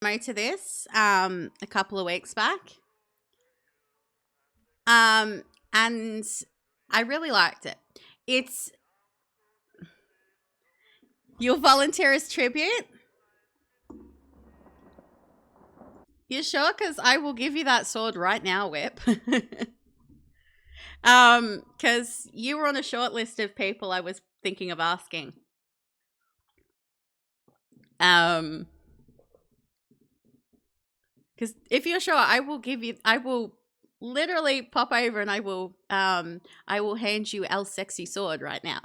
demo to this a couple of weeks back. And I really liked it. It's your volunteer as tribute. You sure? Because I will give you that sword right now, Whip. Because you were on a short list of people I was thinking of asking. Because if you're sure, I will literally pop over and I will hand you El's sexy sword right now.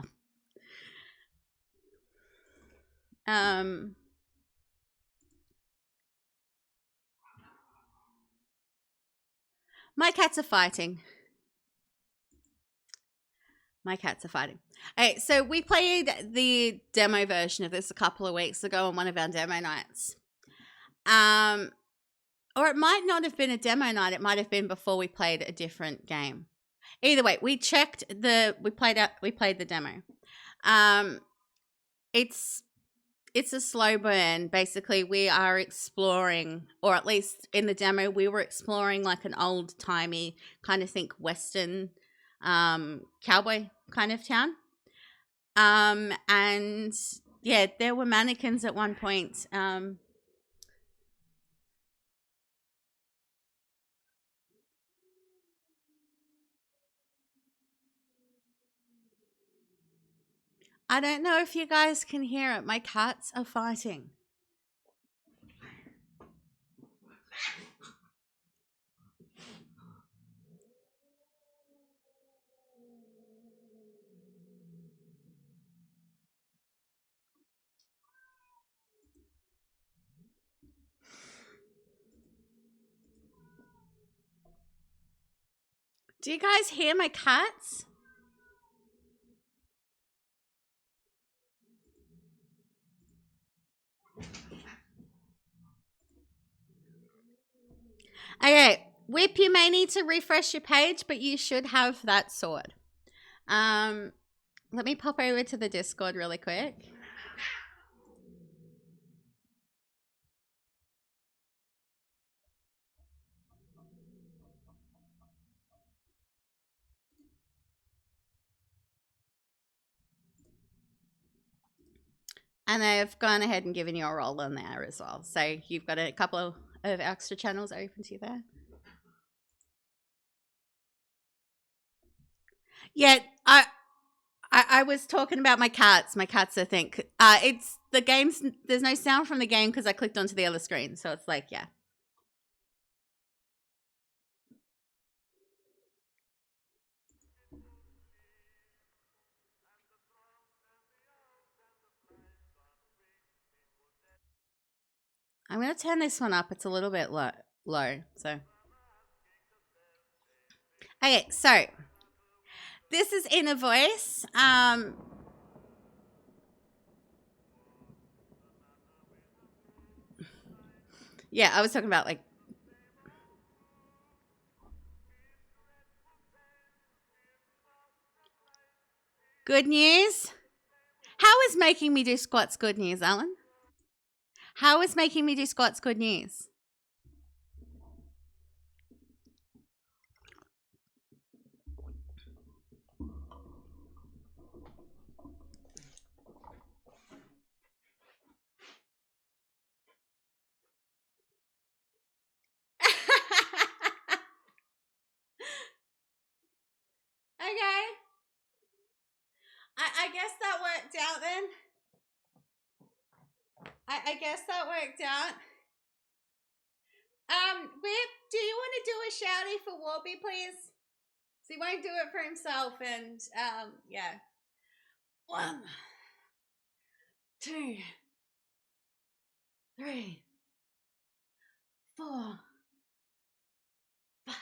My cats are fighting. Okay, so we played the demo version of this a couple of weeks ago on one of our demo nights. Or it might not have been a demo night. It might have been before we played a different game. Either way, we played the demo. It's a slow burn. Basically, we are exploring, or at least in the demo, we were exploring like an old-timey kind of think Western cowboy kind of town. And yeah, there were mannequins at one point. I don't know if you guys can hear it. My cats are fighting. Do you guys hear my cats? Okay, Whip, you may need to refresh your page, but you should have that sword. Let me pop over to the Discord really quick. And I've gone ahead and given you a role in there as well. So you've got a couple of extra channels open to you there. Yeah, I was talking about my cats. My cats, I think. It's the game's, there's no sound from the game because I clicked onto the other screen. So it's like, yeah. I'm going to turn this one up. It's a little bit low. So, okay, so this is Inner Voice. Yeah, I was talking about like good news. How is making me do squats good news, Alan? How is making me do squats good news? Okay. I guess that worked out then. I guess that worked out. Whip, do you want to do a shouty for Warby, please? So he won't do it for himself, and yeah. 1, 2, 3, 4, 5.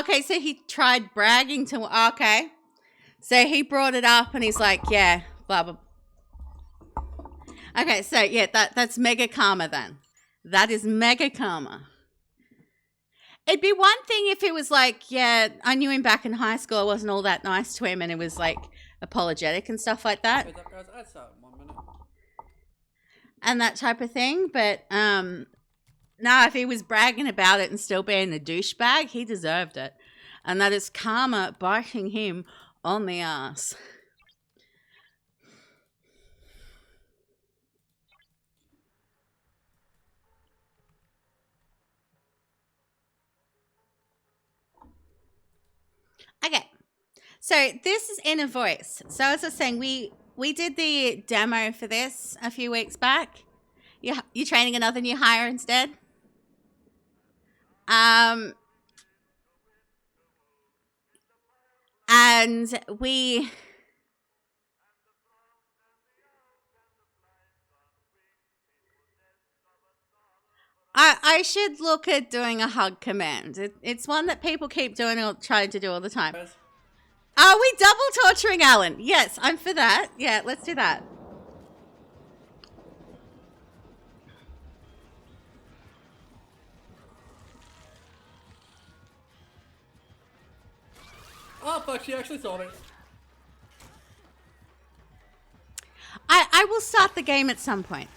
Okay, so he tried bragging to. Okay, So he brought it up and he's like, yeah, blah, blah. Okay, so yeah, that's mega karma then. That is mega karma. It'd be one thing if it was like, yeah, I knew him back in high school. I wasn't all that nice to him and it was like apologetic and stuff like that. And that type of thing. But no, if he was bragging about it and still being a douchebag, he deserved it. And that is karma biting him on the ass. Okay, so this is Inner Voice. So as I was saying, we did the demo for this a few weeks back. You training another new hire instead? And we... I should look at doing a hug command. It's one that people keep doing or trying to do all the time. Are we double torturing Alan? Yes, I'm for that. Yeah, let's do that. Oh, fuck, she actually saw me. I will start the game at some point.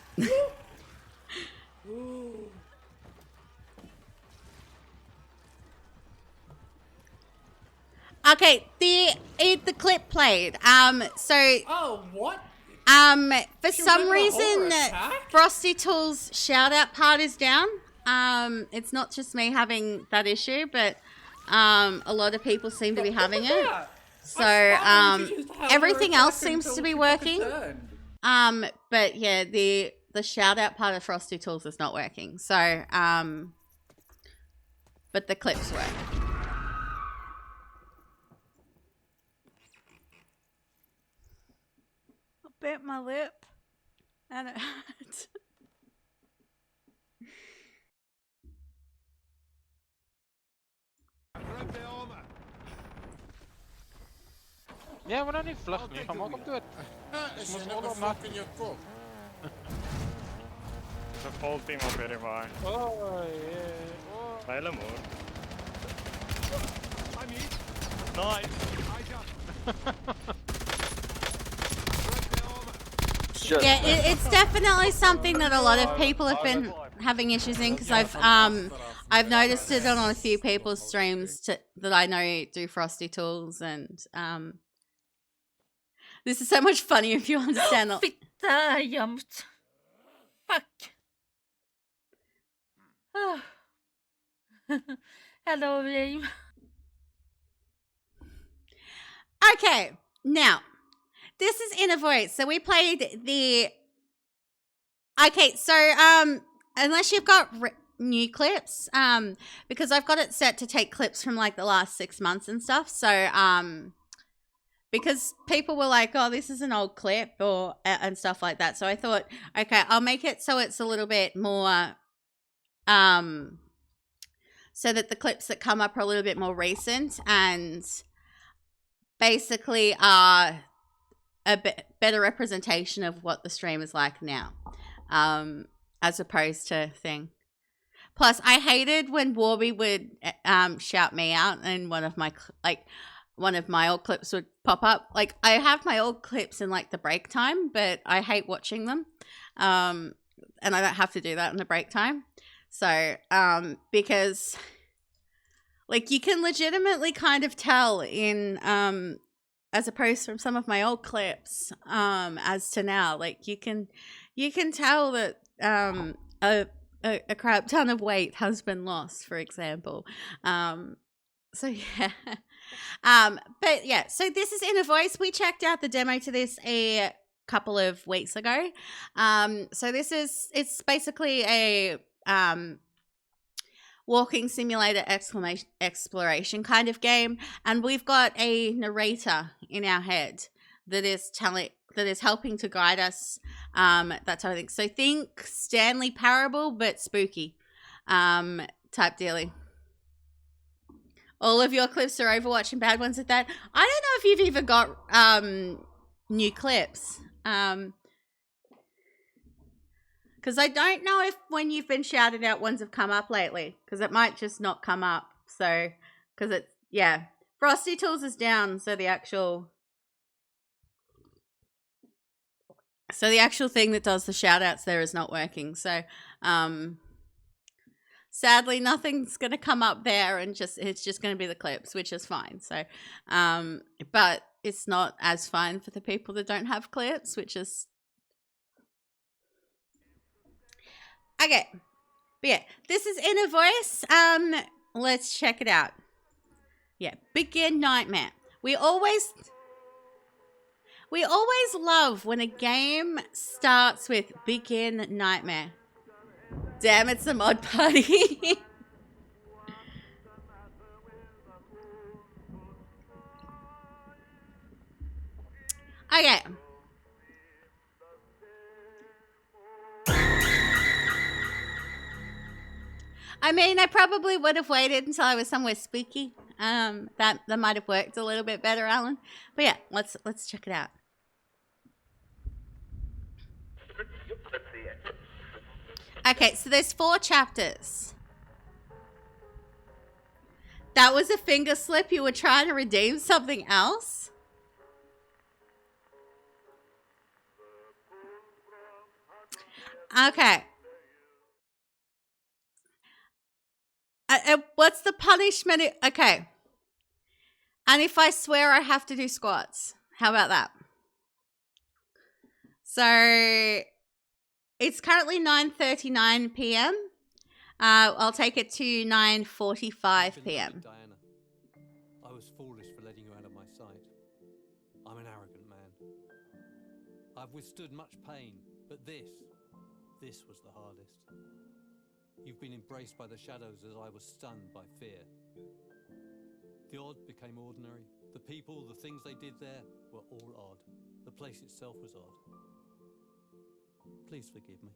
Okay, the clip played. Oh, what? For some reason, Frosty Tools shout out part is down. It's not just me having that issue, but a lot of people seem to be having it. So everything else seems to be working. But yeah, the shout out part of Frosty Tools is not working. So but the clips work. I bit my lip and it hurt. Ja, maar dan niet vlug nie. Gaan maak op dood. Is jy nou fuck in jou kop? The whole team up here, boy. Oh, yeah. Oh. Hele more. Nice. Yeah, it's definitely something that a lot of people have been having issues in because I've noticed it on a few people's streams that I know do Frosty Tools and this is so much funnier if you understand that. Fitta jumped. Fuck. Hello, game. Okay, now this is Inner Voice. So we played the. Okay, so unless you've got new clips, because I've got it set to take clips from like the last 6 months and stuff. So because people were like, "Oh, this is an old clip," or and stuff like that. So I thought, okay, I'll make it so it's a little bit more, so that the clips that come up are a little bit more recent and basically are a better representation of what the stream is like now, as opposed to thing. Plus, I hated when Warby would shout me out, and one of my old clips would pop up. Like, I have my old clips in like the break time, but I hate watching them, and I don't have to do that in the break time. So, because like you can legitimately kind of tell in as opposed from some of my old clips as to now, like you can tell that a crap ton of weight has been lost, for example. So yeah. But yeah, so this is Inner Voice. We checked out the demo to this a couple of weeks ago. So it's basically a walking simulator exploration kind of game, and we've got a narrator in our head that is helping to guide us, that type of thing. So think Stanley Parable but spooky type dealing. All of your clips are Overwatch and bad ones at that. I don't know if you've even got new clips. Because I don't know if when you've been shouted out ones have come up lately. Because it might just not come up. So, because it's, yeah. Frosty Tools is down. So the actual thing that does the shout outs there is not working. So, sadly, nothing's going to come up there and it's just going to be the clips, which is fine. So, but it's not as fun for the people that don't have clips, which is okay. But yeah, this is Inner Voice. Let's check it out. Yeah, Begin Nightmare. We always love when a game starts with Begin Nightmare. Damn, it's a mod party. Okay. I mean, I probably would have waited until I was somewhere spooky. That might have worked a little bit better, Alan. But yeah, let's check it out. Okay, so there's 4 chapters. That was a finger slip. You were trying to redeem something else? Okay. What's the punishment? Okay. And if I swear I have to do squats, how about that? So it's currently 9:39 p.m. I'll take it to 9:45 p.m. Diana, I was foolish for letting you out of my sight. I'm an arrogant man. I've withstood much pain, but this was the hardest. You've been embraced by the shadows as I was stunned by fear. The odd became ordinary. The people, the things they did there were all odd. The place itself was odd. Please forgive me.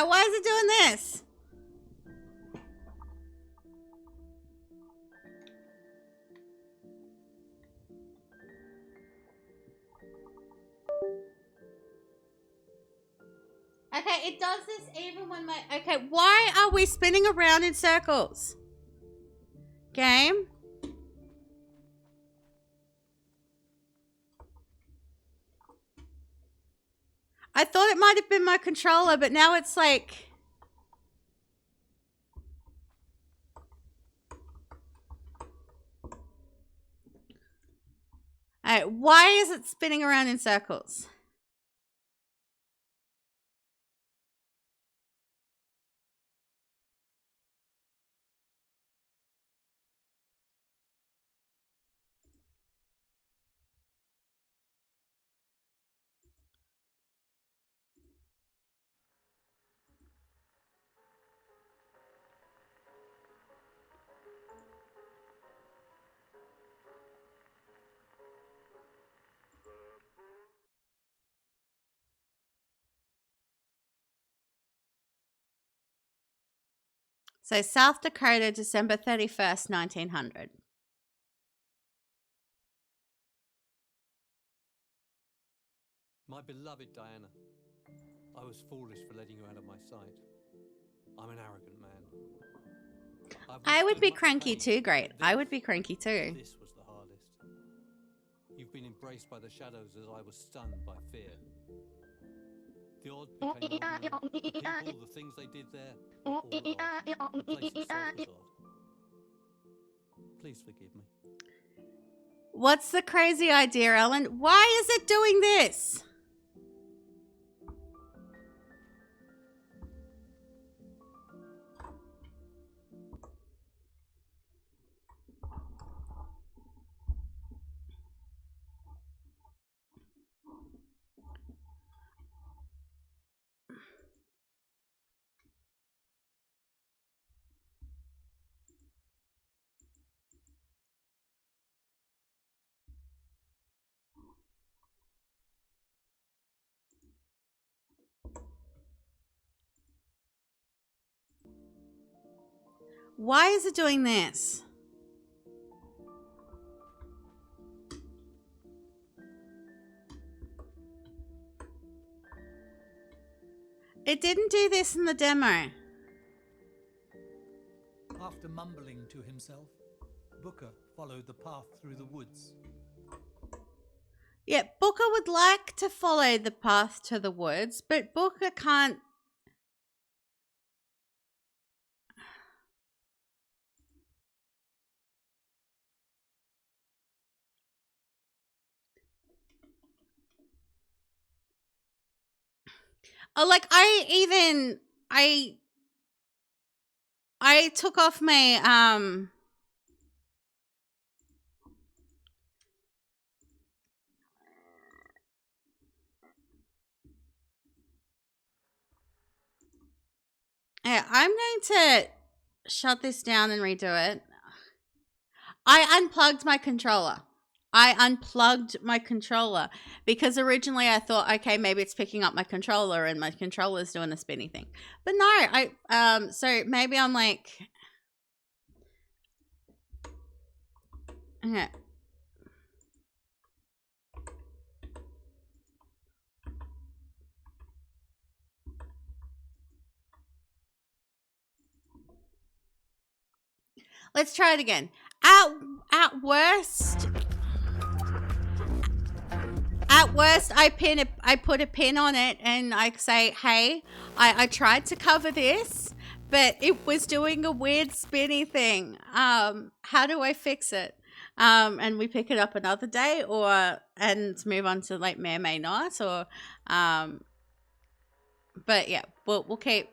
Why is it doing this? Okay, it does this even when my... Okay, why are we spinning around in circles? Game? I thought it might have been my controller, but now it's like... Alright, why is it spinning around in circles? So South Dakota, December 31st, 1900. My beloved Diana, I was foolish for letting you out of my sight. I'm an arrogant man. I would be cranky too, great. I would be cranky too. This was the hardest. You've been embraced by the shadows as I was stunned by fear. The odd became ordinary. The people, the things they did there were all odd. The place itself was odd. Please forgive me. What's the crazy idea, Ellen? Why is it doing this? Why is it doing this? It didn't do this in the demo. After mumbling to himself, Booker followed the path through the woods. Yeah, Booker would like to follow the path to the woods, but Booker can't. Oh, like I took off my yeah, I'm going to shut this down and redo it. I unplugged my controller. Because originally I thought, okay, maybe it's picking up my controller and my controller's doing the spinny thing. But no, so maybe I'm like, okay. Let's try it again. At worst, I put a pin on it and I say, hey, I tried to cover this, but it was doing a weird spinny thing. How do I fix it? And we pick it up another day and move on to like may not, or but yeah, we'll keep.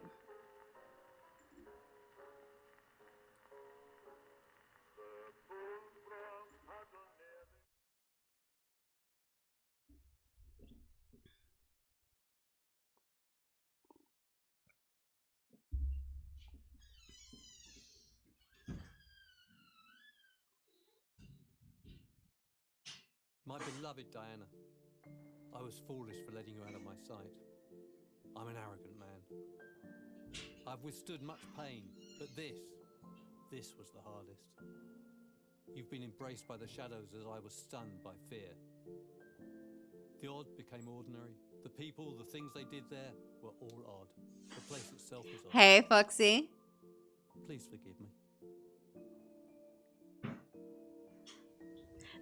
My beloved Diana, I was foolish for letting you out of my sight. I'm an arrogant man. I've withstood much pain, but this was the hardest. You've been embraced by the shadows as I was stunned by fear. The odd became ordinary. The people, the things they did there were all odd. The place itself was odd. Hey, Foxy. Please forgive me.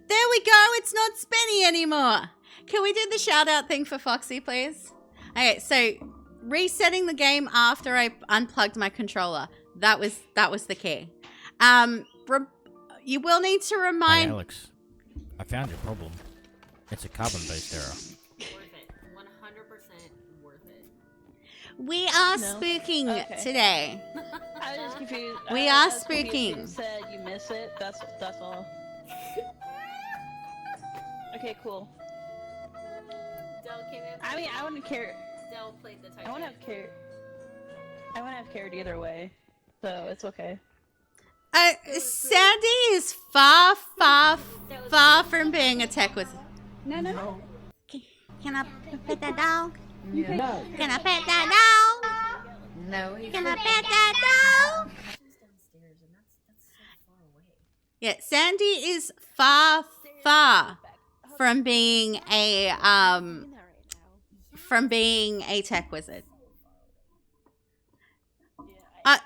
There we go. It's not spinny anymore. Can we do the shout out thing for Foxy, please? Okay, so resetting the game after I unplugged my controller. That was the key. You will need to remind. Hey, Alex, I found your problem. It's a carbon-based error. Worth it. 100% worth it. We are spooking today. I was just confused. We are spooking. You said you miss it. That's all. Okay, cool. Del came in. I mean, I wouldn't care. Del played the Titanic. I wouldn't have cared either way, so it's okay. Sandy is far from being a tech wizard. No. Can I pet that dog? No. Can I pet that dog? No. Can I pet that dog? She's downstairs, and that's so far away. Yeah, Sandy is far from being a tech wizard.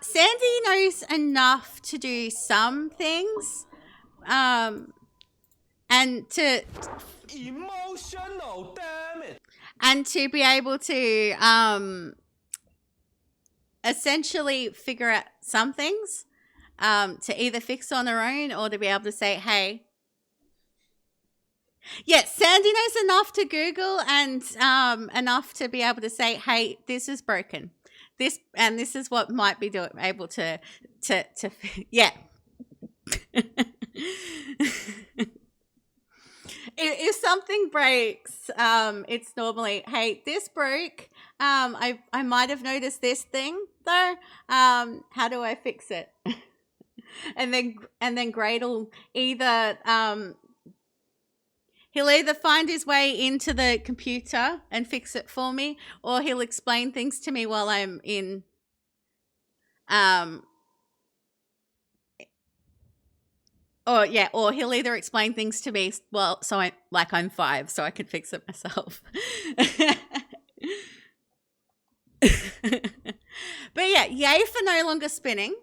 Sandy knows enough to do some things, and to emotional, damn it, and to be able to essentially figure out some things, to either fix on her own or to be able to say, hey. Yeah, Sandy knows enough to Google and enough to be able to say, hey, this is broken. This is what might be able to yeah. If something breaks, it's normally, hey, this broke. I might have noticed this thing though. How do I fix it? and then Great will either he'll either find his way into the computer and fix it for me, or he'll explain things to me while I'm in Or yeah, or he'll either explain things to me, well, so I'm 5, so I can fix it myself. But yeah, yay for no longer spinning.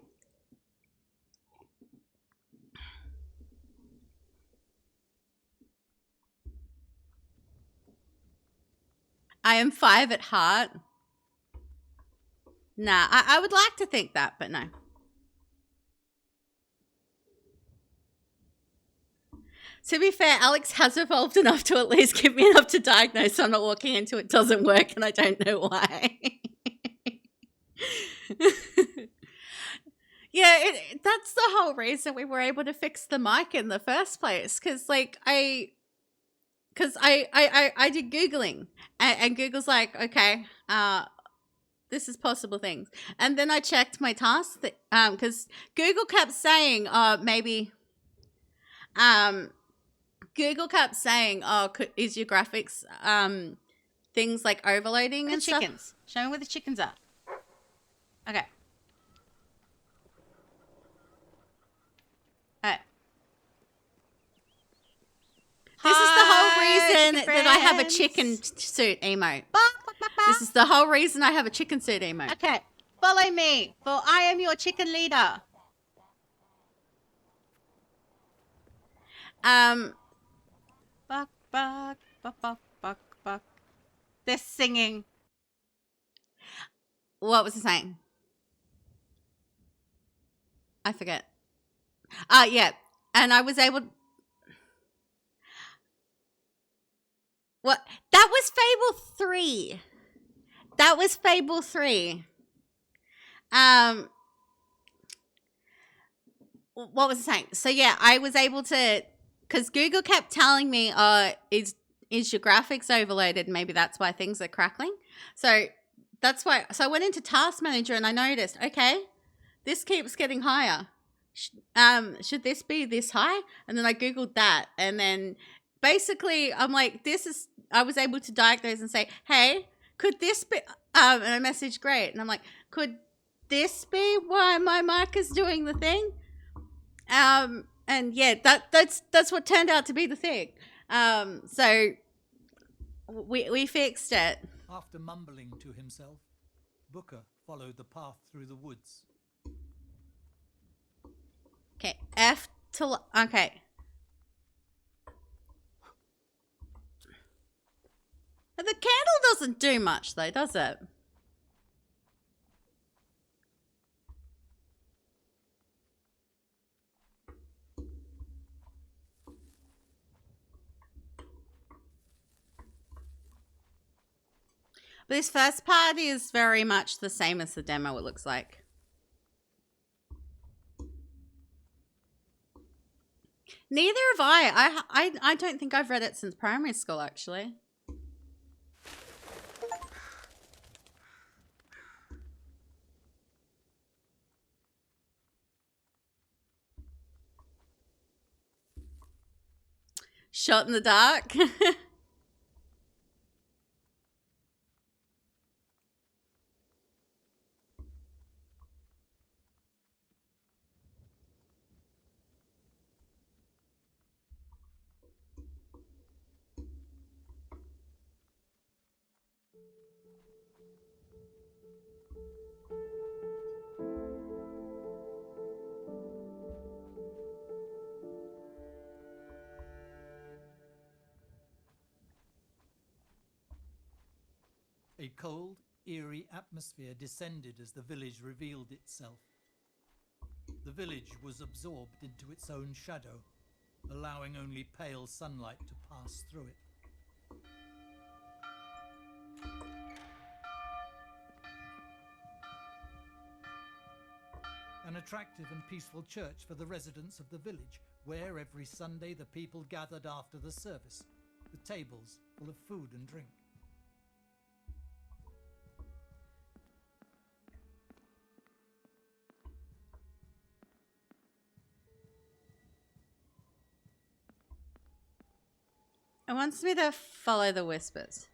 I am 5 at heart. Nah, I would like to think that, but no. To be fair, Alex has evolved enough to at least give me enough to diagnose, so I'm not walking into it doesn't work and I don't know why. Yeah, that's the whole reason we were able to fix the mic in the first place. Because I did Googling and Google's like, okay, this is possible things. And then I checked my tasks because Google kept saying, maybe, Google kept saying, is your graphics things like overloading and stuff? Chickens. Show me where the chickens are. Okay. Alright. This is the whole reason that I have a chicken suit emote. This is the whole reason I have a chicken suit emote. Okay. Follow me, for I am your chicken leader. Buck, buck, buck, buck, buck, buck. They're singing. What was it saying? I forget. Yeah. And I was able... What? That was Fable 3. That was Fable 3. What was it saying? So yeah, I was able to... Because Google kept telling me, is your graphics overloaded? Maybe that's why things are crackling. So that's why. So I went into Task Manager and I noticed, okay, this keeps getting higher. Should this be this high? And then I Googled that. And then basically I'm like, I was able to diagnose and say, hey, could this be, and I messaged Great. And I'm like, could this be why my mic is doing the thing? And yeah, that's what turned out to be the thing. So we fixed it. After mumbling to himself, Booker followed the path through the woods. Okay, okay. The candle doesn't do much though, does it? But this first part is very much the same as the demo, it looks like. Neither have I don't think I've read it since primary school, actually. Shot in the dark. A cold, eerie atmosphere descended as the village revealed itself. The village was absorbed into its own shadow, allowing only pale sunlight to pass through it. An attractive and peaceful church for the residents of the village, where every Sunday the people gathered after the service, the tables full of food and drink. It wants me to follow the whispers.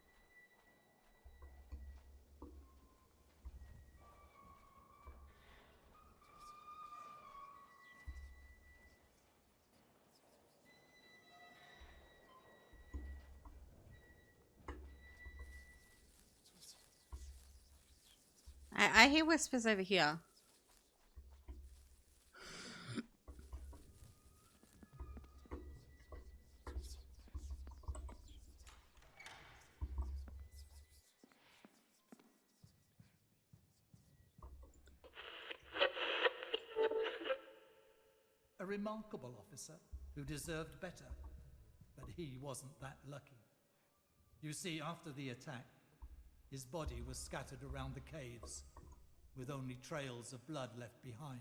I hear whispers over here. A remarkable officer who deserved better, but he wasn't that lucky. You see, after the attack, his body was scattered around the caves, with only trails of blood left behind.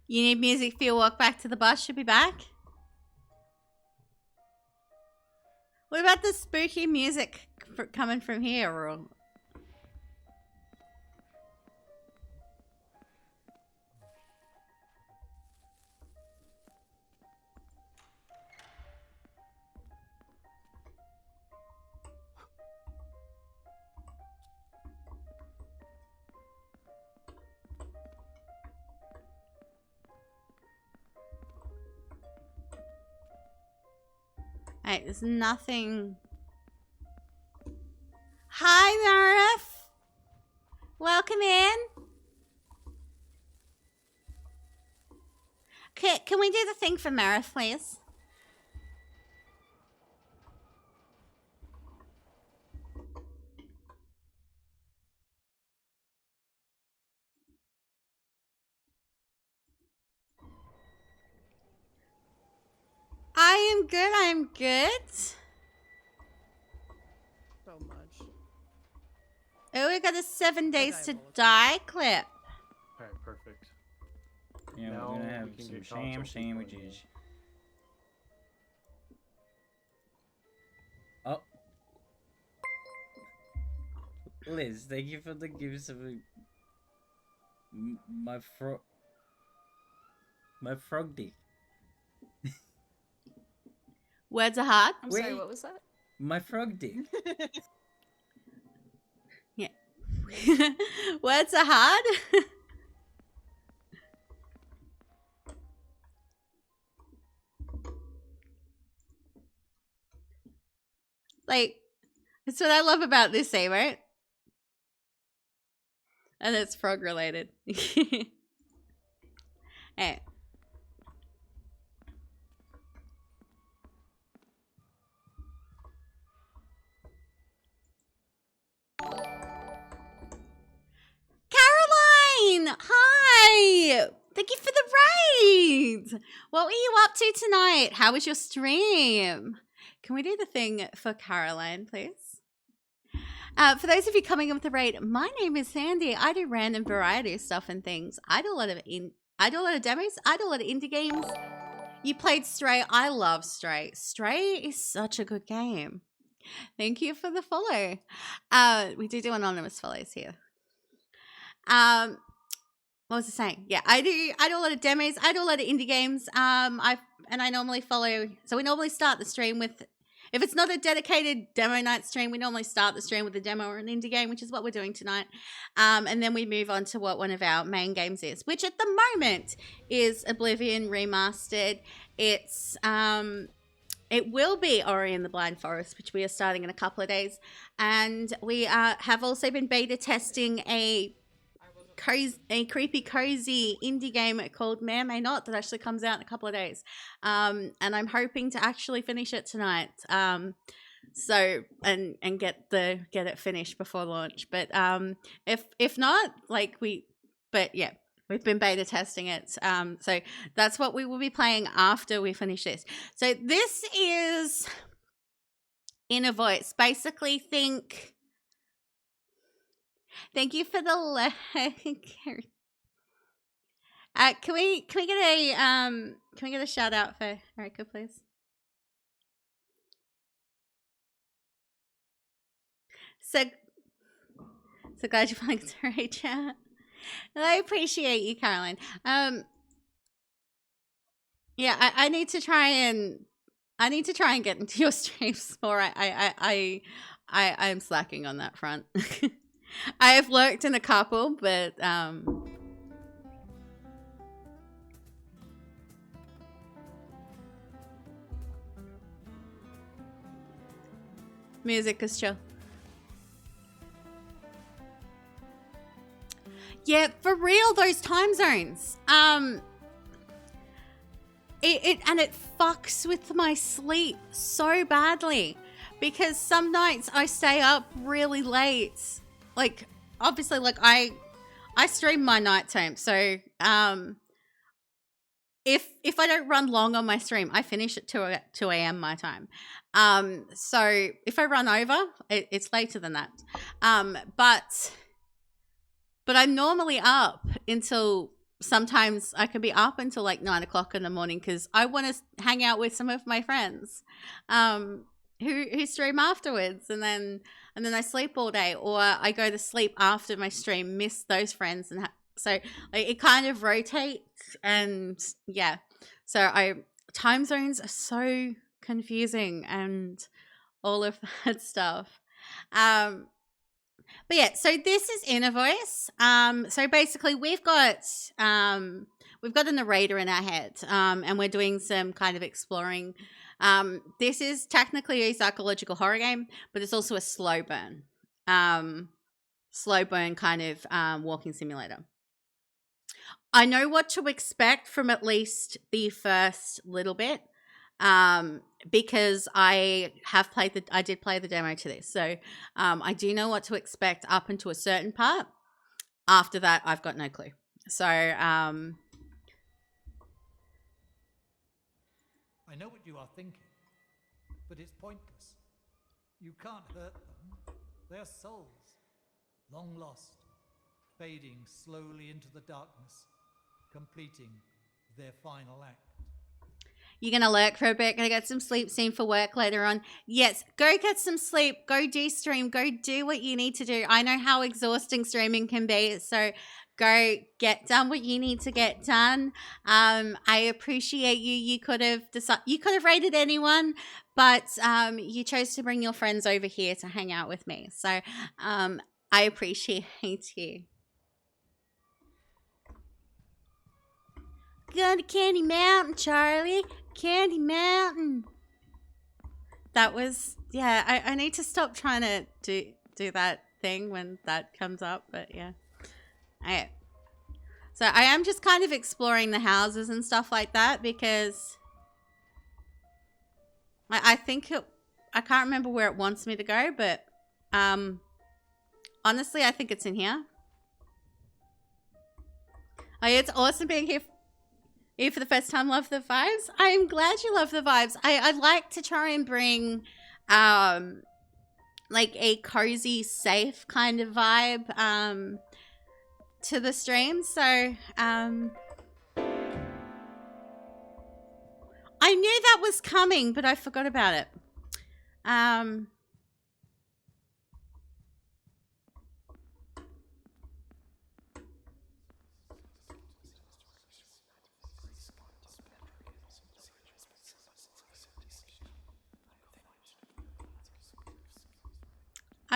You need music for your walk back to the bus. Should be back. What about the spooky music coming from here? Or... Hey, there's nothing. Hi, Meredith. Welcome in. Can we do the thing for Meredith, please? I am good. I am good. So much. Oh, we got a 7 days to die clip. Alright, perfect. Yeah, Now we're gonna have we can some get sham console people in sandwiches. Oh. Liz, thank you for the gifts of my frog dick. Words are hard. I'm sorry, what was that? My frog dick. Yeah. Words are hard. Like, that's what I love about this, right? And it's frog related. Hey. Caroline! Hi! Thank you for the raid! What were you up to tonight? How was your stream? Can we do the thing for Caroline, please? For those of you coming in with the raid, my name is Sandy. I do random variety of stuff and things. I do a lot of demos. I do a lot of indie games. You played Stray. I love Stray. Stray is such a good game. Thank you for the follow. We do anonymous follows here. What was I saying? Yeah, I do a lot of demos. I do a lot of indie games. I normally follow. So we normally start the stream with, if it's not a dedicated demo night stream, we normally start the stream with a demo or an indie game, which is what we're doing tonight. And then we move on to what one of our main games is, which at the moment is Oblivion Remastered. It's it will be Ori and the Blind Forest, which we are starting in a couple of days, and we have also been beta testing a creepy cozy indie game called May or May Not that actually comes out in a couple of days, and I'm hoping to actually finish it tonight, so and get it finished before launch. But if not, but yeah, we've been beta testing it, so that's what we will be playing after we finish this. So this is Inner Voice. Basically, thank you for the like. Can we get a shout out for Erica, please? So glad you're playing Terrain chat. I appreciate you, Caroline. Yeah, I need to try and get into your streams more. I'm slacking on that front. I have lurked in a couple, but music is chill. Yeah, for real, those time zones. It fucks with my sleep so badly because some nights I stay up really late. Like, obviously, like I stream my nighttime, so if I don't run long on my stream, I finish at 2 a.m. my time. So if I run over, it's later than that. But I'm normally up until, sometimes I can be up until like 9 o'clock in the morning because I want to hang out with some of my friends who stream afterwards, and then I sleep all day, or I go to sleep after my stream, miss those friends, and so like, it kind of rotates. And yeah, so time zones are so confusing and all of that stuff. But yeah, so this is Inner Voice. So basically we've got a narrator in our head, and we're doing some kind of exploring. This is technically a psychological horror game, but it's also a slow burn kind of walking simulator. I know what to expect from at least the first little bit, because I did play the demo to this. So I do know what to expect up until a certain part. After that, I've got no clue. So I know what you are thinking, but it's pointless. You can't hurt them. They're souls, long lost, fading slowly into the darkness, completing their final act. You're going to lurk for a bit, going to get some sleep soon for work later on. Yes, go get some sleep, go de-stream, go do what you need to do. I know how exhausting streaming can be, so go get done what you need to get done. I appreciate you. You could have rated anyone, but you chose to bring your friends over here to hang out with me. So I appreciate you. Go to Candy Mountain, Charlie. Candy Mountain. That was, yeah, I need to stop trying to do that thing when that comes up, but yeah. Okay. So I am just kind of exploring the houses and stuff like that because I think I can't remember where it wants me to go, but honestly, I think it's in here. Oh, yeah, it's awesome being here for the first time. Love the vibes. I'm glad you love the vibes. I'd like to try and bring like a cozy, safe kind of vibe to the stream. So I knew that was coming, but I forgot about it.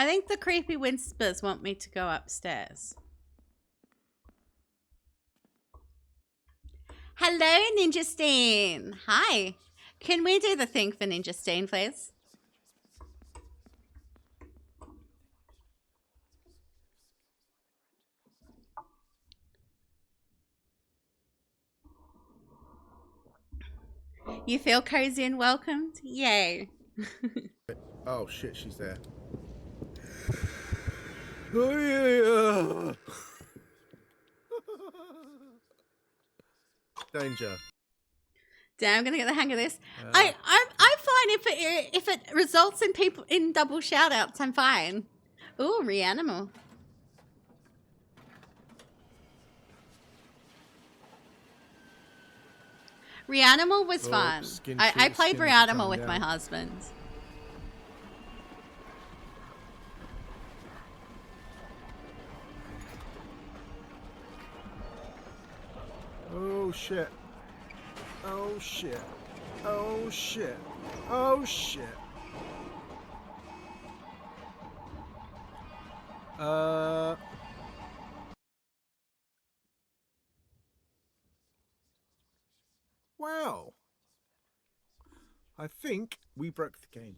I think the creepy whispers want me to go upstairs. Hello, Ninja Steen. Hi. Can we do the thing for Ninja Steen, please? You feel cozy and welcomed? Yay. Oh shit, she's there. Oh, yeah. Danger. Damn, I'm gonna get the hang of this. I'm fine if it results in people in double shout outs. I'm fine. Ooh, Reanimal. Reanimal was fun. I played Reanimal with my husband. Oh shit. Oh shit. Oh shit. Oh shit. Wow. I think we broke the game.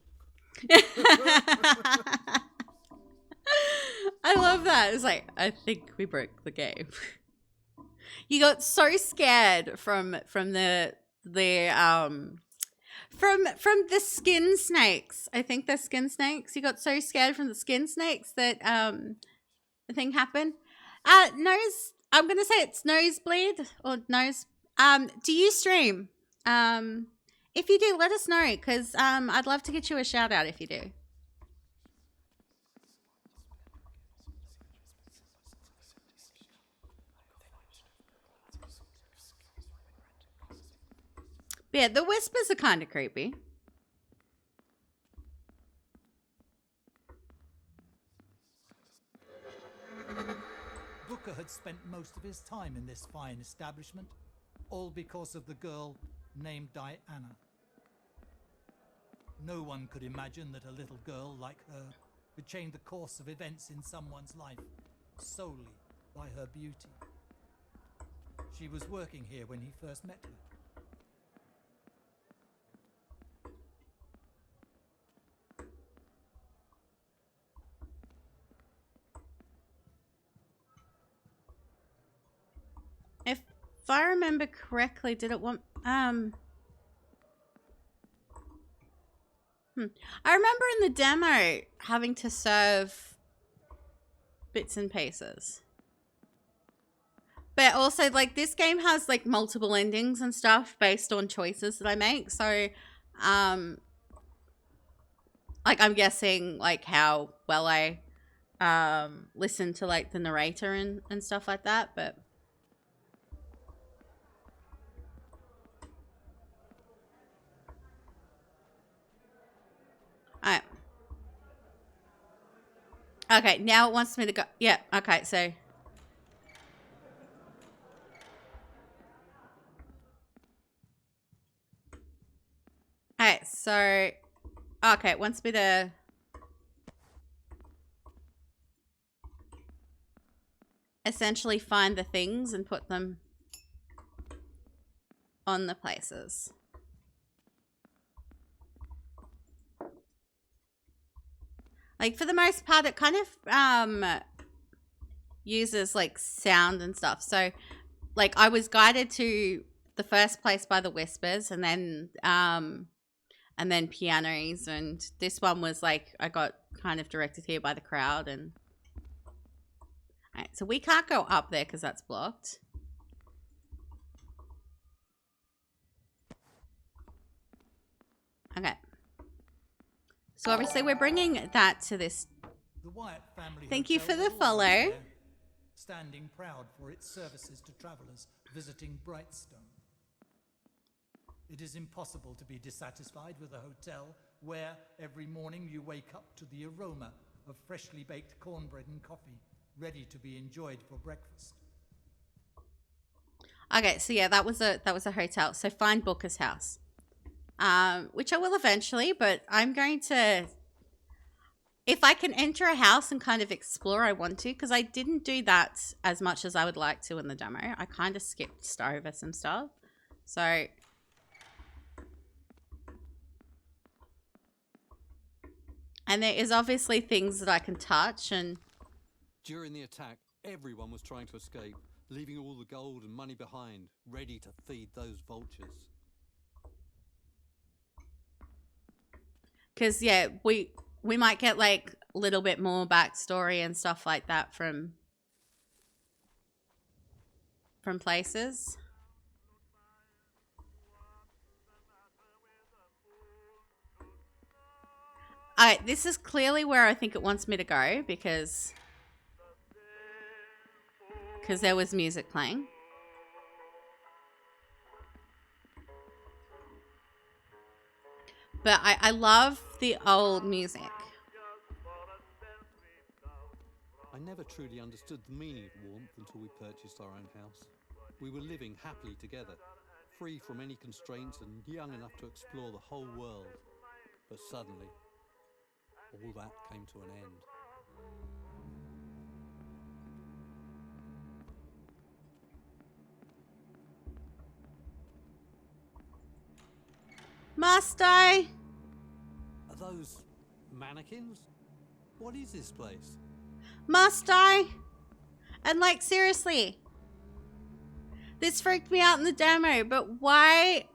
I love that. It's like, I think we broke the game. You got so scared from the from the skin snakes. I think they're skin snakes. You got so scared from the skin snakes that the thing happened. Nose. I'm gonna say it's nosebleed or nose. Do you stream? If you do, let us know because I'd love to get you a shout out if you do. Yeah, the whispers are kind of creepy. Booker had spent most of his time in this fine establishment, all because of the girl named Diana. No one could imagine that a little girl like her could change the course of events in someone's life solely by her beauty. She was working here when he first met her. If I remember correctly, did it want I remember in the demo having to serve bits and pieces. But also, like, this game has, like, multiple endings and stuff based on choices that I make. So, like, I'm guessing, like, how well I listen to, like, the narrator and stuff like that. But alright. Okay, now it wants me to go. Yeah, okay, so. Alright, so. Okay, it wants me to. Essentially find the things and put them on the places. Like, for the most part, it kind of uses, like, sound and stuff. So, like, I was guided to the first place by the whispers and then pianos. And this one was, like, I got kind of directed here by the crowd. And all right, so we can't go up there because that's blocked. Okay. So obviously we're bringing that to this. The Wyatt family Thank you hotel for the was always follow. there, standing proud for its services to travelers visiting Brightstone. It is impossible to be dissatisfied with a hotel where every morning you wake up to the aroma of freshly baked cornbread and coffee, ready to be enjoyed for breakfast. Okay, so yeah, that was a hotel. So find Booker's house. Which I will eventually, but I'm going to, if I can enter a house and kind of explore, I want to, because I didn't do that as much as I would like to in the demo. I kind of skipped over some stuff. So, and there is obviously things that I can touch and. During the attack, everyone was trying to escape, leaving all the gold and money behind, ready to feed those vultures. Because, yeah, we might get, like, a little bit more backstory and stuff like that from places. Alright, this is clearly where I think it wants me to go because there was music playing. But I love the old music. I never truly understood the meaning of warmth until we purchased our own house. We were living happily together, free from any constraints and young enough to explore the whole world. But suddenly, all that came to an end. Must I? Are those mannequins? What is this place? Must I? And like, seriously. This freaked me out in the demo, but why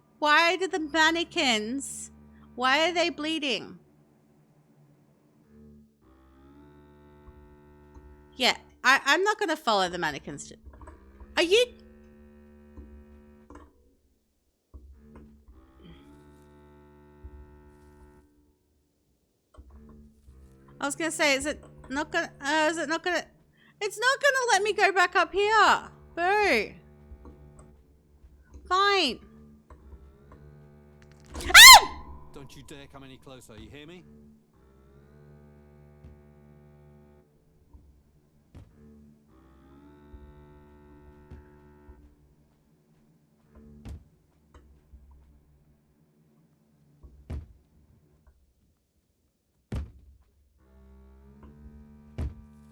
do the mannequins, why are they bleeding? Yeah, I'm not going to follow the mannequins. Are you... I was going to say, is it not going to... It's not going to let me go back up here. Boo. Fine. Ah! Don't you dare come any closer, you hear me?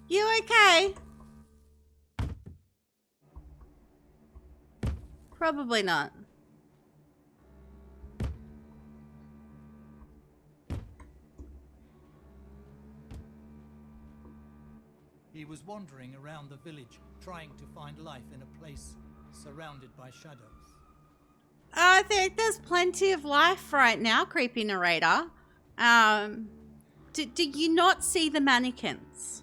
You okay? Probably not. He was wandering around the village, trying to find life in a place surrounded by shadows. I think there's plenty of life right now, creepy narrator. Do you not see the mannequins?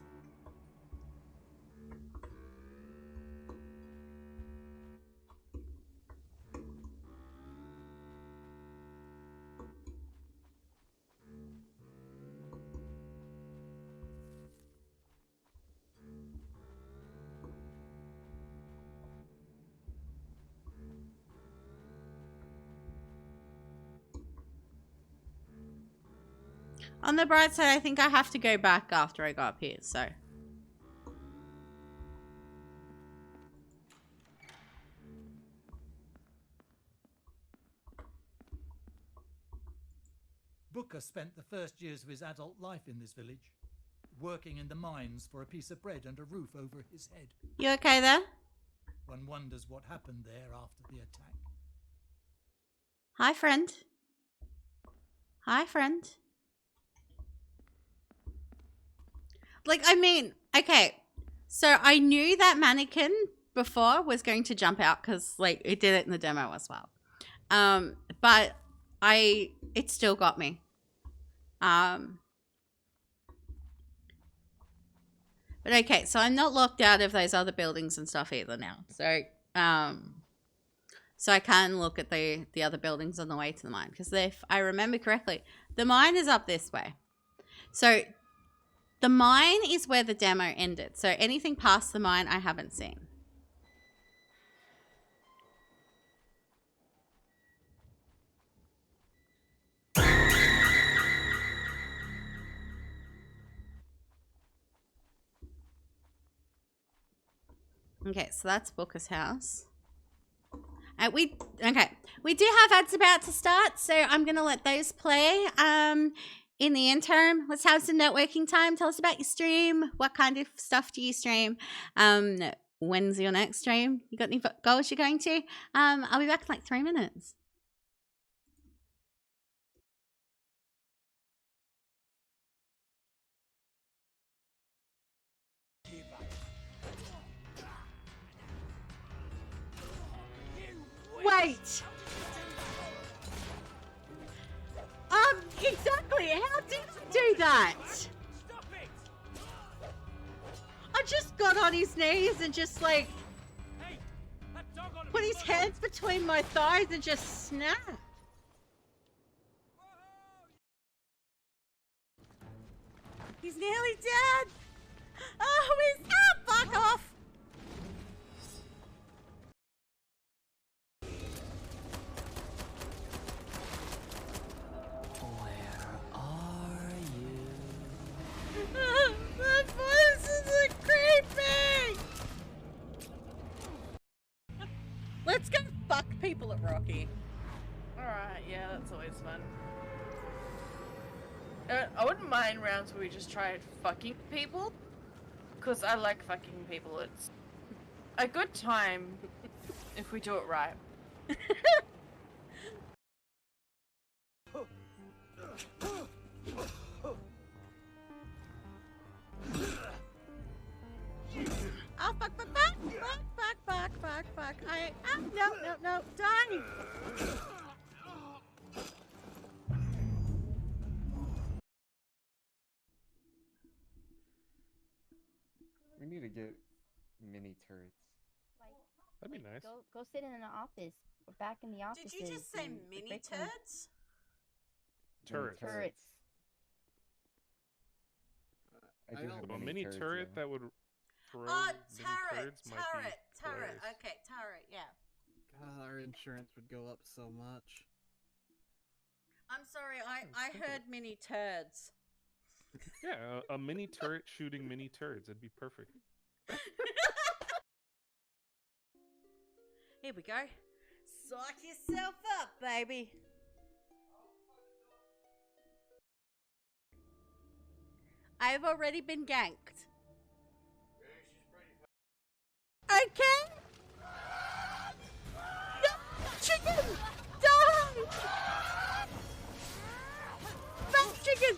On the bright side, I think I have to go back after I got up here, so. Booker spent the first years of his adult life in this village, working in the mines for a piece of bread and a roof over his head. You okay there? One wonders what happened there after the attack. Hi, friend. Hi, friend. Like, I mean, okay. So I knew that mannequin before was going to jump out because, like, it did it in the demo as well. But it still got me. But okay, so I'm not locked out of those other buildings and stuff either now. So, so I can look at the other buildings on the way to the mine. Because if I remember correctly, the mine is up this way. So the mine is where the demo ended. So anything past the mine, I haven't seen. Okay, so that's Booker's house. We do have ads about to start, so I'm gonna let those play. In the interim, let's have some networking time. Tell us about your stream. What kind of stuff do you stream? When's your next stream? You got any goals you're going to? I'll be back in like 3 minutes. Wait! Exactly! How did you do that? I just got on his knees and just like put his hands between my thighs and just snapped. He's nearly dead! Oh, he's... Ah, fuck off! That voice is creepy! Let's go fuck people at Rocky. Alright, yeah, that's always fun. I wouldn't mind rounds where we just tried fucking people. Because I like fucking people. It's a good time if we do it right. fuck. No, die. We need to get mini turrets. That'd be nice. Go sit in the office. We're back in the office. Did you just say mini turds? Turrets. Turrets. I do have a mini turrets, turret yeah. that would throw Oh, mini turret. turrets might be hilarious. Okay, turret, yeah. God, our insurance would go up so much. I'm sorry, I heard mini turds. Yeah, a mini turret shooting mini turds. It'd be perfect. Here we go. Psych yourself up, baby. I've already been ganked. Okay. No, chicken! Die! Back chicken!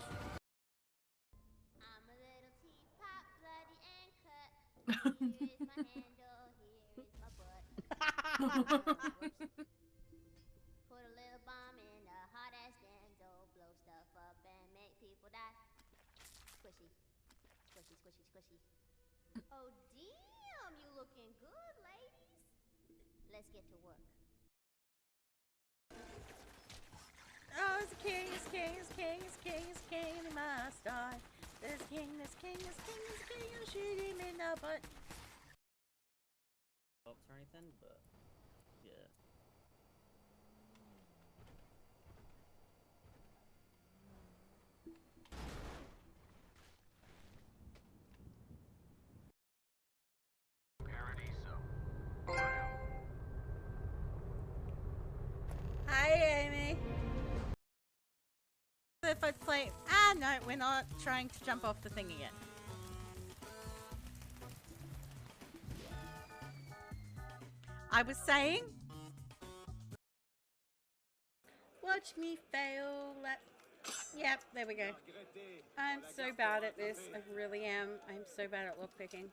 I'm a little teapot, bloody and cut. Here is my handle, here is my butt. Put a little bomb in a hot ass Denzel, blow stuff up and make people die. Squishy, squishy, squishy, squishy. Oh damn, you looking good, ladies. Let's get to work. Oh, it's king, it's king, it's king, it's king, it's king, and he must die. This king, this king, this king, this king, and shoot him in the butt. Or anything, but yeah. Hi, Amy. If I play... no, we're not trying to jump off the thing again. I was saying... Watch me fail. Yep, there we go. I'm so bad at this. I really am. I'm so bad at lockpicking.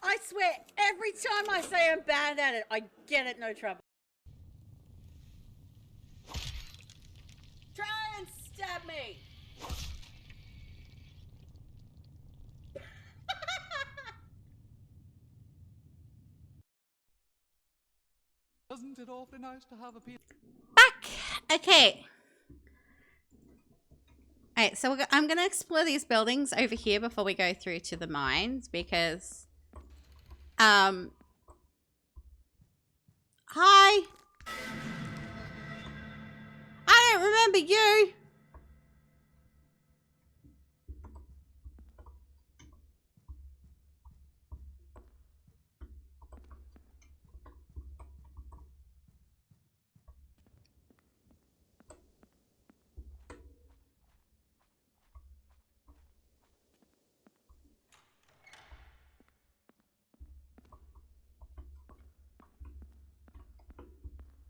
I swear, every time I say I'm bad at it, I get it, no trouble. Try and stab me! Isn't it awfully nice to have a piece? Back! Okay. Alright, so I'm going to explore these buildings over here before we go through to the mines, because... Hi! I don't remember you!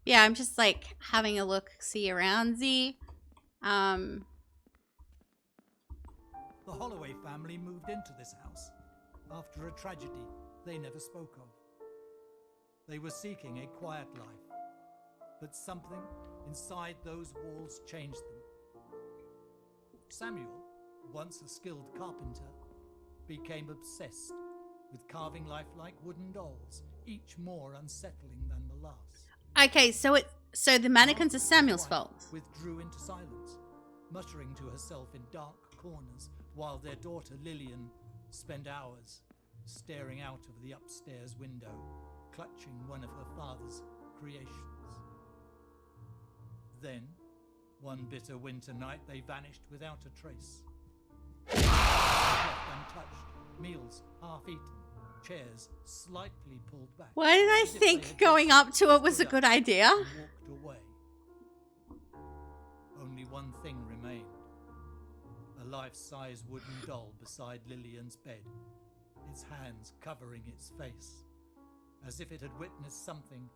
Yeah, I'm just like having a look, see around Z. The Holloway family moved into this house after a tragedy they never spoke of. They were seeking a quiet life, but something inside those walls changed them. Samuel, once a skilled carpenter, became obsessed with carving lifelike wooden dolls, each more unsettling than the last. Okay, so the mannequins are Samuel's fault. Withdrew into silence, muttering to herself in dark corners, while their daughter Lillian spent hours staring out of the upstairs window, clutching one of her father's creations. Then, one bitter winter night, they vanished without a trace. Left untouched, meals half-eaten, chairs slightly pulled back. Why did I think going up to it was a good idea? Walked away. Only one thing remained. A life-size wooden doll beside Lillian's bed, its hands covering its face, as if it had witnessed something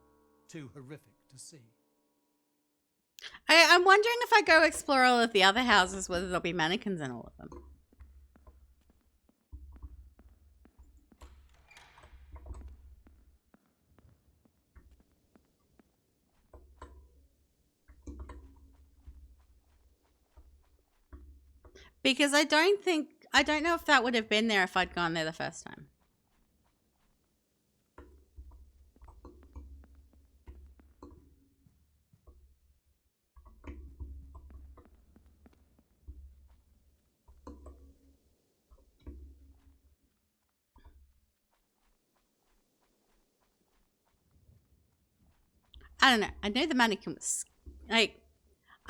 too horrific to see. I'm wondering if I go explore all of the other houses, whether there'll be mannequins in all of them. Because I don't know if that would have been there if I'd gone there the first time. I don't know. I know the mannequin was like,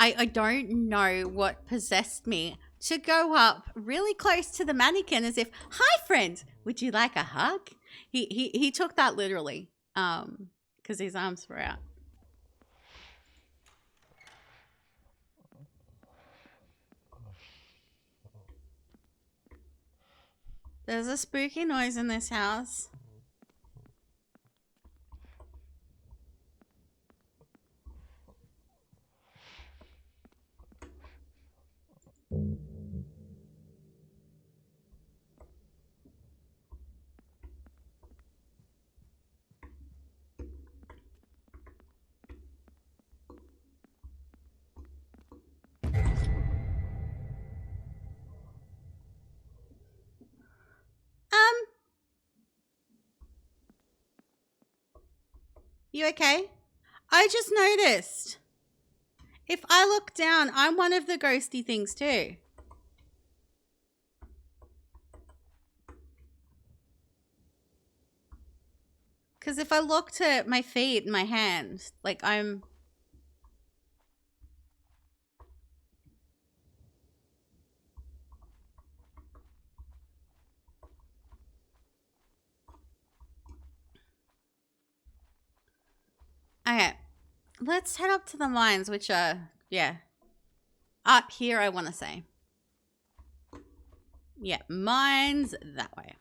I don't know what possessed me to go up really close to the mannequin as if, hi friend, would you like a hug? He took that literally, because his arms were out. There's a spooky noise in this house. You okay? I just noticed. If I look down, I'm one of the ghosty things too. Because if I look to my feet and my hand, like I'm... Okay, let's head up to the mines, which are, yeah, up here, I want to say. Yeah, mines that way.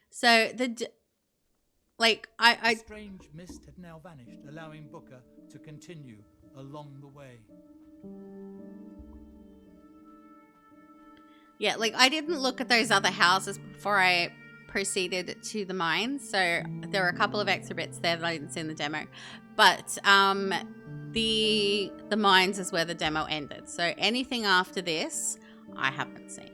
So the The strange mist had now vanished, allowing Booker to continue along the way. Yeah, like I didn't look at those other houses before I proceeded to the mines, so there were a couple of extra bits there that I didn't see in the demo. But the mines is where the demo ended. So anything after this, I haven't seen.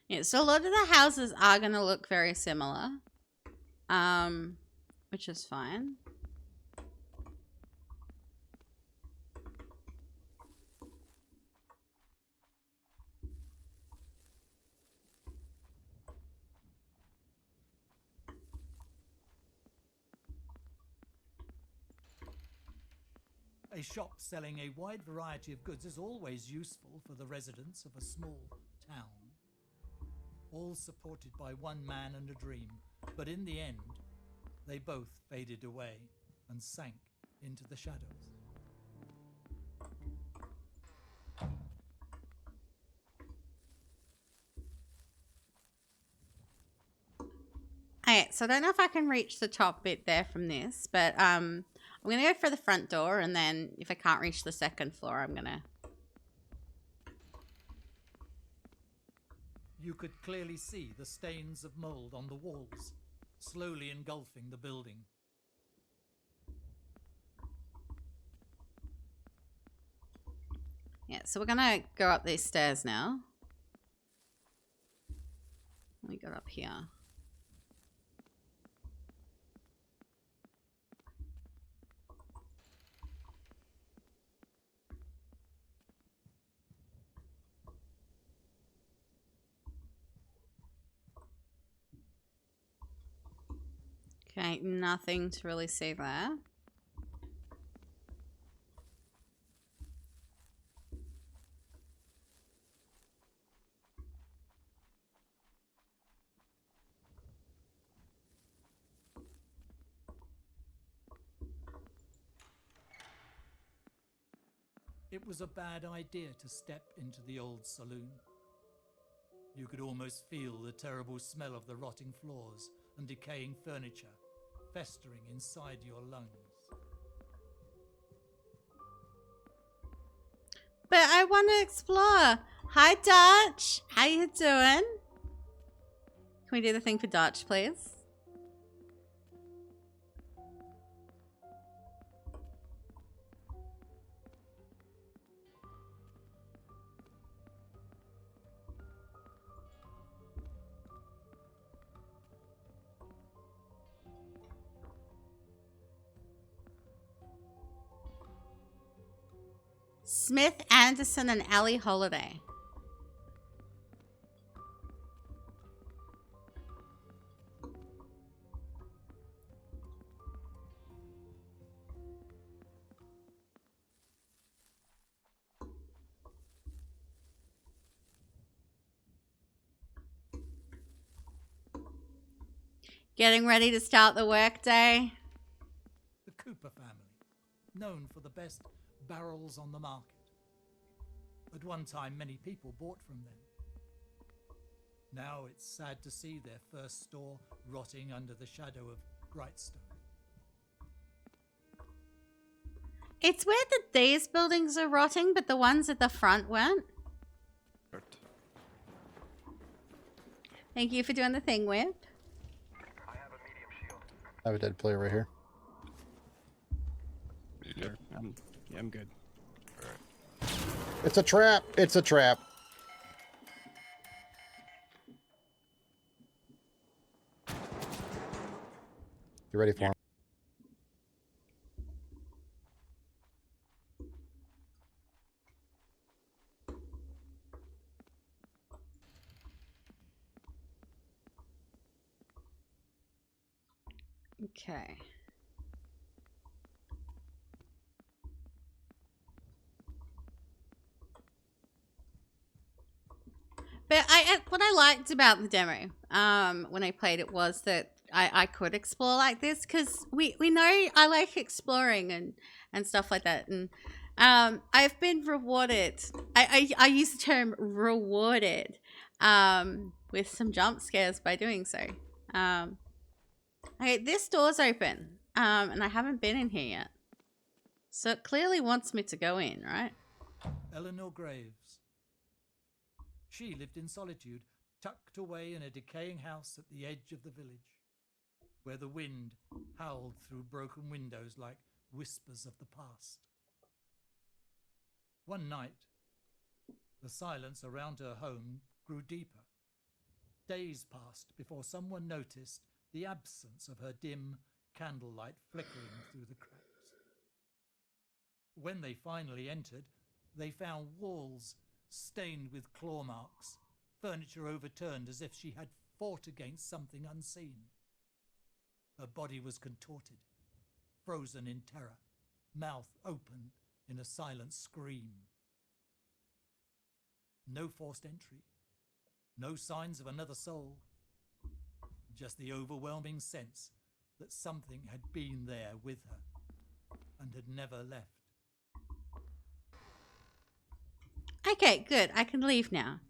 Yeah, so a lot of the houses are going to look very similar, which is fine. A shop selling a wide variety of goods is always useful for the residents of a small town. All supported by one man and a dream, but in the end, they both faded away and sank into the shadows. Okay, so I don't know if I can reach the top bit there from this, but I'm going to go for the front door, and then if I can't reach the second floor, I'm going to... You could clearly see the stains of mold on the walls, slowly engulfing the building. Yeah, so we're going to go up these stairs now. We got up here. Okay, nothing to really see there. It was a bad idea to step into the old saloon. You could almost feel the terrible smell of the rotting floors and decaying furniture festering inside your lungs. But I want to explore. Hi, Dutch. How you doing? Can we do the thing for Dutch, please? Smith, Anderson, and Ellie Holiday. Getting ready to start the workday. The Cooper family, known for the best barrels on the market. At one time, many people bought from them. Now it's sad to see their first store rotting under the shadow of Brightstone. It's weird that these buildings are rotting, but the ones at the front weren't. Thank you for doing the thing, Whip. I have a dead player right here. Sure. I'm good. It's a trap! It's a trap! You ready for him? Okay. But what I liked about the demo when I played it was that I could explore like this, because we know I like exploring and stuff like that, and I've been rewarded. I use the term rewarded with some jump scares by doing so. Okay, this door's open, and I haven't been in here yet, so it clearly wants me to go in, right? Eleanor Graves. She lived in solitude, tucked away in a decaying house at the edge of the village, where the wind howled through broken windows like whispers of the past. One night, the silence around her home grew deeper. Days passed before someone noticed the absence of her dim candlelight flickering through the cracks. When they finally entered, they found walls stained with claw marks, furniture overturned as if she had fought against something unseen. Her body was contorted, frozen in terror, mouth open in a silent scream. No forced entry, no signs of another soul, just the overwhelming sense that something had been there with her and had never left. Okay, good. I can leave now.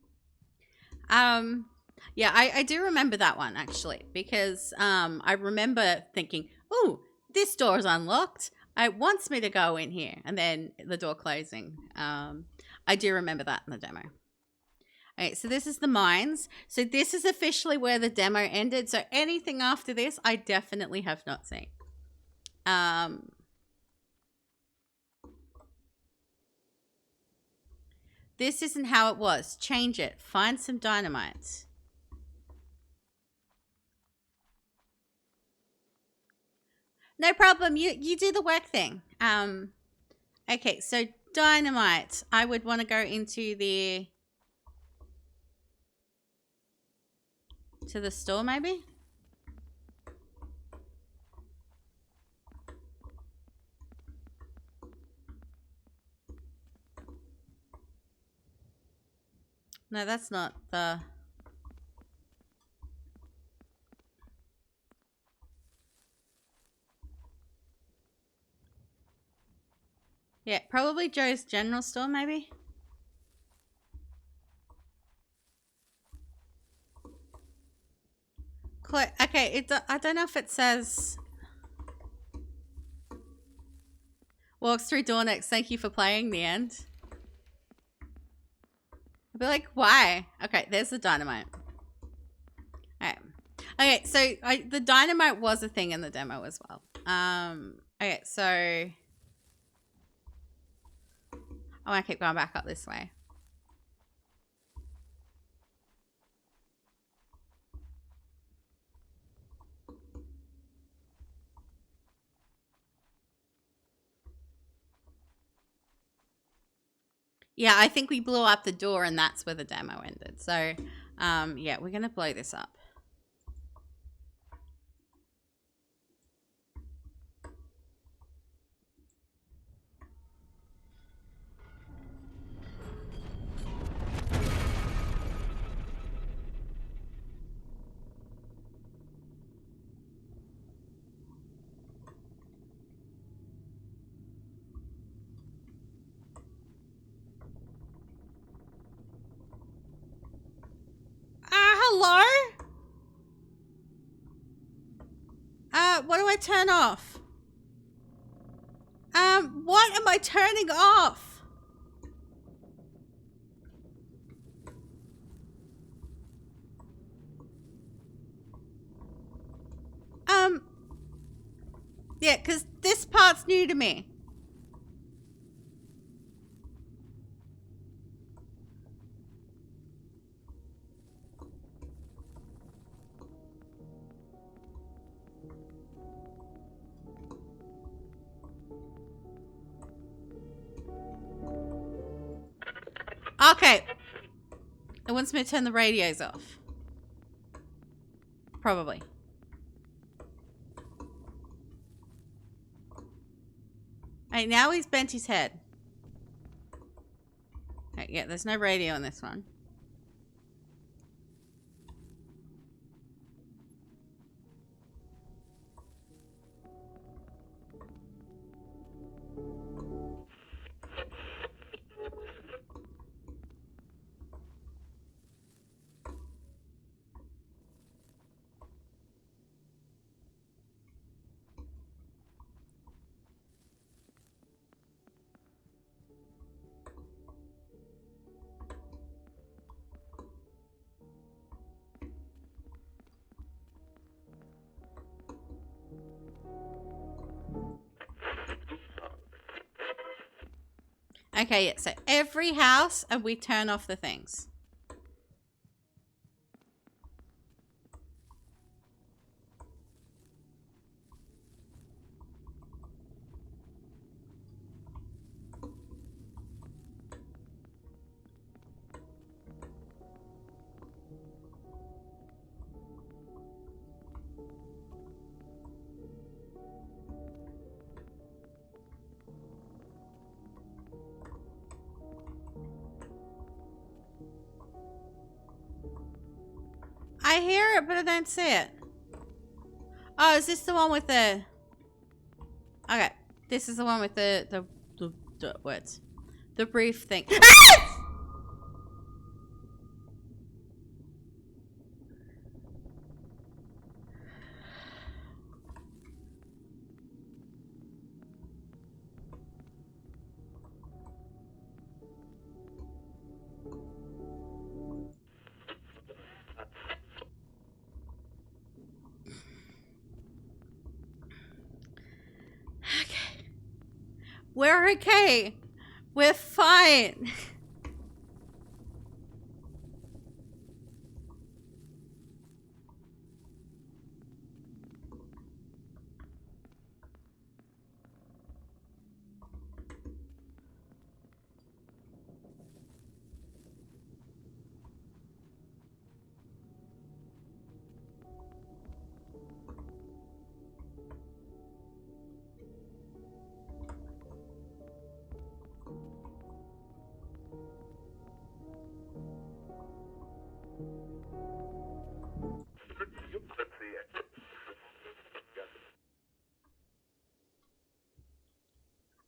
Yeah, I do remember that one, actually, because I remember thinking, oh, this door is unlocked. It wants me to go in here, and then the door closing. I do remember that in the demo. Okay, so this is the mines. So this is officially where the demo ended. So anything after this, I definitely have not seen. This isn't how it was. Change it. Find some dynamite. No problem. You do the work thing. Okay, so dynamite. I would want to go into the store, maybe. No, that's not the... Yeah, probably Joe's General Store, maybe. Okay, I don't know if it says walks through door next. Thank you for playing the end. I'd be like, why? Okay, there's the dynamite. Alright. Okay, so the dynamite was a thing in the demo as well. Okay, so I want to keep going back up this way. Yeah, I think we blew up the door and that's where the demo ended. So, yeah, we're going to blow this up. Hello? What do I turn off? What am I turning off? Yeah, because this part's new to me. Okay. It wants me to turn the radios off. Probably. Hey, now he's bent his head. Okay, yeah, there's no radio in this one. Okay, yeah, so every house and we turn off the things. I hear it, but I don't see it. Oh, is this the one with the... Okay, this is the one with the words. The brief thing. Okay. We're okay. We're fine.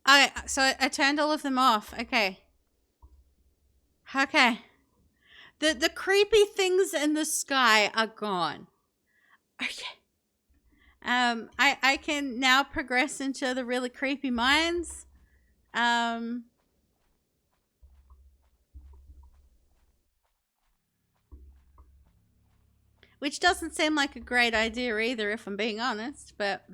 I turned all of them off. Okay. Okay. The creepy things in the sky are gone. Okay. I can now progress into the really creepy mines. Which doesn't seem like a great idea either, if I'm being honest, but...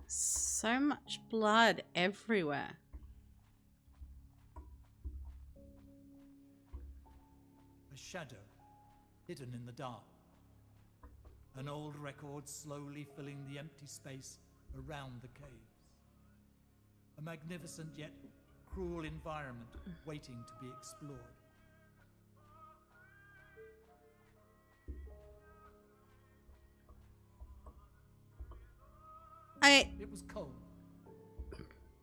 So much blood everywhere. A shadow, hidden in the dark. An old record slowly filling the empty space around the caves. A magnificent yet cruel environment waiting to be explored. It was cold,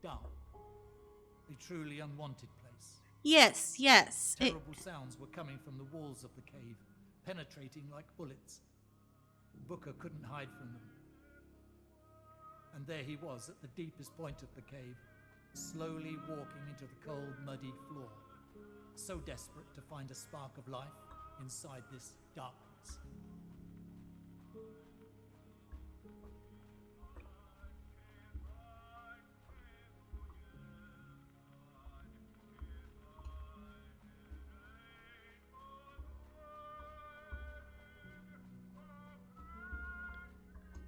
dark, a truly unwanted place. Yes. Terrible sounds were coming from the walls of the cave, penetrating like bullets. Booker couldn't hide from them. And there he was at the deepest point of the cave, slowly walking into the cold, muddy floor, so desperate to find a spark of life inside this darkness.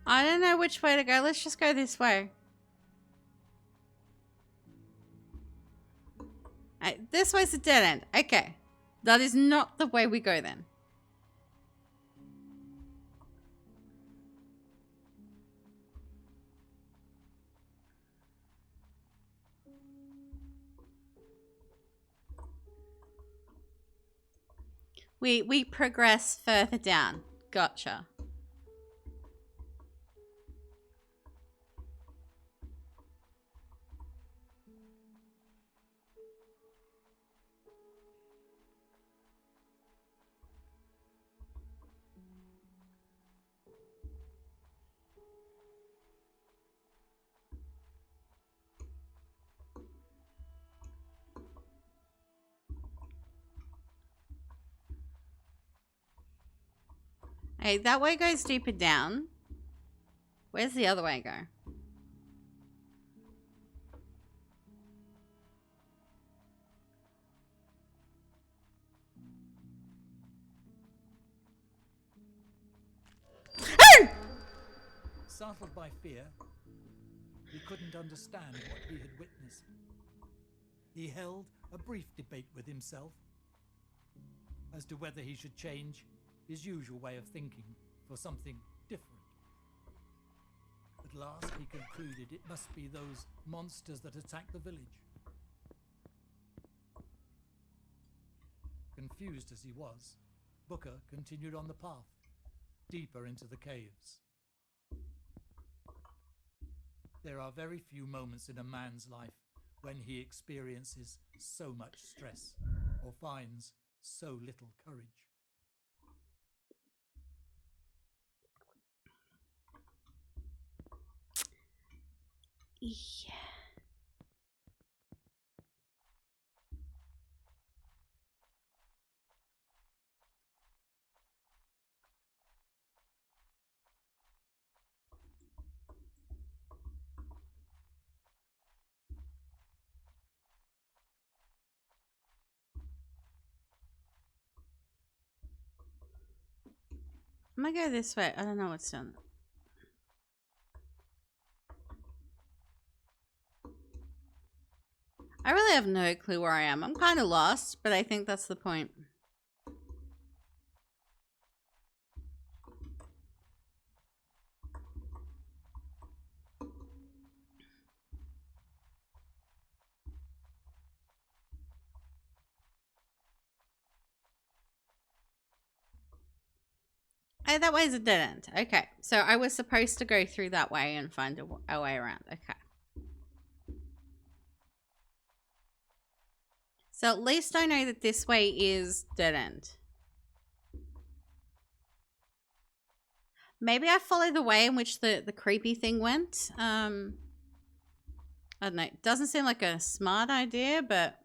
I don't know which way to go. Let's just go this way. This way's a dead end. Okay. That is not the way we go then. We progress further down. Gotcha. Hey, that way goes deeper down. Where's the other way go? Startled by fear, he couldn't understand what he had witnessed. He held a brief debate with himself as to whether he should change his usual way of thinking for something different. At last he concluded it must be those monsters that attacked the village. Confused as he was, Booker continued on the path, deeper into the caves. There are very few moments in a man's life when he experiences so much stress or finds so little courage. Yeah. I'm gonna go this way. I don't know what's done. I really have no clue where I am. I'm kind of lost, but I think that's the point. Oh, that way's a dead end. Okay, so I was supposed to go through that way and find a way around. Okay. So at least I know that this way is dead end. Maybe I follow the way in which the creepy thing went. I don't know. It doesn't seem like a smart idea, but...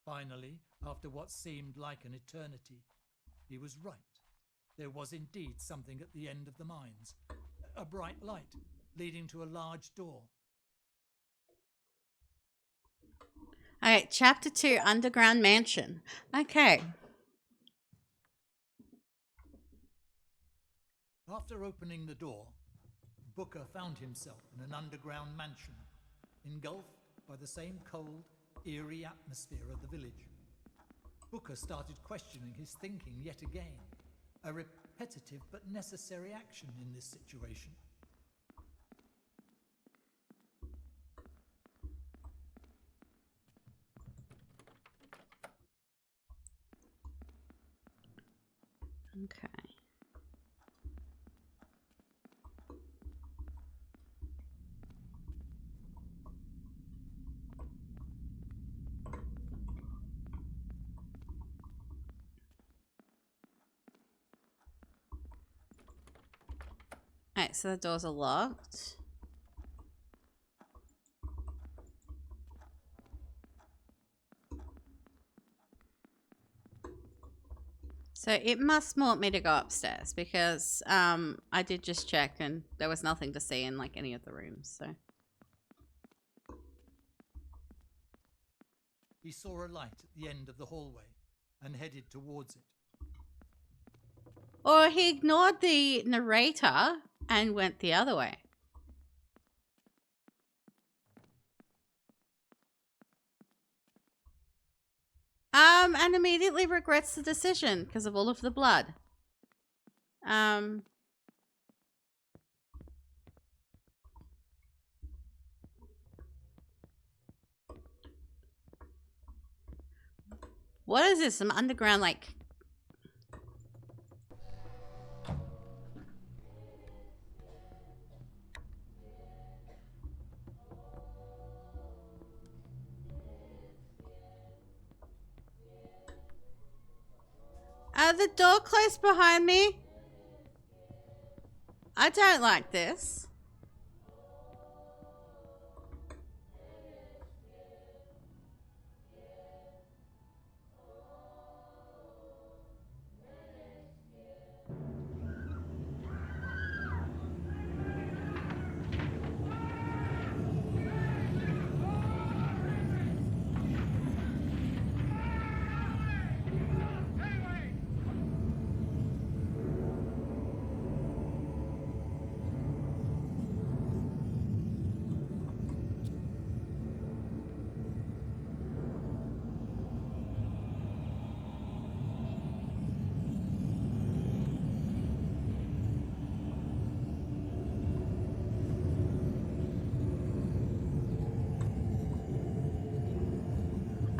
Finally, after what seemed like an eternity, he was right. There was indeed something at the end of the mines. A bright light leading to a large door. Alright, Chapter 2, Underground Mansion. Okay. After opening the door, Booker found himself in an underground mansion, engulfed by the same cold, eerie atmosphere of the village. Booker started questioning his thinking yet again, a repetitive but necessary action in this situation. Okay. Alright, so the doors are locked. So it must want me to go upstairs because I did just check and there was nothing to see in like any of the rooms, so. He saw a light at the end of the hallway and headed towards it. Or he ignored the narrator and went the other way. And immediately regrets the decision because of all of the blood. What is this? Some underground, like... the door closed behind me. I don't like this.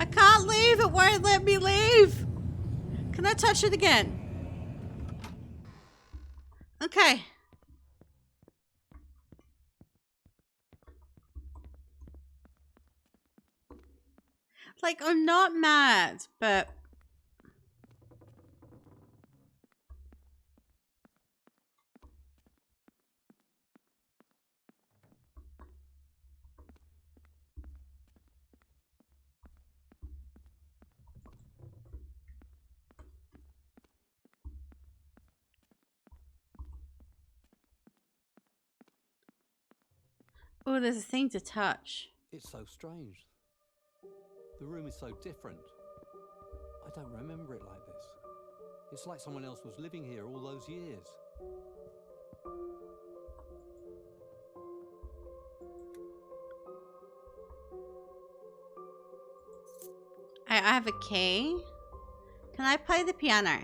I can't leave. It won't let me leave. Can I touch it again? Okay. Like, I'm not mad, but... Oh, there's a thing to touch. It's so strange. The room is so different. I don't remember it like this. It's like someone else was living here all those years. I have a key. Can I play the piano?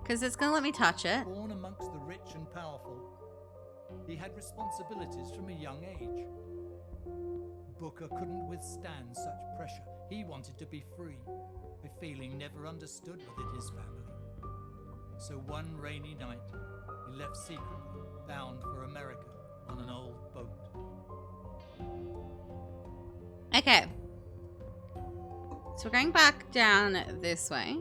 Because it's going to let me touch it. Born amongst the rich and powerful, he had responsibilities from a young age. Booker couldn't withstand such pressure. He wanted to be free, a feeling never understood within his family. So one rainy night, he left secretly, bound for America on an old boat. Okay. So we're going back down this way.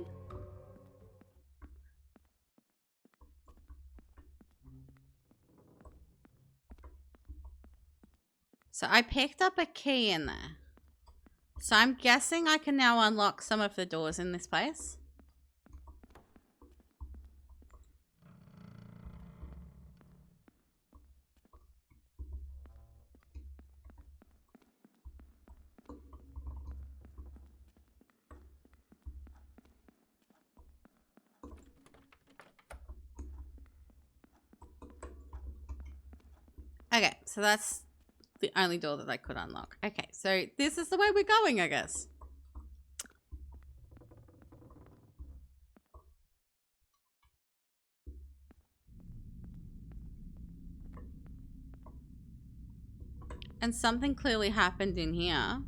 So I picked up a key in there. So I'm guessing I can now unlock some of the doors in this place. Okay, so that's the only door that I could unlock. Okay, so this is the way we're going, I guess. And something clearly happened in here.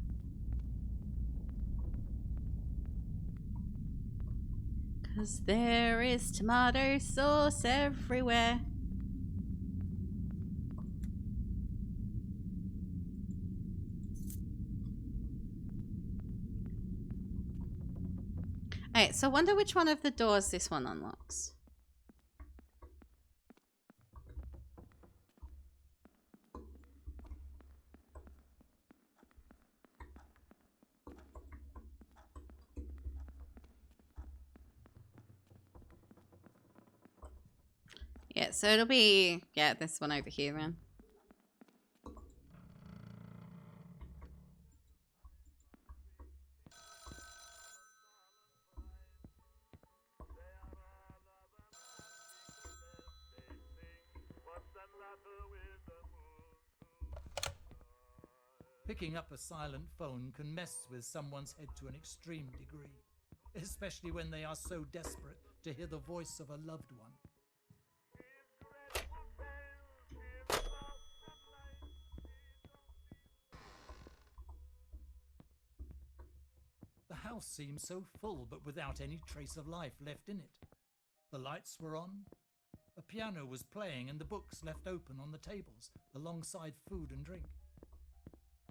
Because there is tomato sauce everywhere. Okay, so I wonder which one of the doors this one unlocks. Yeah, so it'll be, yeah, this one over here then. Picking up a silent phone can mess with someone's head to an extreme degree, especially when they are so desperate to hear the voice of a loved one. The house seemed so full, but without any trace of life left in it. The lights were on, a piano was playing, and the books left open on the tables, alongside food and drink.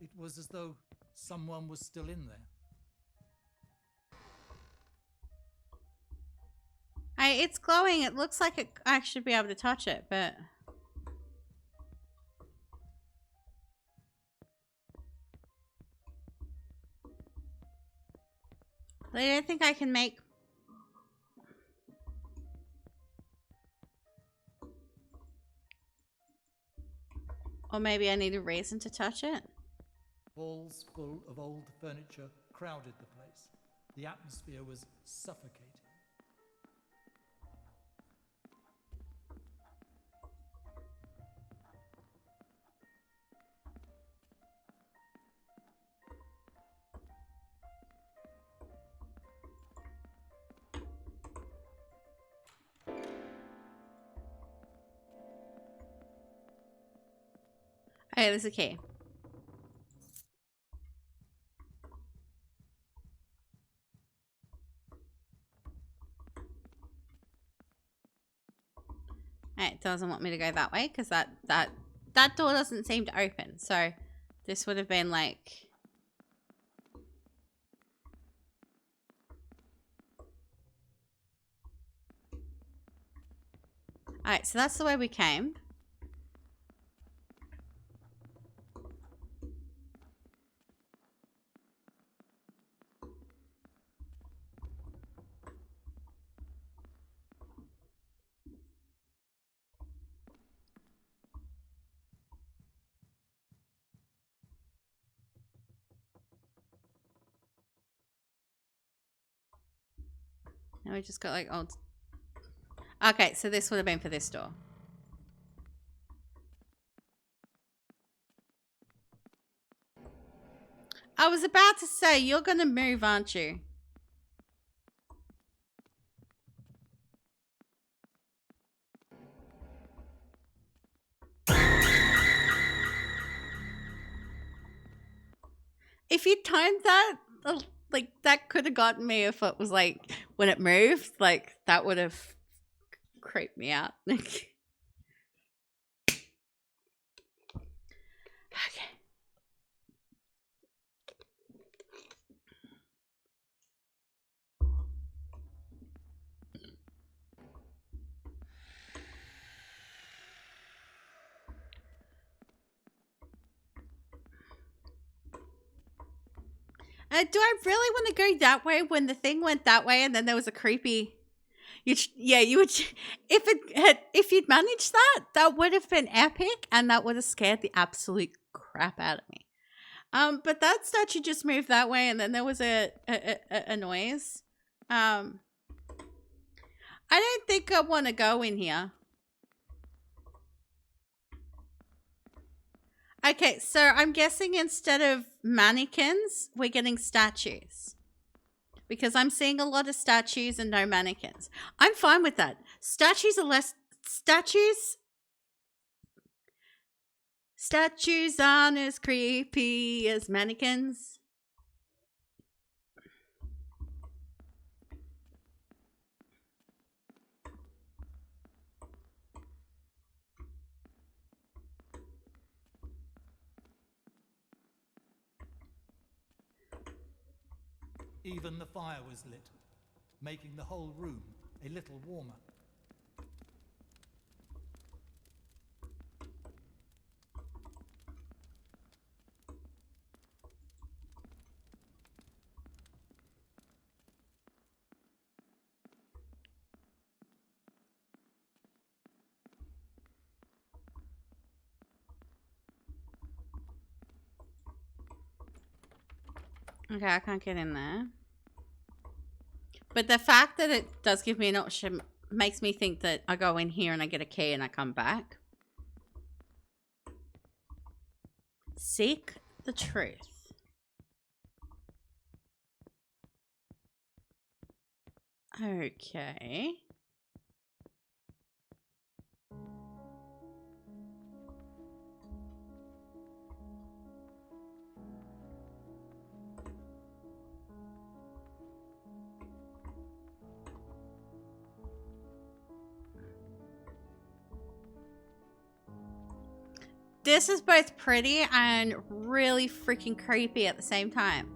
It was as though someone was still in there. Hey, it's glowing. It looks like I should be able to touch it, but... I don't think I can make... Or maybe I need a reason to touch it. Halls full of old furniture crowded the place. The atmosphere was suffocating. Okay, there's a key. It doesn't want me to go that way because that door doesn't seem to open. So this would have been like... Alright, so that's the way we came. Now we just got like old... Okay, so this would have been for this door. I was about to say, you're going to move, aren't you? if you timed that, like that could have gotten me if it was like when it moved, like that would have creeped me out. Okay. Do I really want to go that way when the thing went that way and then there was a creepy? You would. If you'd managed that, that would have been epic, and that would have scared the absolute crap out of me. But that statue just moved that way, and then there was a noise. I don't think I want to go in here. Okay, so I'm guessing instead of mannequins, we're getting statues. Because I'm seeing a lot of statues and no mannequins. I'm fine with that. Statues aren't as creepy as mannequins. Even the fire was lit, making the whole room a little warmer. Okay, I can't get in there. But the fact that it does give me an option makes me think that I go in here and I get a key and I come back. Seek the truth. Okay. This is both pretty and really freaking creepy at the same time.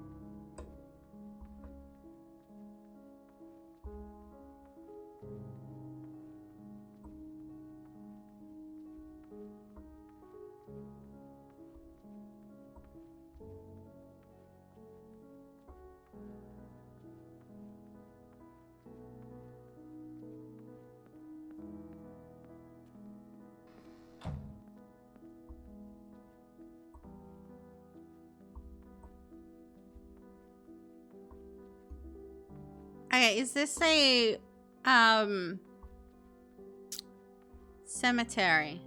Okay, is this a cemetery?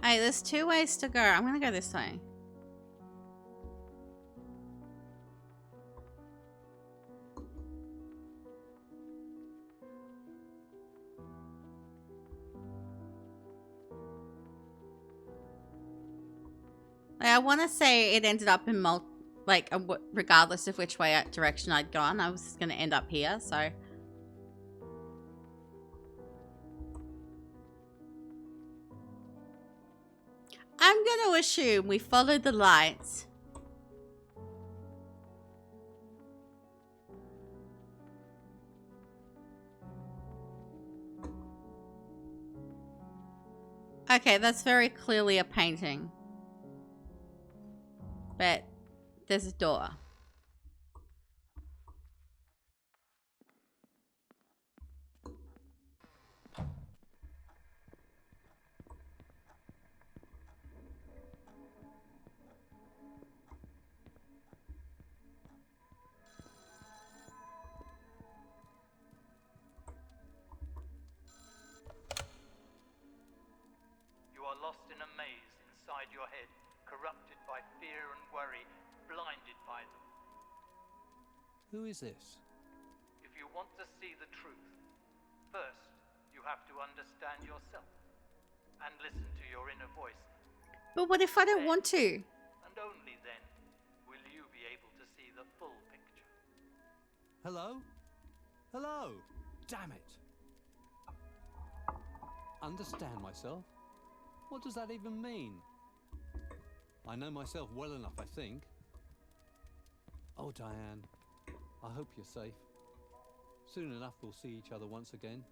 Hey, there's two ways to go. I'm gonna go this way. I want to say it ended up in regardless of which way direction I'd gone, I was going to end up here, so. I'm going to assume we followed the lights. Okay, that's very clearly a painting. But there's a door. You are lost in a maze inside your head, corrupted by fear and worry, blinded by them. Who is this? If you want to see the truth, first you have to understand yourself and listen to your inner voice. But what if I don't want to? And only then will you be able to see the full picture. Hello? Hello? Damn it! Understand myself? What does that even mean? I know myself well enough, I think. Oh, Diane, I hope you're safe. Soon enough we'll see each other once again.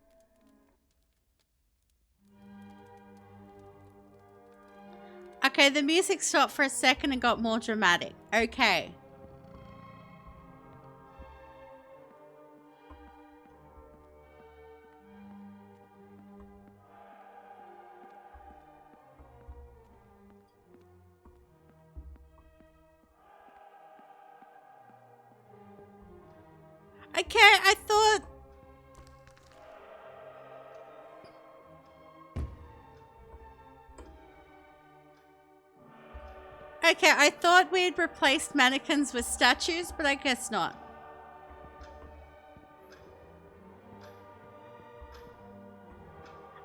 Okay, the music stopped for a second and got more dramatic. Okay. Okay, I thought... Okay, I thought we had replaced mannequins with statues, but I guess not.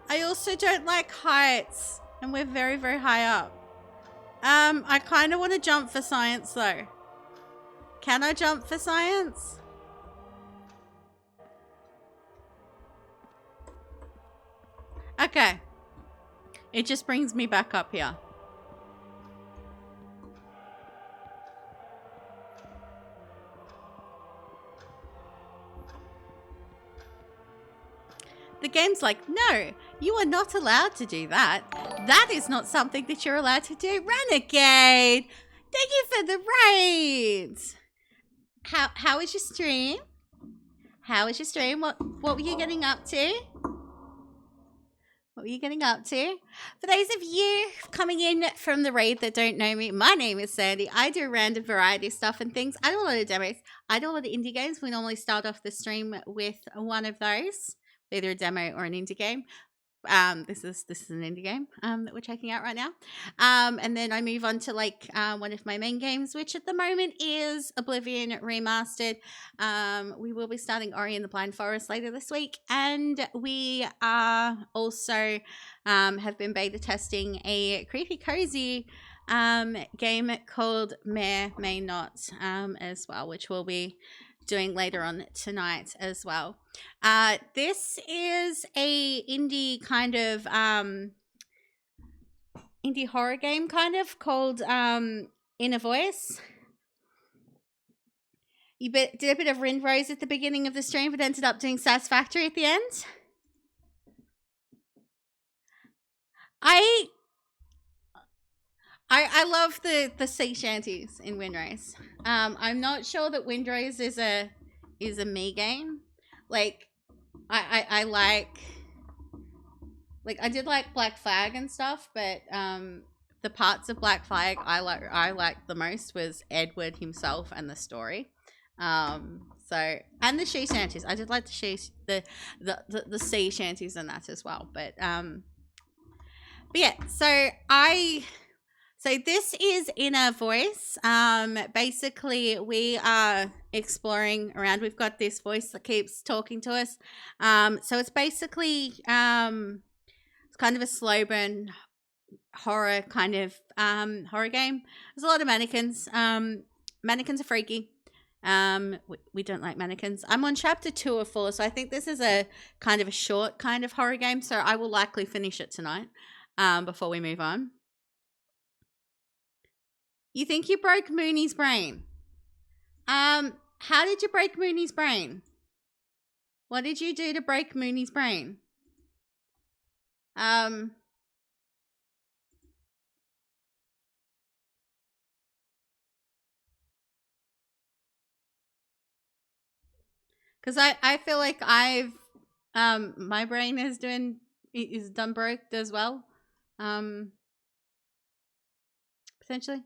I also don't like heights, and we're very, very high up. I kind of want to jump for science, though. Can I jump for science? Okay. It just brings me back up here. The game's like, no, you are not allowed to do that. That is not something that you're allowed to do. Renegade! Thank you for the raids! How was your stream? How was your stream? What were you getting up to? What were you getting up to? For those of you coming in from the raid that don't know me, my name is Sandy. I do random variety stuff and things. I do a lot of demos. I do a lot of indie games. We normally start off the stream with one of those, either a demo or an indie game. This is an indie game that we're checking out right now. And then I move on to like one of my main games, which at the moment is Oblivion Remastered. We will be starting Ori and the Blind Forest later this week, and we are also have been beta testing a creepy cozy game called May Not as well, which we'll be doing later on tonight as well. This is a indie kind of indie horror game kind of called Inner Voice. You did a bit of Rinrose at the beginning of the stream, but ended up doing Satisfactory at the end. I love the sea shanties in Windrose. I'm not sure that Windrose is a me game. Like I like I did like Black Flag and stuff, but the parts of Black Flag I liked the most was Edward himself and the story. So and the sea shanties. I did like the sea shanties and that as well. But yeah, so this is Inner Voice. Basically, we are exploring around. We've got this voice that keeps talking to us. So it's basically it's kind of a slow burn horror kind of horror game. There's a lot of mannequins. Mannequins are freaky. We don't like mannequins. I'm on chapter 2 of 4, so I think this is a kind of a short kind of horror game. So I will likely finish it tonight before we move on. You think you broke Mooney's brain? How did you break Mooney's brain? What did you do to break Mooney's brain? Because I feel like I've my brain is done broke as well. Potentially.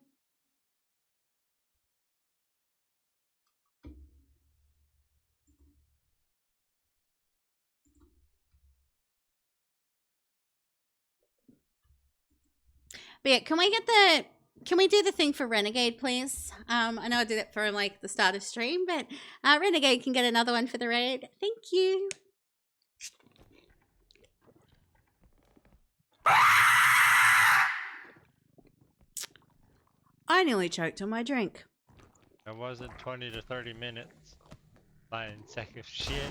But yeah, can we get can we do the thing for Renegade, please? I know I did it for like the start of stream, but Renegade can get another one for the raid. Thank you. I nearly choked on my drink. It wasn't 20 to 30 minutes. Fine sack of shit.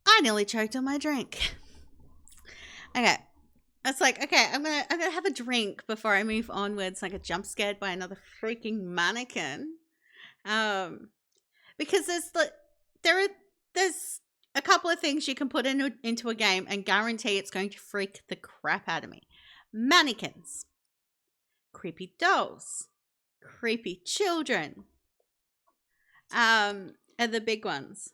I nearly choked on my drink. Okay. It's like, okay, I'm gonna have a drink before I move onwards. Like, I get jump scared by another freaking mannequin. Because there's a couple of things you can put into a game and guarantee it's going to freak the crap out of me. Mannequins, creepy dolls, creepy children, are the big ones.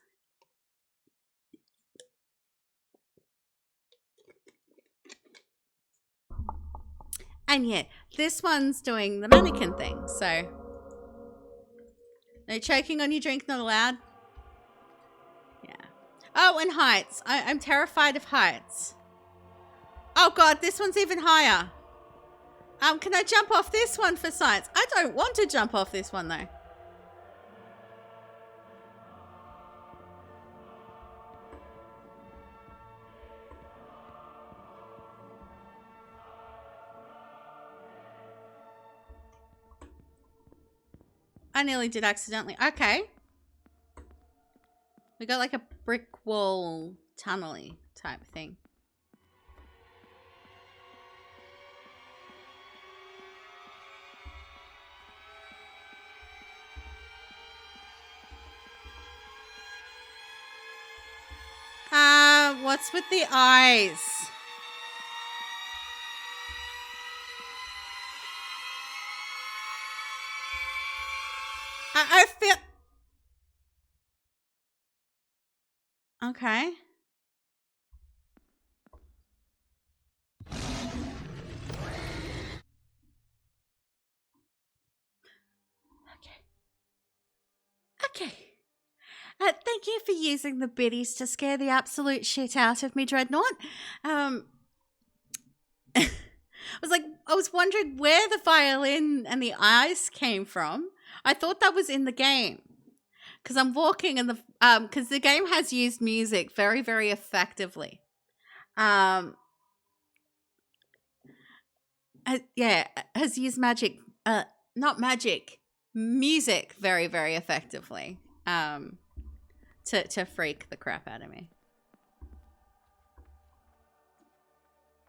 And yeah, this one's doing the mannequin thing, so no choking on your drink, not allowed. Yeah. Oh, and heights. I'm terrified of heights. Oh god, this one's even higher. Can I jump off this one for science? I don't want to jump off this one though. I nearly did accidentally. Okay. We got like a brick wall tunnel-y type thing. What's with the eyes? I feel... Okay. Okay. Thank you for using the biddies to scare the absolute shit out of me, Dreadnought. I was wondering where the violin and the eyes came from. I thought that was in the game. Because I'm walking and because the game has used music very, very effectively. Yeah, has used magic, not magic, music very, very effectively. To freak the crap out of me.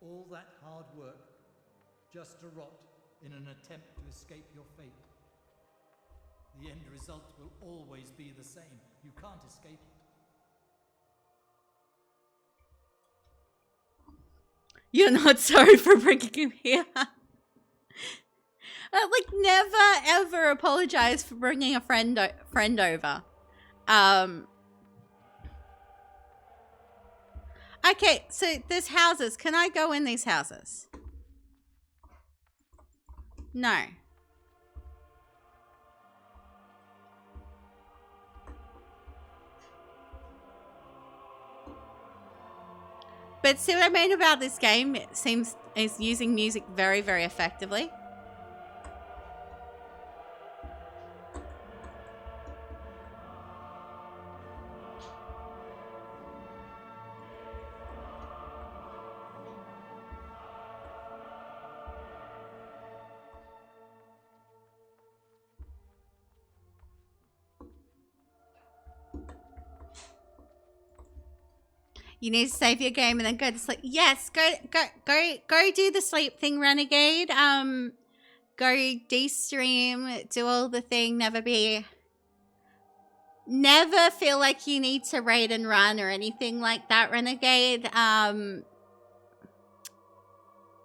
All that hard work just to rot in an attempt to escape your fate. The end result will always be the same. You can't escape it. You're not sorry for bringing him here. Like, never ever apologize for bringing a friend over. Okay, so there's houses. Can I go in these houses? No. But see what I mean about this game? It seems is using music very, very effectively. You need to save your game and then go to sleep. Yes, go do the sleep thing, Renegade. Go de-stream, do all the thing, never feel like you need to raid and run or anything like that, Renegade.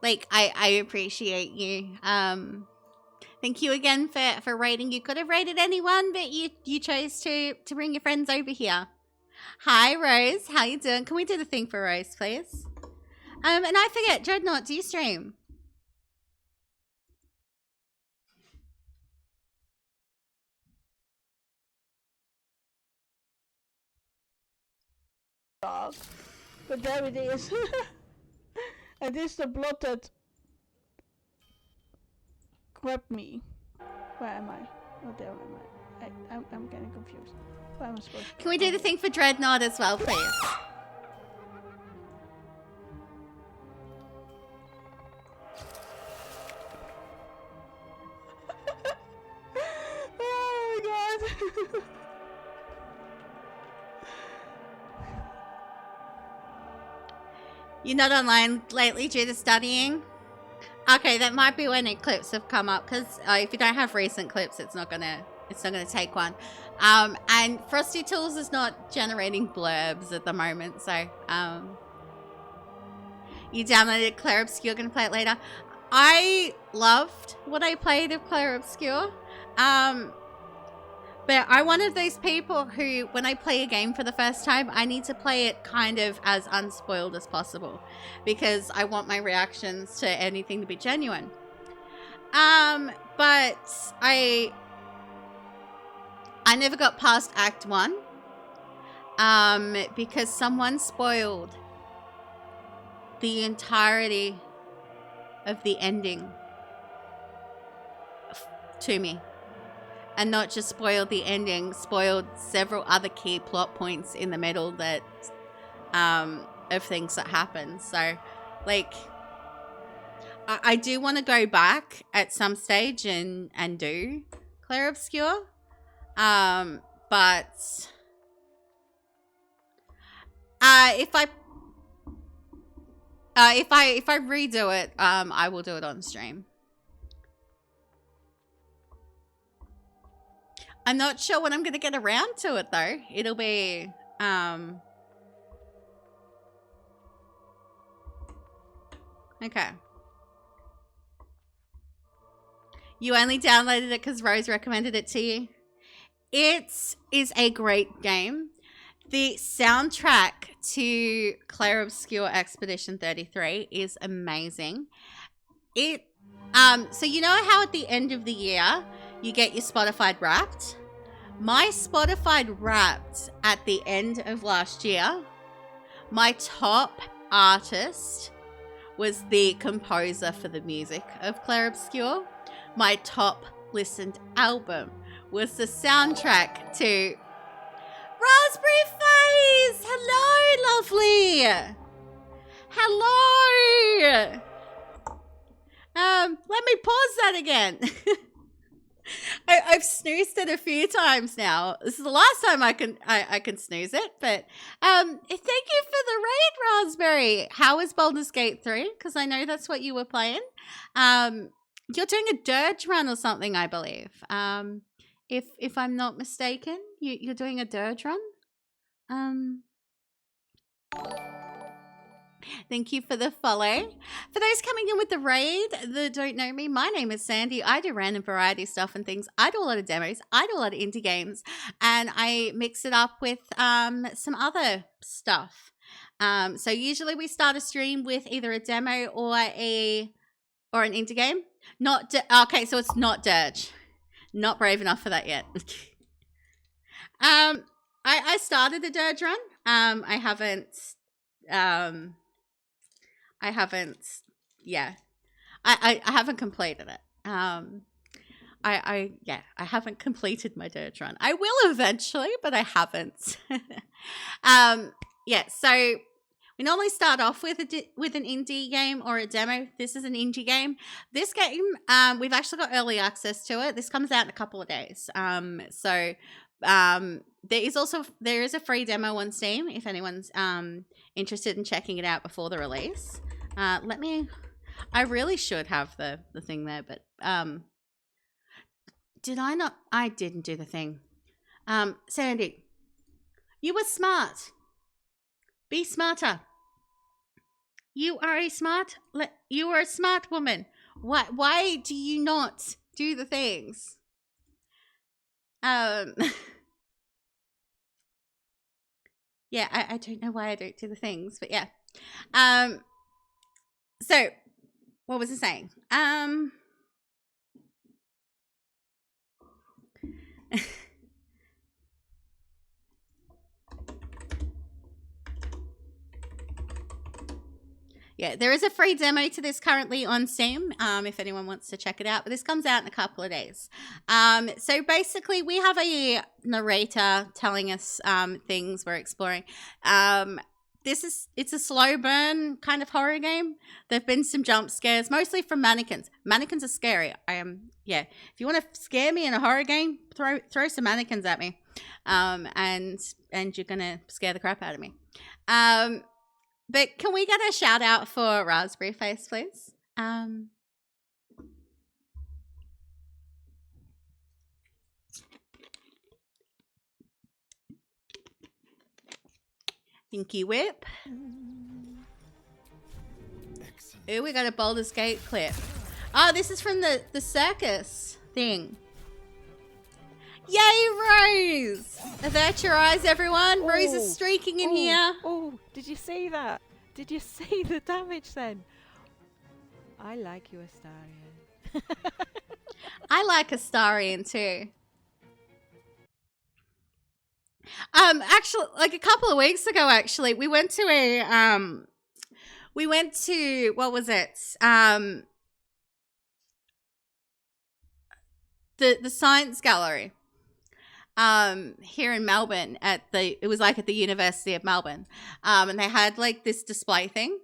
Like I appreciate you. Thank you again for raiding. You could have raided anyone, but you chose to bring your friends over here. Hi, Rose. How you doing? Can we do the thing for Rose, please? And I forget, Dreadnought, do you stream? Dog. But there it is. It is the blood that grabbed me. Where am I? Oh, there am I. I'm getting confused. Where am I supposed to go? Can we do the thing for Dreadnought as well, please? Oh my god! You're not online lately due to studying? Okay, that might be when the clips have come up, because if you don't have recent clips, it's not gonna take one. And Frosty Tools is not generating blurbs at the moment, so you downloaded Claire Obscure, gonna play it later. I loved what I played of Claire Obscure. But I'm one of those people who, when I play a game for the first time, I need to play it kind of as unspoiled as possible, because I want my reactions to anything to be genuine. But I never got past Act 1, because someone spoiled the entirety of the ending to me. And not just spoiled the ending, spoiled several other key plot points in the middle that, of things that happen. So, like, I do want to go back at some stage and do Claire Obscure. But if I redo it, I will do it on stream. I'm not sure when I'm going to get around to it, though. It'll be, okay. You only downloaded it because Rose recommended it to you? It is a great game. The soundtrack to Claire Obscure Expedition 33 is amazing. So you know how at the end of the year, you get your Spotify Wrapped? My Spotify Wrapped at the end of last year, my top artist was the composer for the music of Claire Obscure. My top listened album was the soundtrack to Raspberry Face! Hello, lovely! Hello! Let me pause that again. I've snoozed it a few times now. This is the last time I can snooze it, but thank you for the raid, Raspberry. How is Baldur's Gate 3? Because I know that's what you were playing. You're doing a dirge run or something, I believe. If I'm not mistaken, you're doing a dirge run. Thank you for the follow. For those coming in with the raid that don't know me, my name is Sandy. I do random variety stuff and things. I do a lot of demos. I do a lot of indie games, and I mix it up with some other stuff. So usually we start a stream with either a demo or an indie game. Okay, so it's not Dirge. Not brave enough for that yet. I started the Dirge run. I haven't completed it. I haven't completed my Dirge run. I will eventually, but I haven't. So we normally start off with an indie game or a demo. This is an indie game. This game, we've actually got early access to it. This comes out in a couple of days. There is a free demo on Steam if anyone's interested in checking it out before the release. I really should have the thing there, but did I not? I didn't do the thing. Sandy, you were smart. Be smarter. You are a smart woman. Why do you not do the things? Yeah, I don't know why I don't do the things, but yeah. So what was I saying? yeah, there is a free demo to this currently on Steam, if anyone wants to check it out. But this comes out in a couple of days. So basically, we have a narrator telling us things we're exploring. It's a slow burn kind of horror game. There've been some jump scares, mostly from mannequins. Mannequins are scary. Yeah. If you want to scare me in a horror game, throw some mannequins at me, and you're gonna scare the crap out of me. But can we get a shout out for Raspberry Face, please? Thanky Whip. Ooh, we got a Baldur's Gate clip. Oh, this is from the circus thing. Yay, Rose! Avert your eyes, everyone. Rose is streaking in here. Oh, did you see that? Did you see the damage then? I like you, Astarion. I like Astarion too. Actually, like a couple of weeks ago, actually, we went to what was it? The Science Gallery. Here in Melbourne it was like at the University of Melbourne. And they had like this display thing.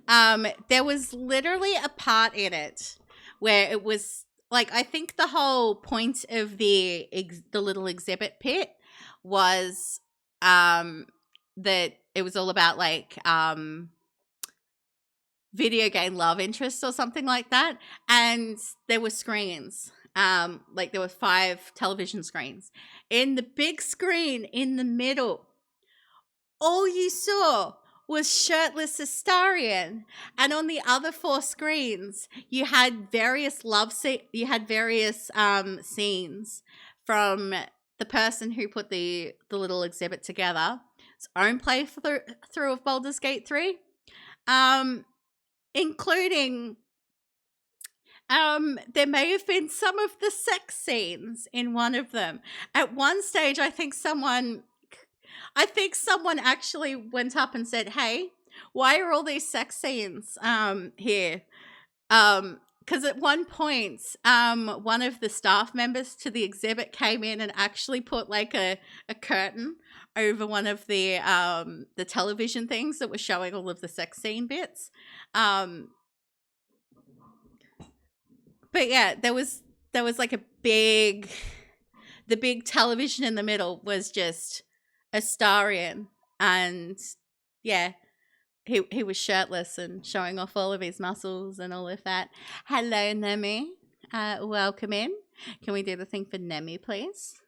There was literally a part in it where it was like, I think the whole point of the little exhibit pit was that it was all about like video game love interest or something like that, and there were screens, like there were 5 television screens. In the big screen in the middle, all you saw was shirtless Astarion, and on the other 4 screens you had various scenes from the person who put the little exhibit together, its own playthrough of Baldur's Gate 3, including there may have been some of the sex scenes in one of them. At one stage, I think someone actually went up and said, "Hey, why are all these sex scenes here?" Because at one point, one of the staff members to the exhibit came in and actually put like a curtain over one of the television things that was showing all of the sex scene bits. But yeah, there was like the big television in the middle was just Astarion, and yeah, he was shirtless and showing off all of his muscles and all of that. Hello, Nemi. Welcome in. Can we do the thing for Nemi, please?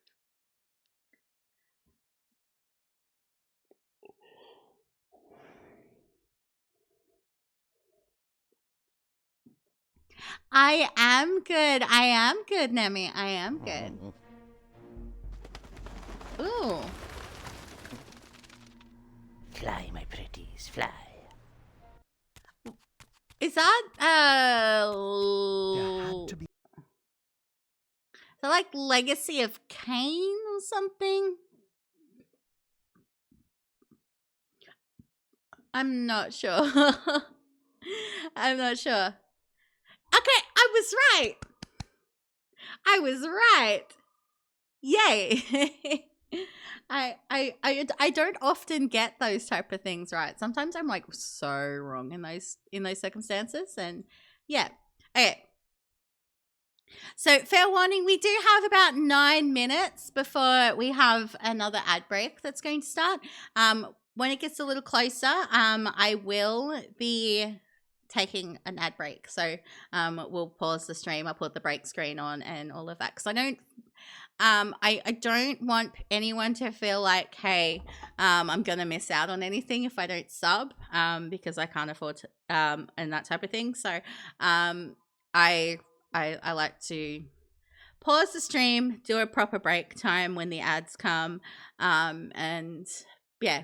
I am good. I am good, Nemi. I am good. Ooh. Fly, my pretties, fly. Is that is that like Legacy of Kain or something? I'm not sure. I'm not sure. Okay, I was right. I was right. Yay. I don't often get those type of things right. Sometimes I'm like so wrong in those circumstances, and yeah. Okay. So fair warning, we do have about 9 minutes before we have another ad break that's going to start. When it gets a little closer, I will be taking an ad break. So we'll pause the stream. I'll put the break screen on and all of that, because I don't want anyone to feel like, hey, I'm gonna miss out on anything if I don't sub, because I can't afford to, and that type of thing. So I like to pause the stream, do a proper break time when the ads come, and yeah,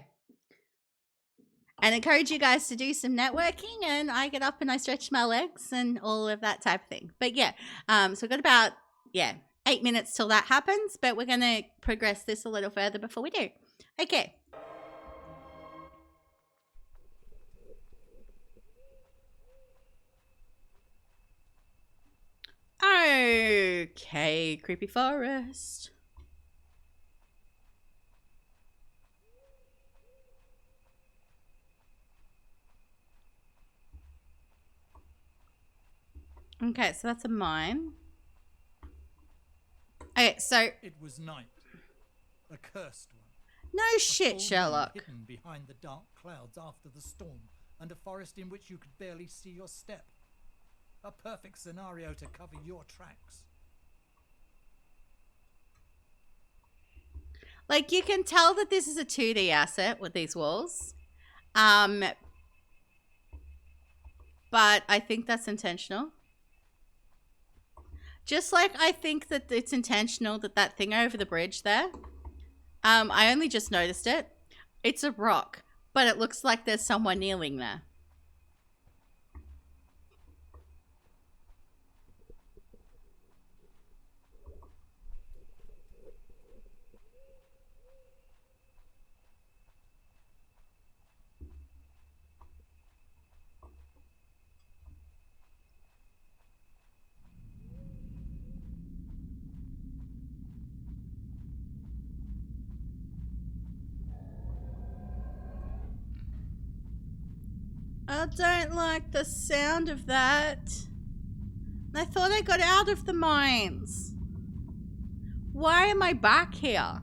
and encourage you guys to do some networking, and I get up and I stretch my legs and all of that type of thing. But yeah, so we've got about 8 minutes till that happens, but we're going to progress this a little further before we do. Okay. a creepy forest. Okay, so that's a mine. Okay, so It was night. A cursed one. no A shit, full moon Sherlock. hidden behind the dark clouds after the storm, and a forest in which you could barely see your step. A perfect scenario to cover your tracks. Like, you can tell that this is a 2D asset with these walls. But I think that's intentional. Just like I think that it's intentional that that thing over the bridge there, I only just noticed it. It's a rock, but it looks like there's someone kneeling there. I don't like the sound of that. I thought I got out of the mines. Why am I back here?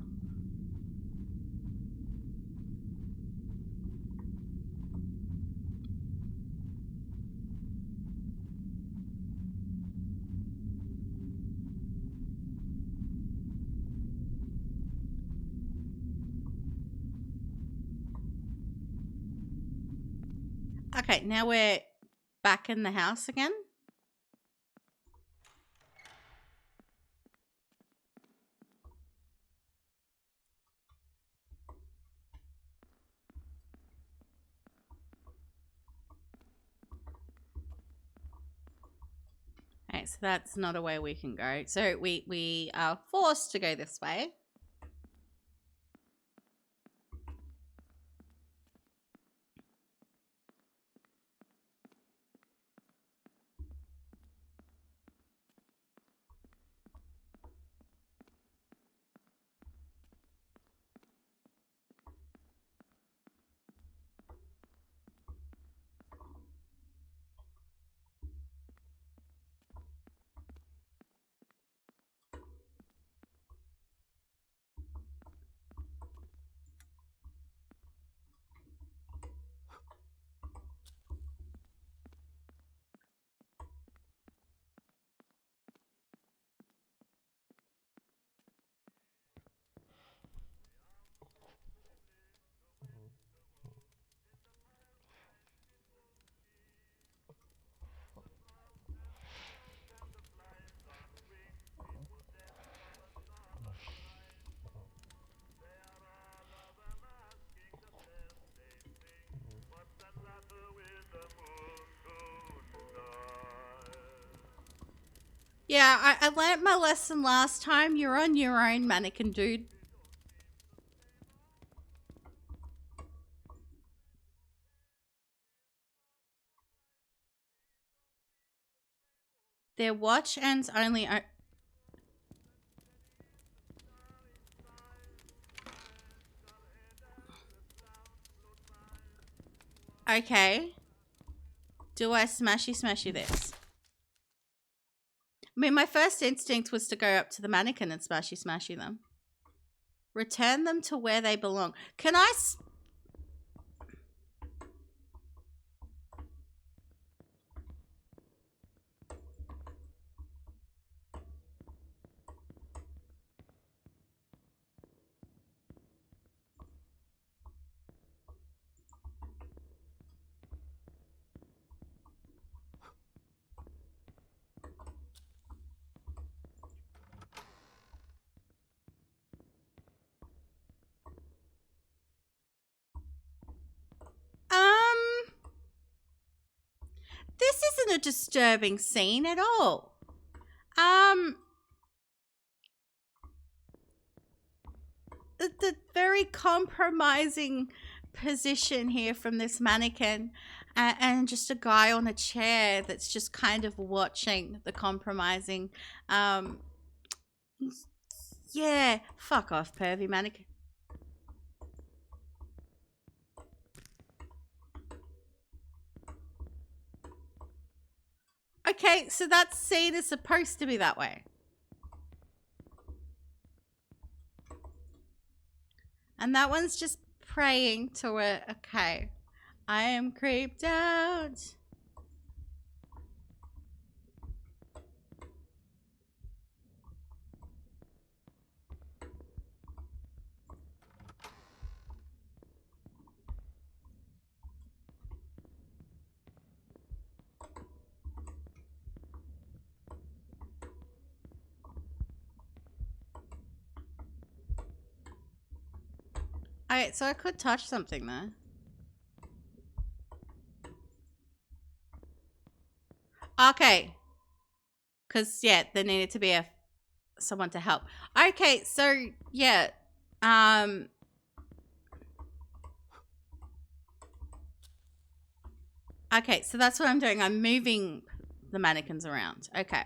Okay, now we're back in the house again. Okay, so that's not a way we can go. So we are forced to go this way. Yeah, I learnt my lesson last time. You're on your own, mannequin dude. Their watch ends only... Okay. Do I smashy this? I mean, my first instinct was to go up to the mannequin and smashy them. Return them to where they belong. Can I... This isn't a disturbing scene at all. The very compromising position here from this mannequin and just a guy on a chair that's just kind of watching the compromising. Yeah, fuck off, pervy mannequin. Okay, so that seed is supposed to be that way. And that one's just praying to it. Okay. I am creeped out. Alright, so I could touch something there. Okay. Because, yeah, there needed to be someone to help. Okay, so, yeah. Okay, so that's what I'm doing. I'm moving the mannequins around. Okay.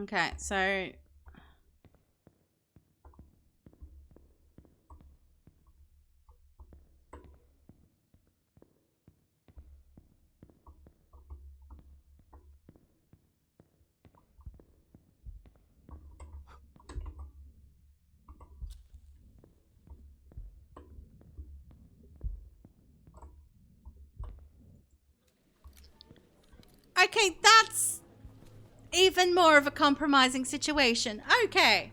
Okay, so... Okay, that's even more of a compromising situation. Okay.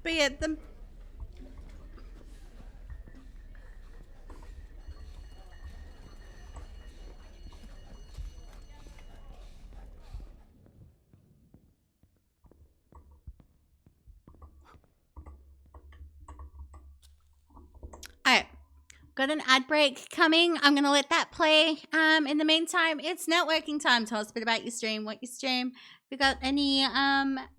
But yeah, the... Alright. Got an ad break coming. I'm gonna let that play. In the meantime, it's networking time. Tell us a bit about your stream, what you stream. If you got any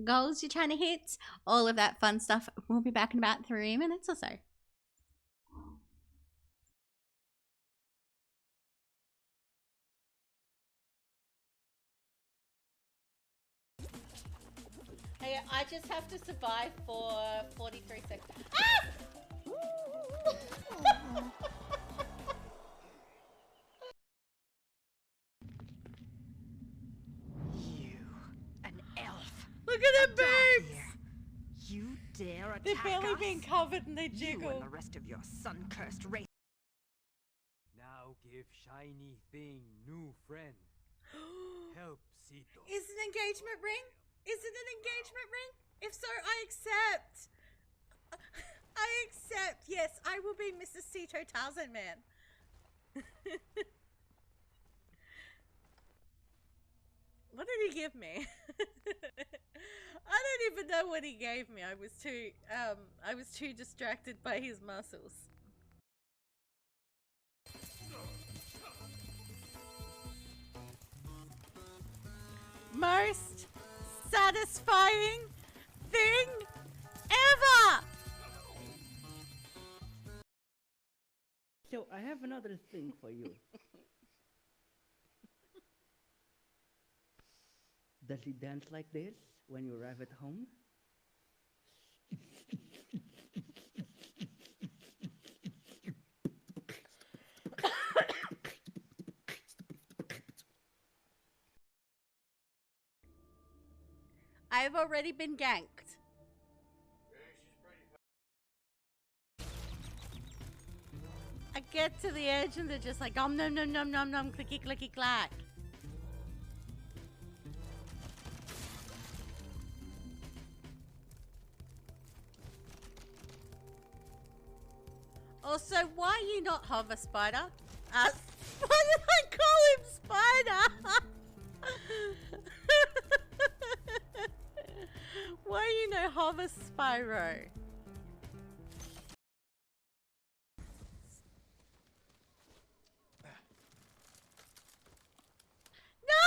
goals you're trying to hit, all of that fun stuff. We'll be back in about 3 minutes or so. Hey, I just have to survive for 43 seconds. Ah! You, an elf. Look at the boobs! You dare attack They're barely us? being covered and they You jiggle. and the rest of your sun-cursed race. Now give shiny thing new friend. Help Sito. Is it an engagement ring? Is it an engagement ring? If so, I accept. I accept. Yes, I will be Mrs. Sito Tarzan Man. What did he give me? I don't even know what he gave me. I was too distracted by his muscles. Most satisfying thing ever! So I have another thing for you. Does he dance like this when you arrive at home? I've already been ganked. I get to the edge and they're just like, nom nom nom nom nom nom, clicky clicky clack. Also, why are you not Hover Spider? Why did I call him Spider? Why are you no Hover Spyro? No!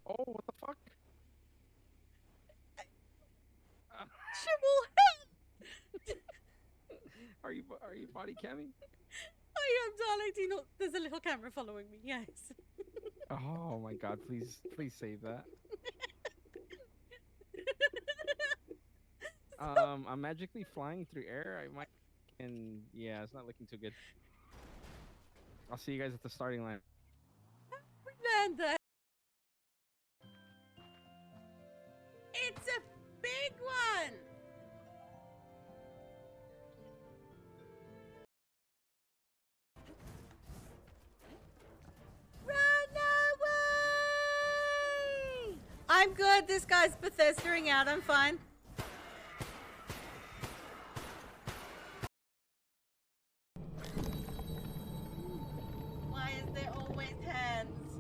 Oh, what the fuck? Are you body camming? I am, darling. Do you not? There's a little camera following me. Yes. Oh my god, please save that. I'm magically flying through air. I might, and yeah, it's not looking too good. I'll see you guys at the starting line. We land there. It's a big one. Run away! I'm good. This guy's Bethesdaing out. I'm fine. Why is there always hands?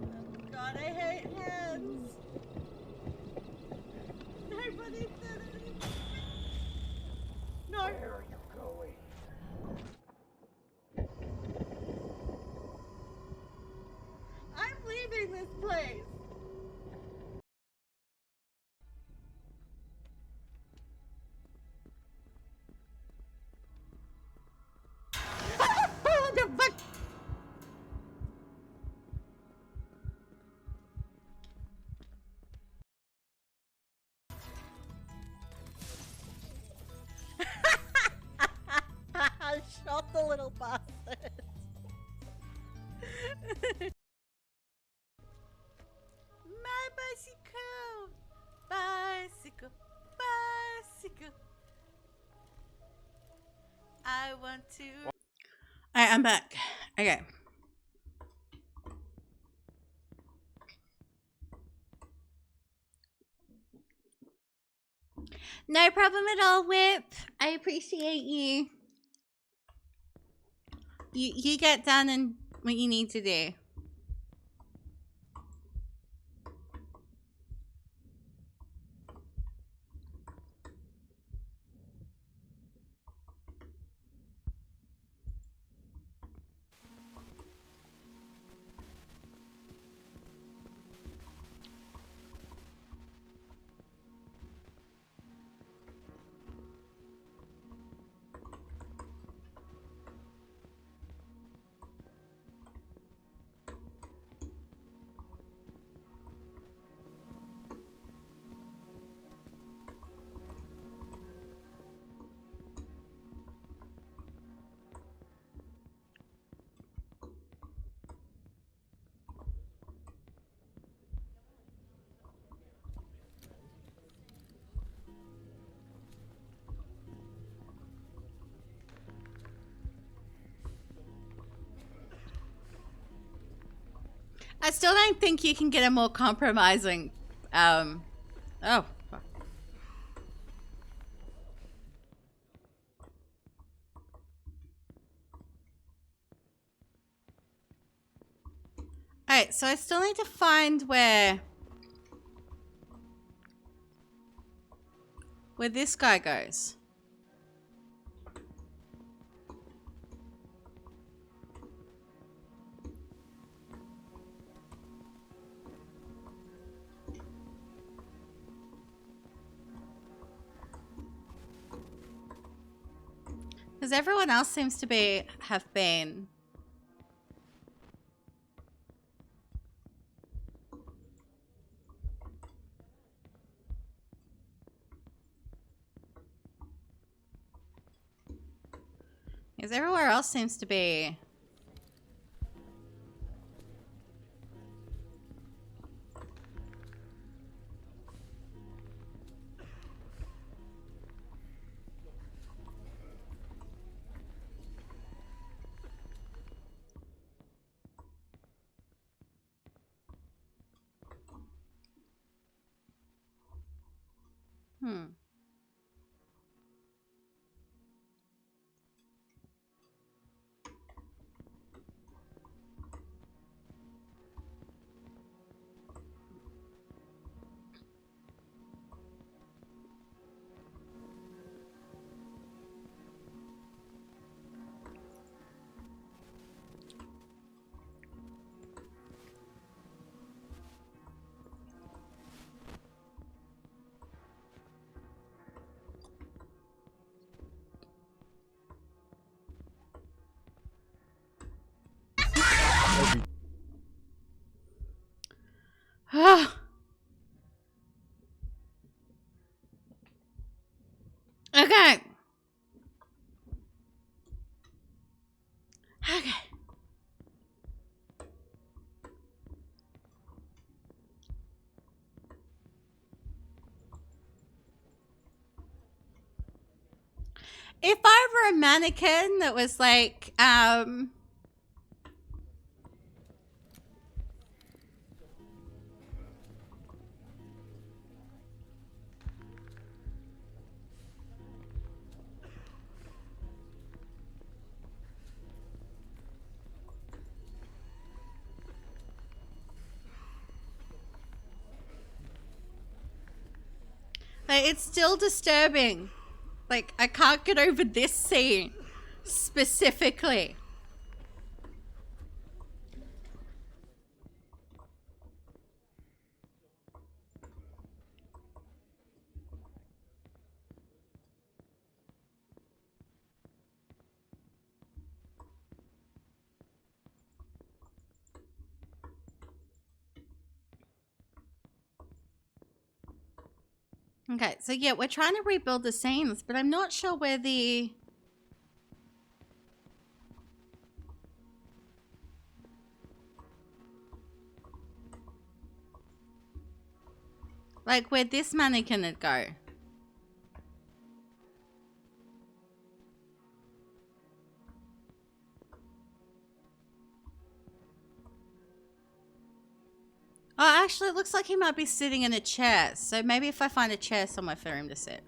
Oh God, I hate hands. Nobody did it. No. Where are you going? I'm leaving this place. What the fuck? I shot the little bastard. My bicycle, bicycle, bicycle. I want to. Alright, I'm back. Okay. No problem at all, Whip. I appreciate you. You get done and what you need to do. I still don't think you can get a more compromising, oh. Fuck. Alright, so I still need to find where this guy goes. Because everyone else seems to have been. Because everywhere else seems to be. Hmm. Okay. Okay. If I were a mannequin that was like, it's still disturbing. Like, I can't get over this scene specifically. Okay, so yeah, we're trying to rebuild the scenes, but I'm not sure where the... Like, where'd this mannequin would go? Oh, actually, it looks like he might be sitting in a chair. So maybe if I find a chair somewhere for him to sit.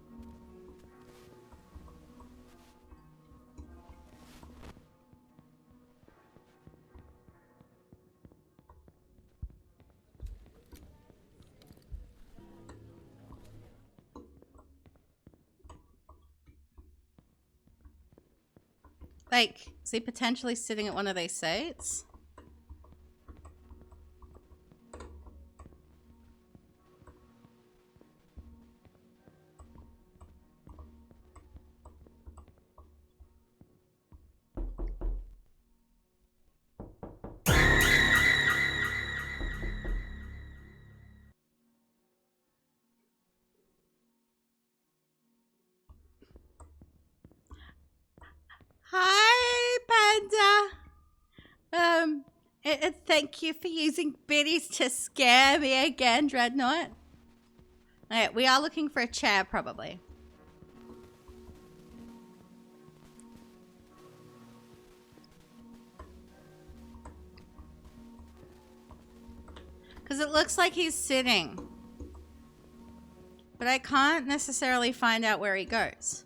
Like, is he potentially sitting at one of these seats? Hi, Panda. Thank you for using biddies to scare me again, Dreadnought. Alright, we are looking for a chair, probably. Because it looks like he's sitting. But I can't necessarily find out where he goes.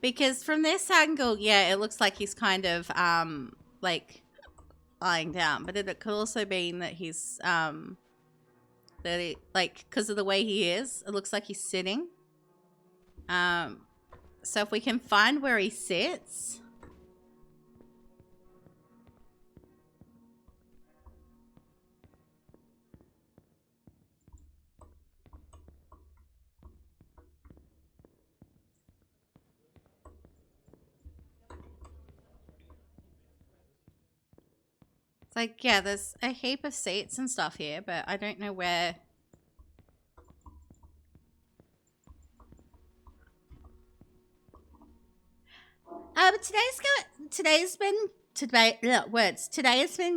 Because from this angle, yeah, it looks like he's kind of, like, lying down. But it could also mean that he's, that he, like, because of the way he is, it looks like he's sitting. So if we can find where he sits... It's like, yeah, there's a heap of seats and stuff here, but I don't know where... But today has been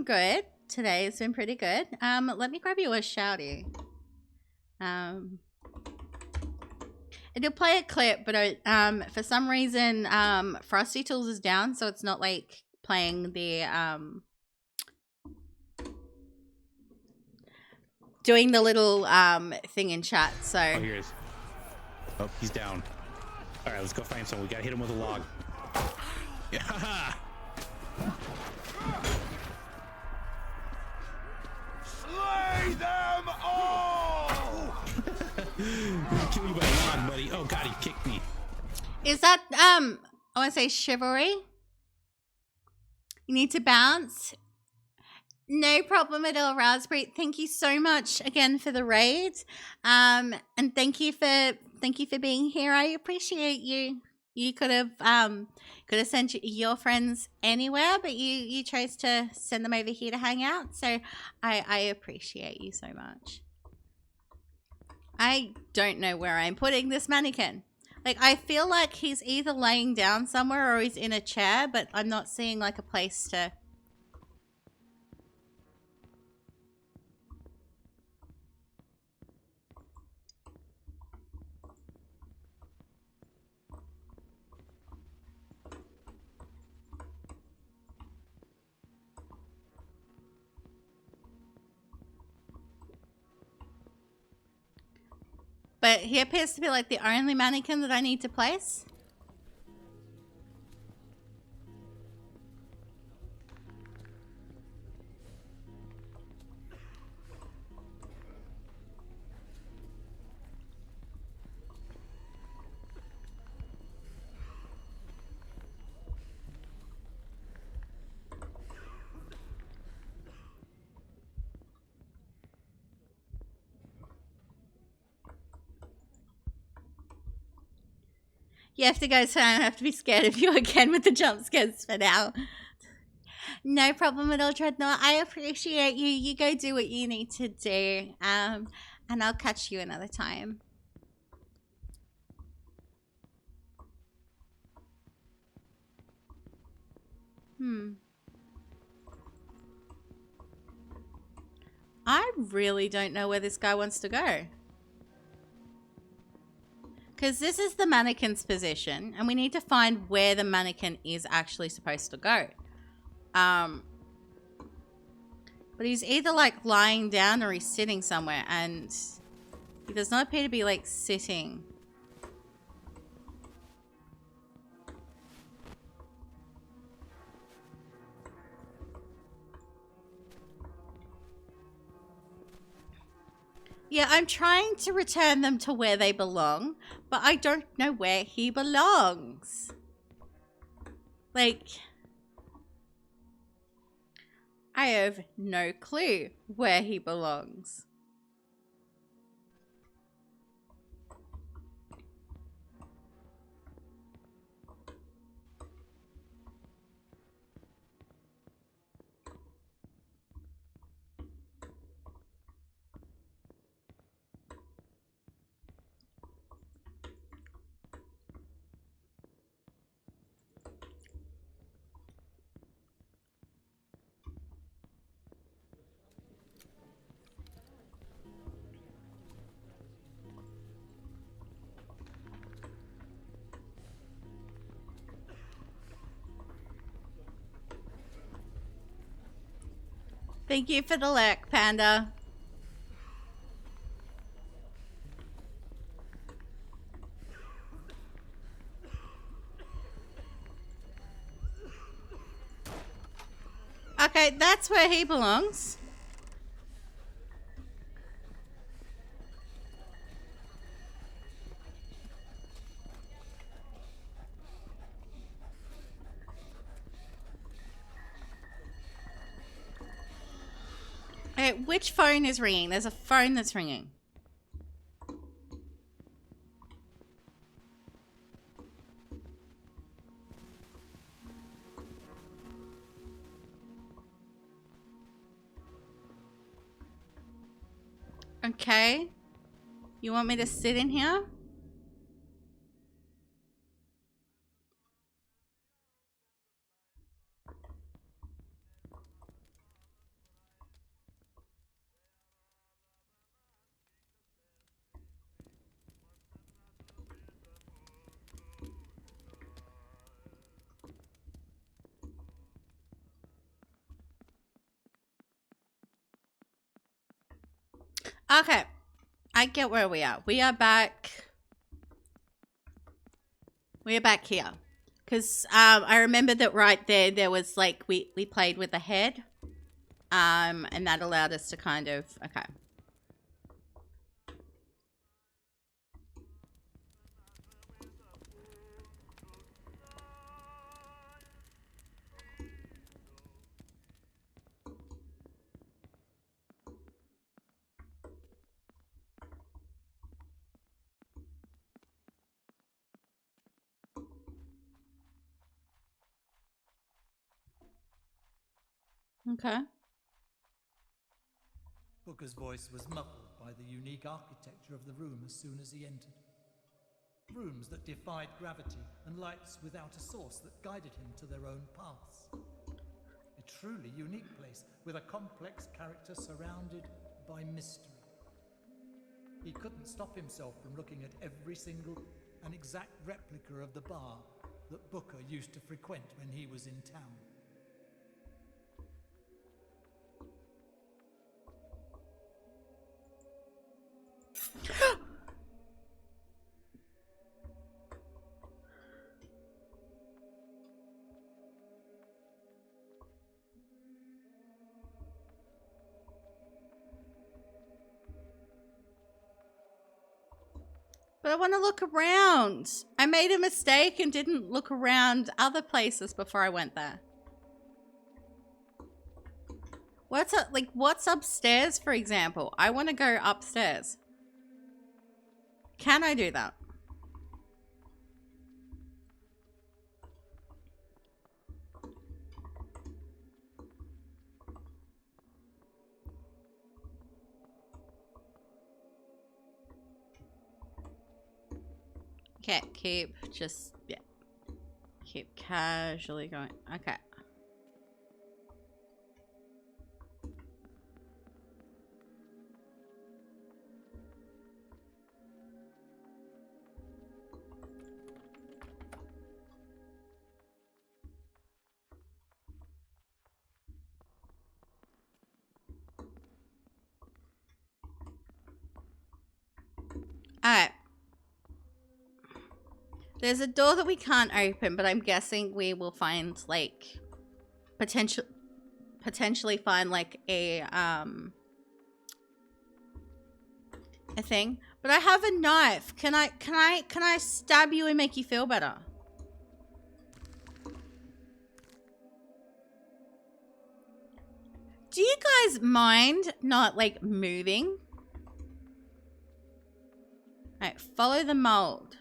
good. Today has been pretty good. Let me grab you a shouty. It'll play a clip, but for some reason, Frosty Tools is down, so it's not like playing the doing the little thing in chat. So Oh, here he is. Oh, he's down. All right, let's go find someone. We gotta hit him with a log. Yeah. Slay them all! Kill you by a log, buddy. Oh God, he kicked me. is that I want to say chivalry? You need to bounce. No problem at all, Raspberry. Thank you so much again for the raid. And thank you for being here. I appreciate you. You could have sent your friends anywhere, but you chose to send them over here to hang out. So I appreciate you so much. I don't know where I'm putting this mannequin. Like, I feel like he's either laying down somewhere or he's in a chair, but I'm not seeing like a place to. But he appears to be like the only mannequin that I need to place. You have to go, so I don't have to be scared of you again with the jump scares for now. No problem at all, Dreadnought. I appreciate you. You go do what you need to do. And I'll catch you another time. I really don't know where this guy wants to go. Because this is the mannequin's position, and we need to find where the mannequin is actually supposed to go. But he's either like lying down or he's sitting somewhere, and he does not appear to be like sitting. Yeah, I'm trying to return them to where they belong, but I don't know where he belongs. Like, I have no clue where he belongs. Thank you for the lurk, Panda. Okay, that's where he belongs. Okay, which phone is ringing? There's a phone that's ringing. Okay. You want me to sit in here? Okay. I get where we are. We are back. We are back here. Because I remember that right there was like, we played with the head. And that allowed us to kind of, okay. Okay. Booker's voice was muffled by the unique architecture of the room as soon as he entered. Rooms that defied gravity and lights without a source that guided him to their own paths. A truly unique place with a complex character surrounded by mystery. He couldn't stop himself from looking at every single and exact replica of the bar that Booker used to frequent when he was in town. But I want to look around. I made a mistake and didn't look around other places before I went there. What's upstairs, for example? I want to go upstairs. Can I do that? Okay, keep casually going. Okay. Alright. There's a door that we can't open, but I'm guessing we will find, like, potentially find, like, a thing. But I have a knife. Can I stab you and make you feel better? Do you guys mind not, like, moving? Alright, follow the mold.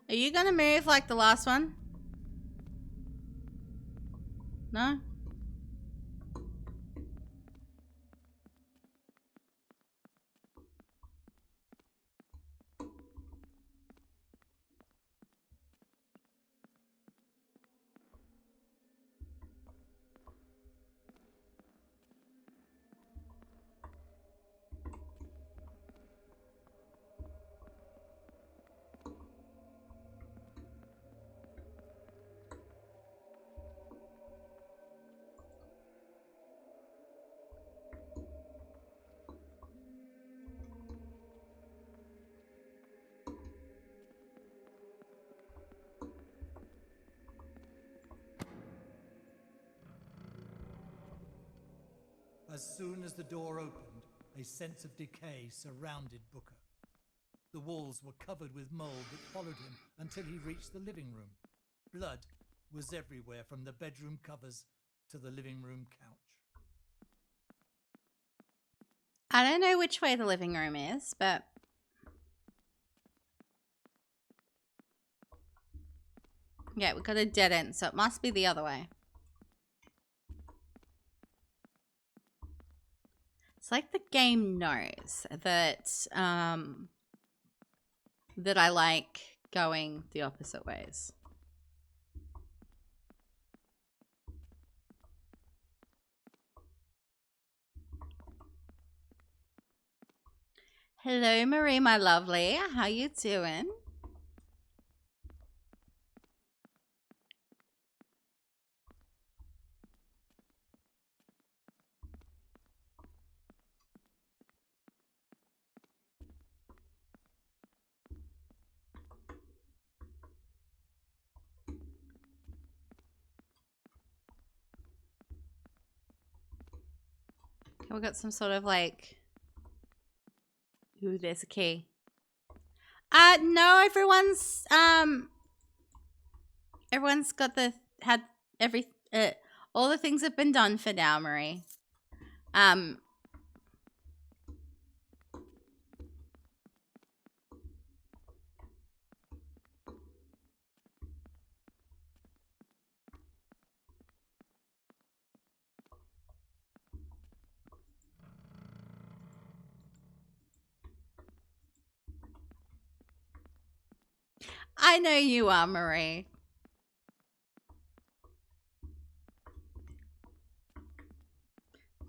Are you gonna move like the last one? No? As soon as the door opened, a sense of decay surrounded Booker. The walls were covered with mold that followed him until he reached the living room. Blood was everywhere from the bedroom covers to the living room couch. I don't know which way the living room is, but... yeah, we've got a dead end, so it must be the other way. It's like the game knows that, that I like going the opposite ways. Hello, Marie, my lovely. How you doing? We got some sort of like. Ooh, there's a key. No, everyone's got all the things have been done for now, Marie. I know you are, Marie.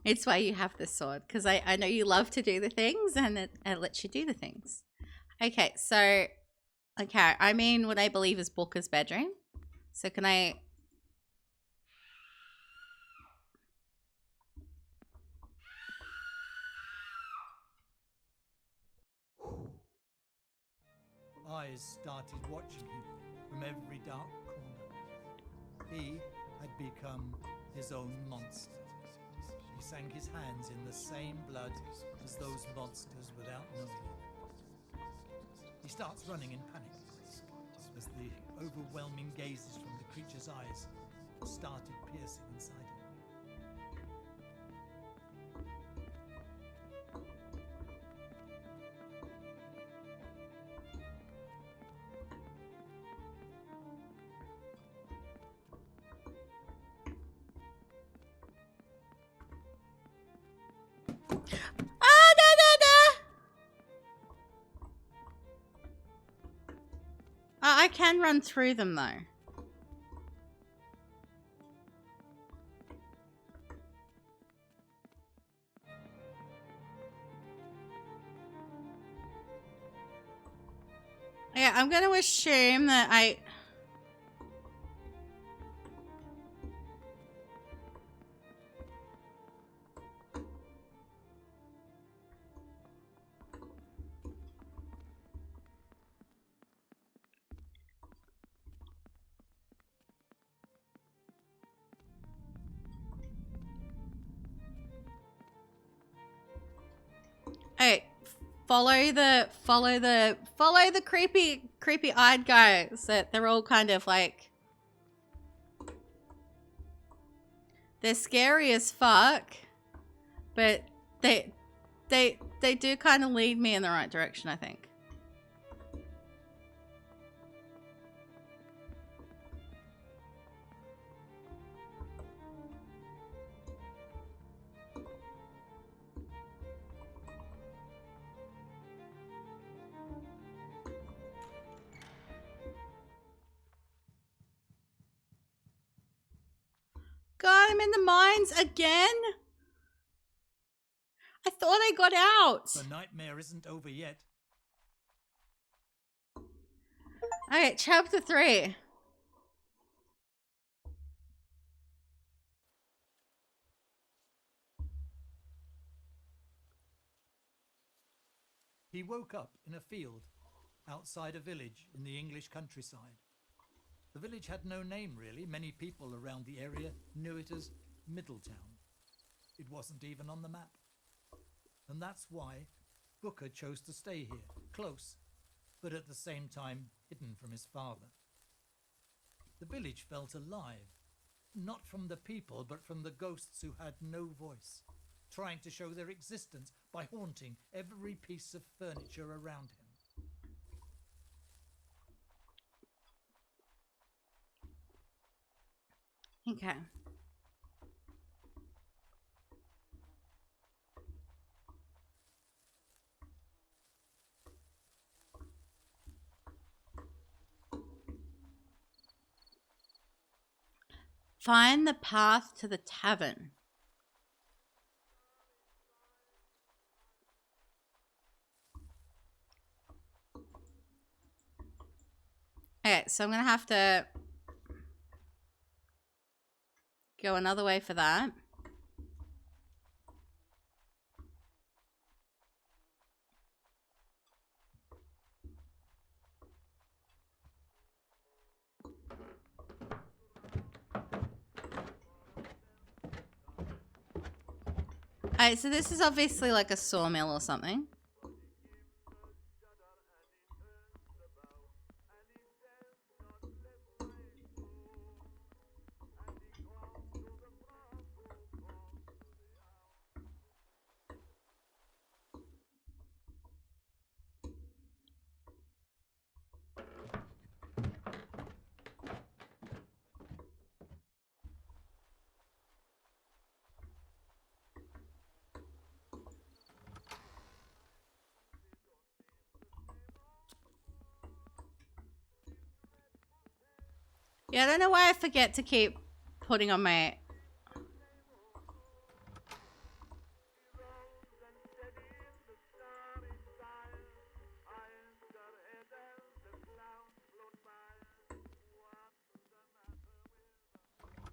It's why you have the sword, because I know you love to do the things, and it lets you do the things. Okay, so, I'm in what I believe is Booker's bedroom. So can I... Eyes started watching him from every dark corner. He had become his own monster. He sank his hands in the same blood as those monsters without knowing it. He starts running in panic as the overwhelming gazes from the creature's eyes started piercing inside him. I can run through them, though. Yeah, I'm going to assume that Hey, follow the creepy eyed guys. That they're all kind of like, they're scary as fuck, but they do kind of lead me in the right direction, I think. God, I'm in the mines again? I thought I got out. The nightmare isn't over yet. Alright, chapter 3. He woke up in a field outside a village in the English countryside. The village had no name, really. Many people around the area knew it as Middletown. It wasn't even on the map. And that's why Booker chose to stay here, close, but at the same time hidden from his father. The village felt alive, not from the people, but from the ghosts who had no voice, trying to show their existence by haunting every piece of furniture around him. Okay. Find the path to the tavern. Okay, so I'm gonna have to go another way for that. Alright, so this is obviously like a sawmill or something. Yeah, I don't know why I forget to keep putting on my...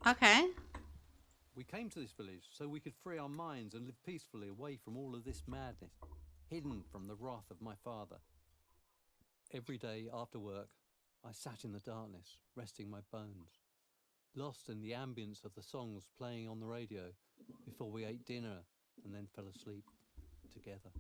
Okay. We came to this village so we could free our minds and live peacefully away from all of this madness, hidden from the wrath of my father. Every day after work, I sat in the darkness, resting my bones, lost in the ambience of the songs playing on the radio before we ate dinner and then fell asleep together.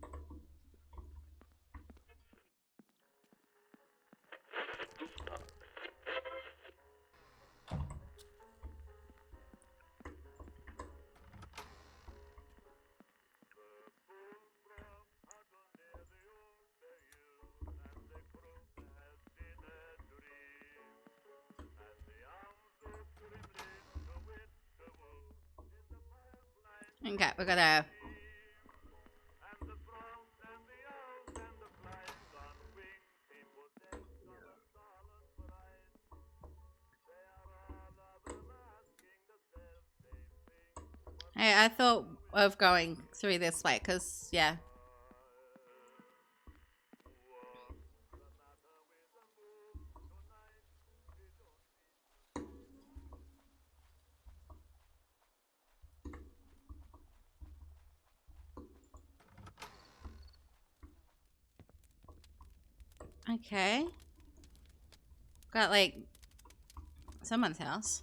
Okay, we gotta... Hey, I thought of going through this way, because, yeah. Okay. Got, like, someone's house.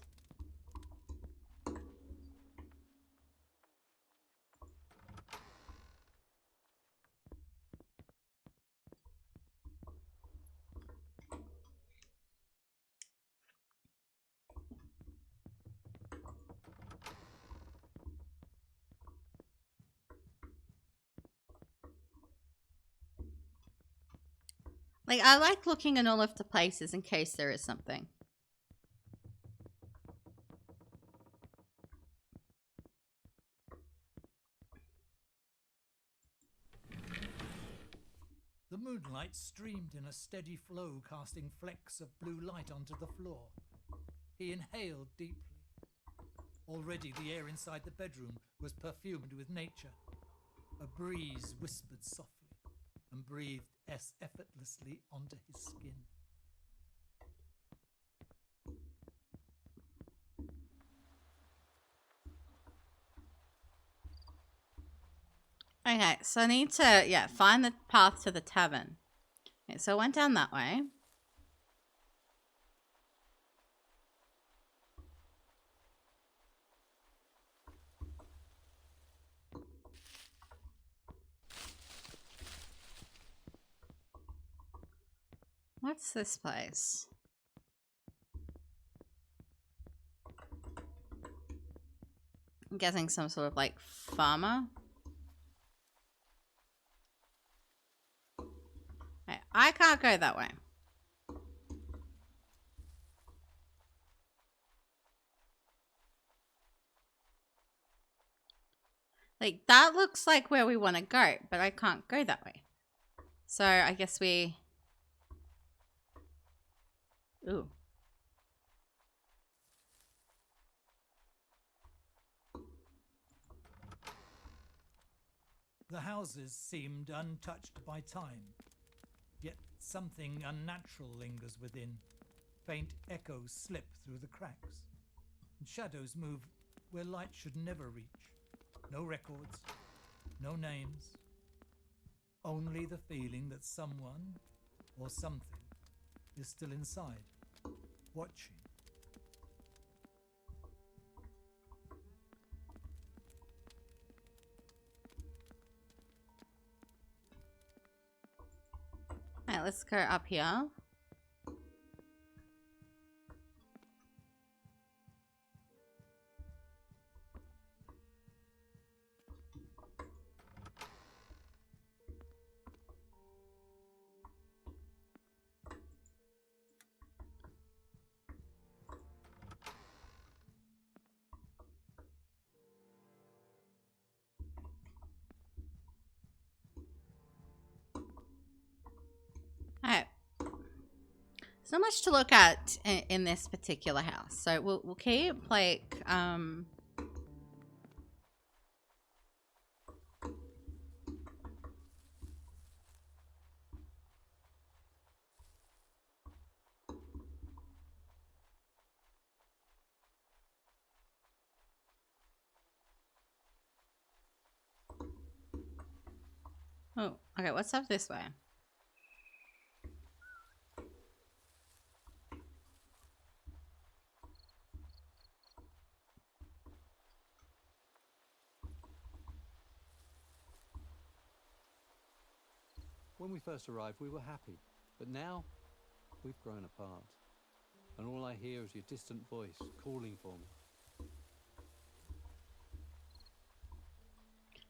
Like, I like looking in all of the places in case there is something. The moonlight streamed in a steady flow, casting flecks of blue light onto the floor. He inhaled deeply. Already the air inside the bedroom was perfumed with nature. A breeze whispered softly and breathed effortlessly onto his skin. Okay, so I need to, yeah, find the path to the tavern. Okay, so I went down that way. What's this place? I'm guessing some sort of like farmer. Okay, I can't go that way. Like, that looks like where we want to go, but I can't go that way. So I guess we... Ooh. The houses seemed untouched by time, yet something unnatural lingers within. Faint echoes slip through the cracks, and shadows move where light should never reach. No records, no names, only the feeling that someone or something is still inside, watching. Alright, let's go up here. Alright. There's not much to look at in this particular house. So we'll keep like oh, okay, what's up this way? When we first arrived, we were happy, but now we've grown apart. And all I hear is your distant voice calling for me.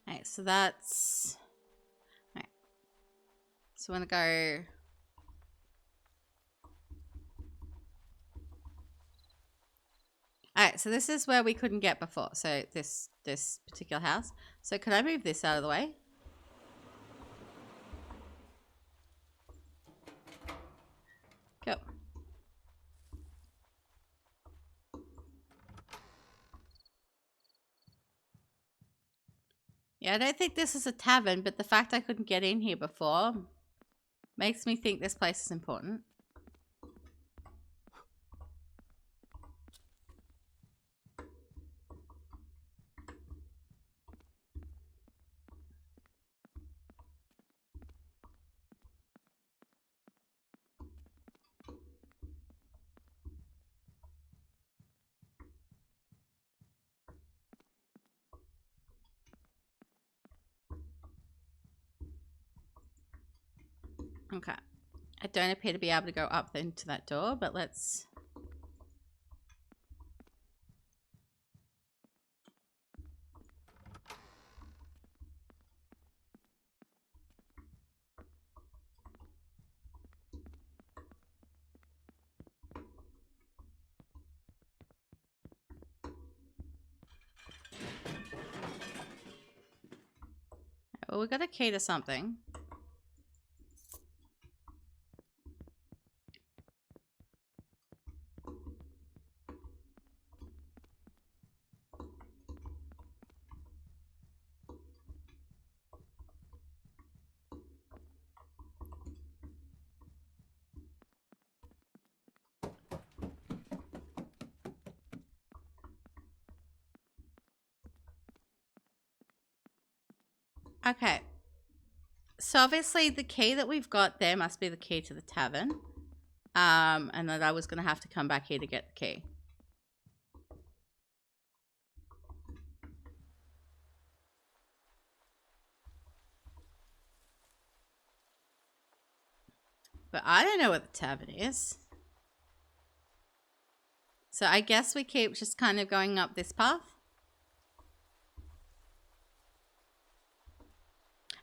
Alright, so that's... Alright. So I'm gonna go... Alright, so this is where we couldn't get before. So this particular house. So could I move this out of the way? Go. Yeah, I don't think this is a tavern, but the fact I couldn't get in here before makes me think this place is important. Okay. I don't appear to be able to go up into that door, but let's... Well, we got a key to something. Okay. So obviously the key that we've got there must be the key to the tavern. And that I was going to have to come back here to get the key. But I don't know what the tavern is. So I guess we keep just kind of going up this path.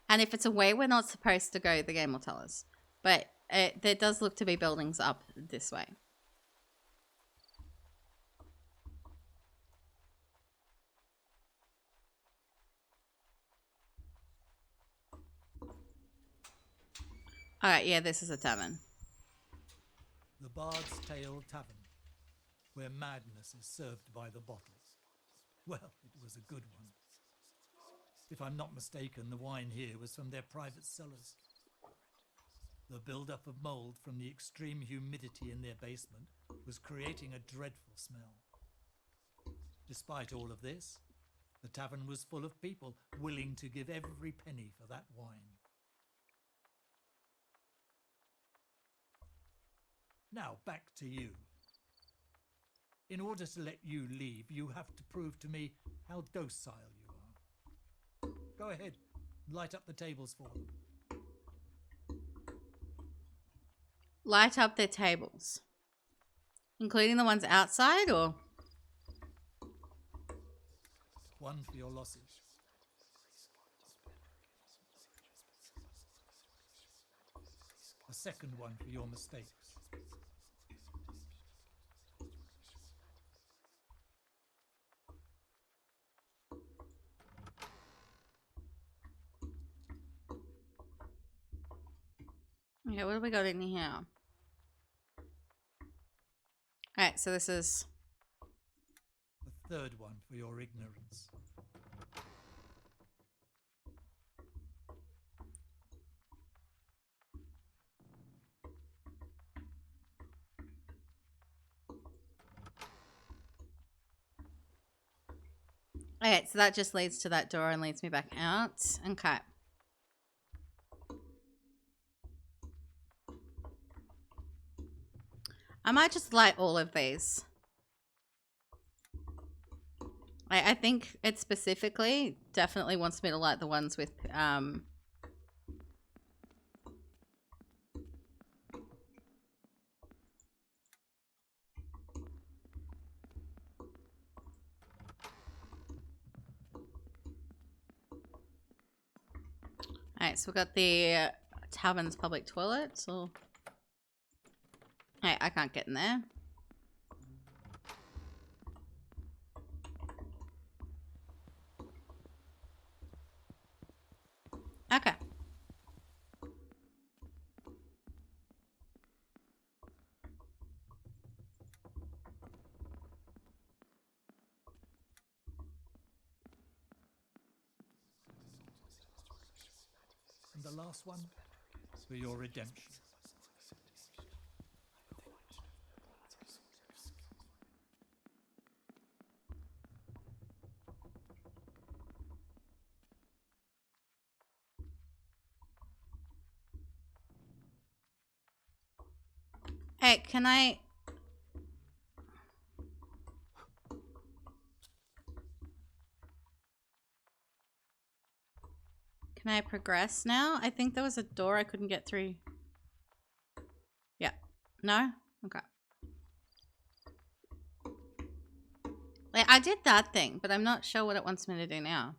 And if it's a way we're not supposed to go, the game will tell us. But there does look to be buildings up this way. Alright, yeah, this is a tavern. The Bard's Tale Tavern, where madness is served by the bottles. Well, it was a good one. If I'm not mistaken, the wine here was from their private cellars. The build-up of mold from the extreme humidity in their basement was creating a dreadful smell. Despite all of this, the tavern was full of people willing to give every penny for that wine. Now back to you. In order to let you leave, you have to prove to me how docile you are. Go ahead, light up the tables for them. Light up their tables. Including the ones outside, or? One for your losses. A second one for your mistakes. Okay, what have we got in here? Alright, so this is... The third one for your ignorance. Okay, so that just leads to that door and leads me back out. Okay. I might just light all of these. I think it specifically definitely wants me to light the ones with Alright, so we've got the tavern's public toilet. So hey, I can't get in there. Okay. And the last one for your redemption. Hey, can I... Can I progress now? I think there was a door I couldn't get through. Yeah. No? Okay. Like, I did that thing, but I'm not sure what it wants me to do now.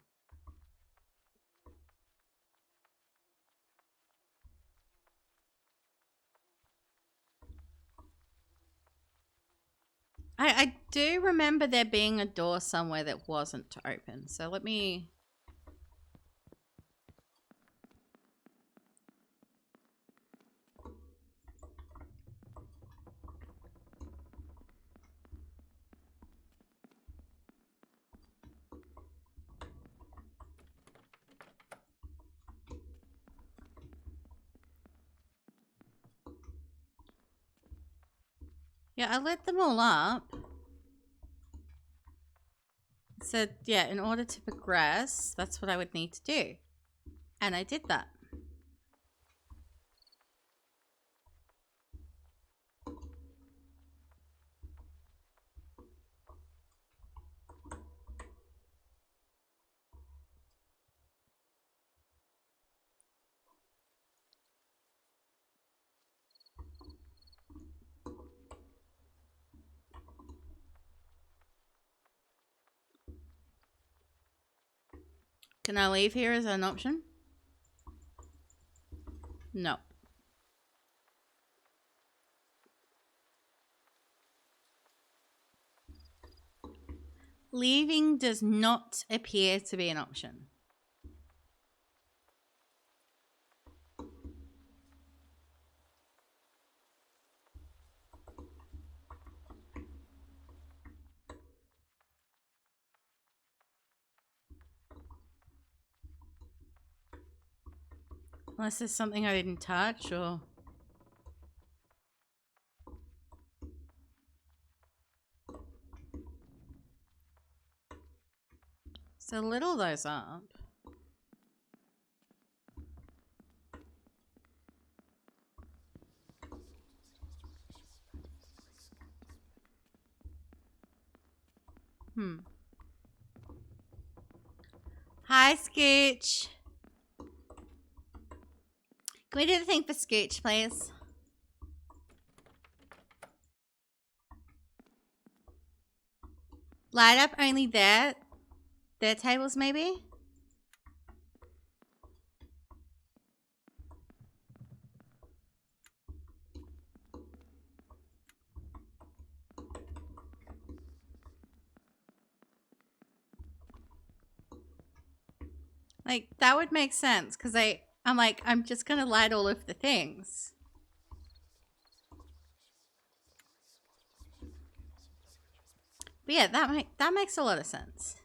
I do remember there being a door somewhere that wasn't open. So let me... Yeah, I lit them all up. So, yeah, in order to progress, that's what I would need to do. And I did that. Can I leave here as an option? No. Leaving does not appear to be an option. Unless there's something I didn't touch or... So little those up. Hi, Scooch. Can we do the thing for Scooch, please? Light up only their tables, maybe? Like, that would make sense, because I'm like, I'm just going to light all of the things. But yeah, that makes a lot of sense.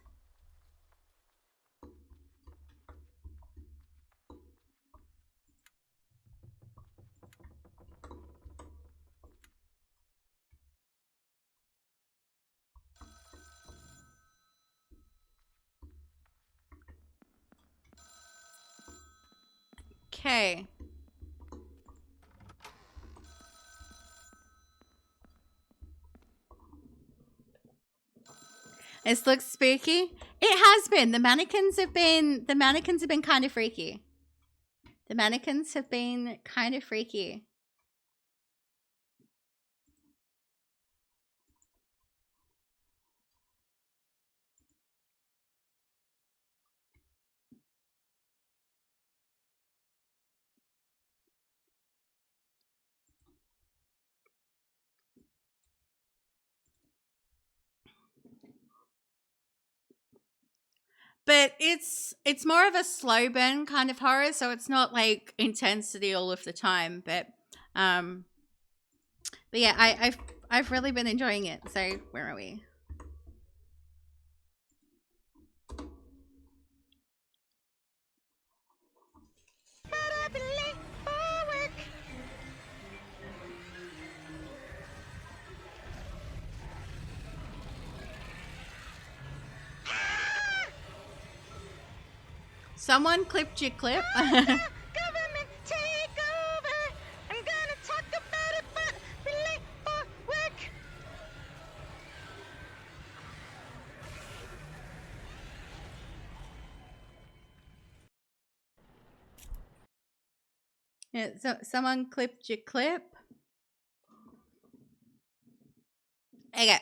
Okay. This looks spooky. It has been. The mannequins have been kind of freaky. The mannequins have been kind of freaky. But it's more of a slow burn kind of horror, so it's not like intensity all of the time. But yeah, I've really been enjoying it. So where are we? Someone clipped your clip. Government take over. I'm gonna talk about it, but be late for work. Yeah, so someone clipped your clip. Okay.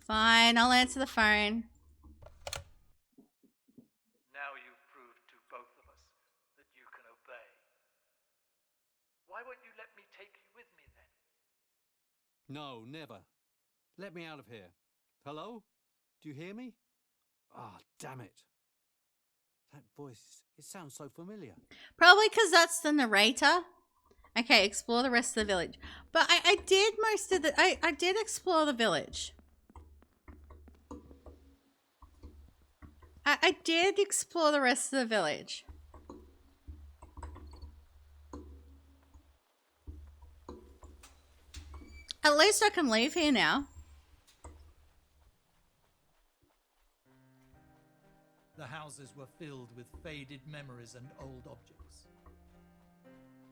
Fine, I'll answer the phone. Now you've proved to both of us that you can obey. Why won't you let me take you with me then? No, never. Let me out of here. Hello? Do you hear me? Ah, damn it. That voice, it sounds so familiar. Probably because that's the narrator. Okay, explore the rest of the village. But I did most of the... I did explore the village. I did explore the rest of the village. At least I can leave here now. The houses were filled with faded memories and old objects.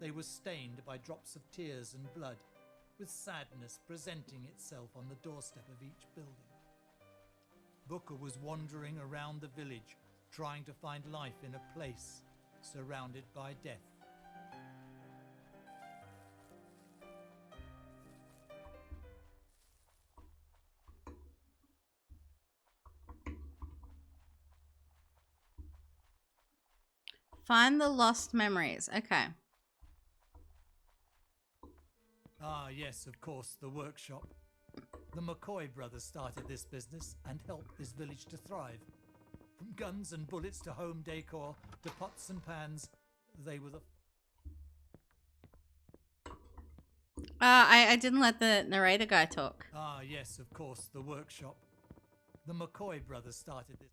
They were stained by drops of tears and blood, with sadness presenting itself on the doorstep of each building. Booker was wandering around the village, trying to find life in a place surrounded by death. Find the lost memories. Okay. Ah, yes, of course, the workshop. The McCoy brothers started this business and helped this village to thrive. From guns and bullets to home decor to pots and pans, they were the... I didn't let the narrator guy talk. Ah, yes, of course, the workshop. The McCoy brothers started this.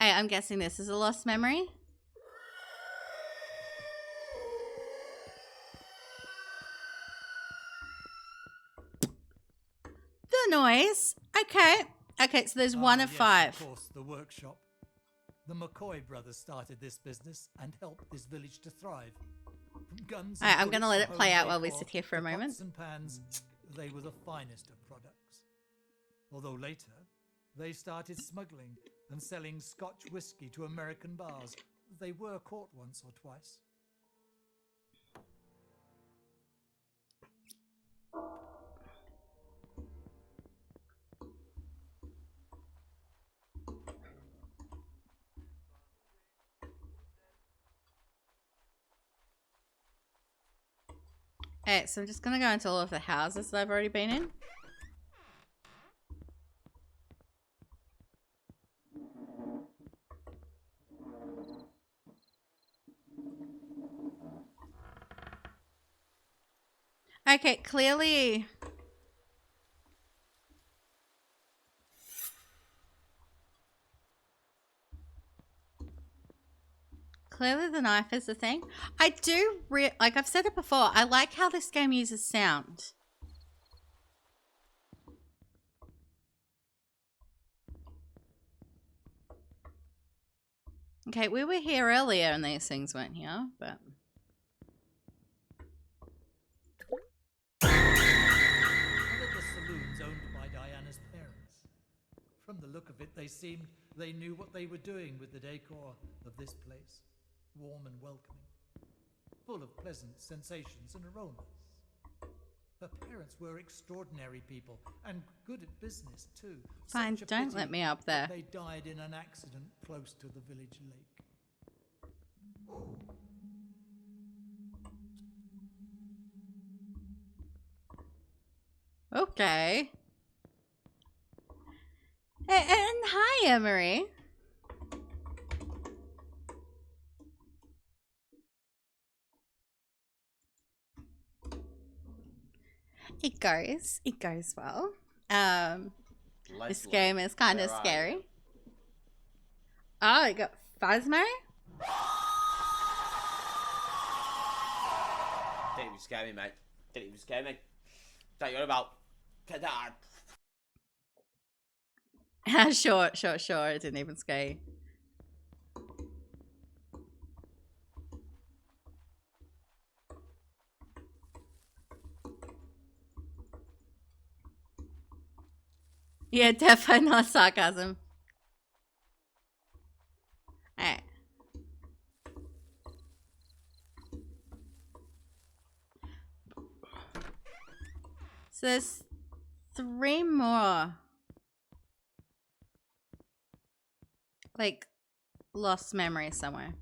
Hey, I'm guessing this is a lost memory. The noise. Okay. Okay, so there's one of Yes, 5. of course, the workshop. The McCoy brothers started this business and helped this village to thrive. From guns and Alright, I'm gonna bullets let to it play home out while we decor sit here for a to moment. pots and pans, they were the finest of products. Although later, they started smuggling and selling Scotch whiskey to American bars. They were caught once or twice. Alright, so I'm just gonna go into all of the houses that I've already been in. Okay, clearly... Clearly the knife is the thing. I do, like I've said it before, I like how this game uses sound. Okay, we were here earlier and these things weren't here, but... One of the saloons owned by Diana's parents. From the look of it, they seemed they knew what they were doing with the decor of this place. Warm and welcoming, full of pleasant sensations and aromas. Her parents were extraordinary people and good at business too. Fine, Such a don't pity let me up that there. they died in an accident close to the village lake. Okay. And hi, Emery. It goes well. This Leslie, game is kind of where are scary. you? Oh, you got Phasmo? Didn't even scare me, mate. Didn't even scare me. Don't you know about? Get that. Sure. It didn't even scare you. Yeah, definitely not sarcasm. Alright. So there's 3 more. Like, lost memories somewhere.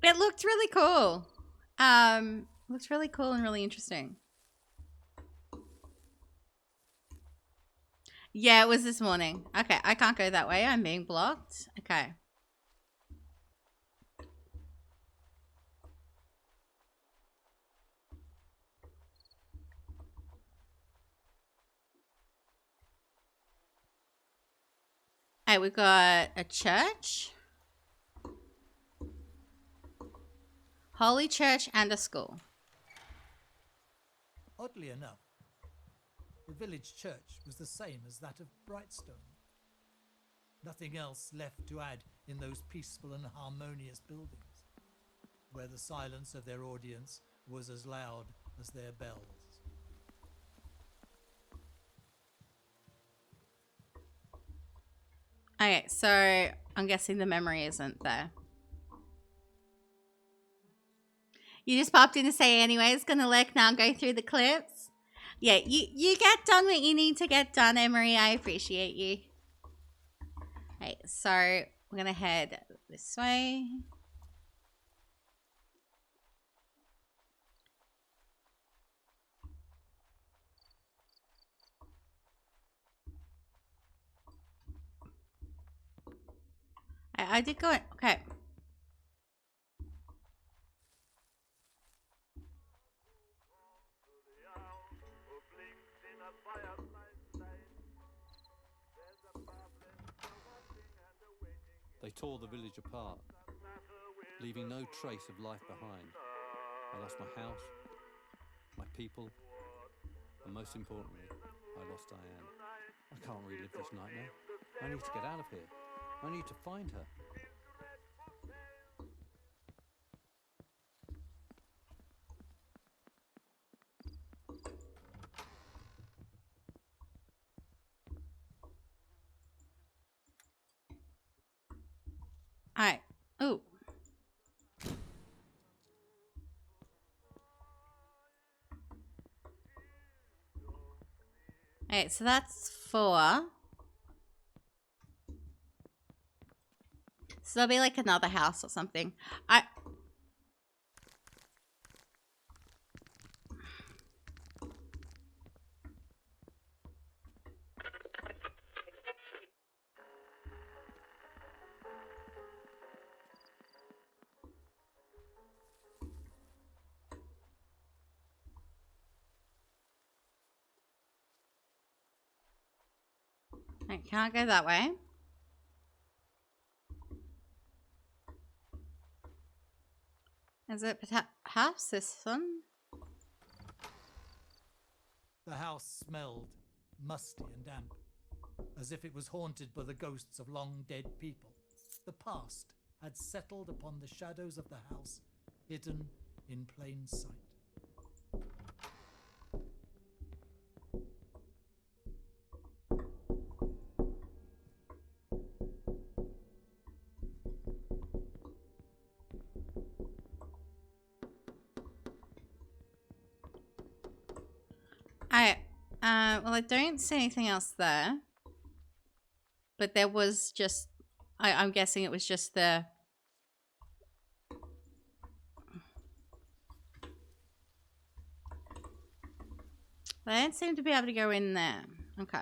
It looked really cool. Looks really cool and really interesting. Yeah, it was this morning. Okay, I can't go that way. I'm being blocked. Okay. Hey, we've got a church. Holy church and a school. Oddly enough, the village church was the same as that of Brightstone. Nothing else left to add in those peaceful and harmonious buildings, where the silence of their audience was as loud as their bells. Okay, so I'm guessing the memory isn't there. You just popped in to say anyways, gonna look now, go through the clips. Yeah, you get done what you need to get done, Emery. I appreciate you. Okay, so we're gonna head this way. I did go, okay. They tore the village apart, leaving no trace of life behind. I lost my house, my people, and most importantly, I lost Diane. I can't relive this nightmare. I need to get out of here. I need to find her. Alright. Ooh. Alright, so that's 4. So there'll be like another house or something. I can't go that way. Is it perhaps this one? The house smelled musty and damp, as if it was haunted by the ghosts of long dead people. The past had settled upon the shadows of the house, hidden in plain sight. Well, I don't see anything else there. But there was just... I'm guessing it was just the... But I don't seem to be able to go in there. Okay.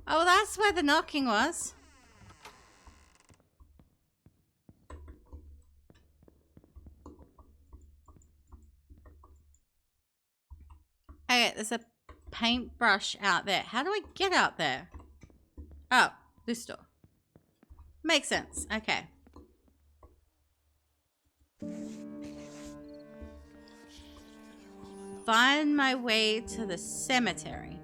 Oh, that's where the knocking was. Okay, there's a paintbrush out there. How do I get out there? Oh, this door. Makes sense. Okay. Find my way to the cemetery.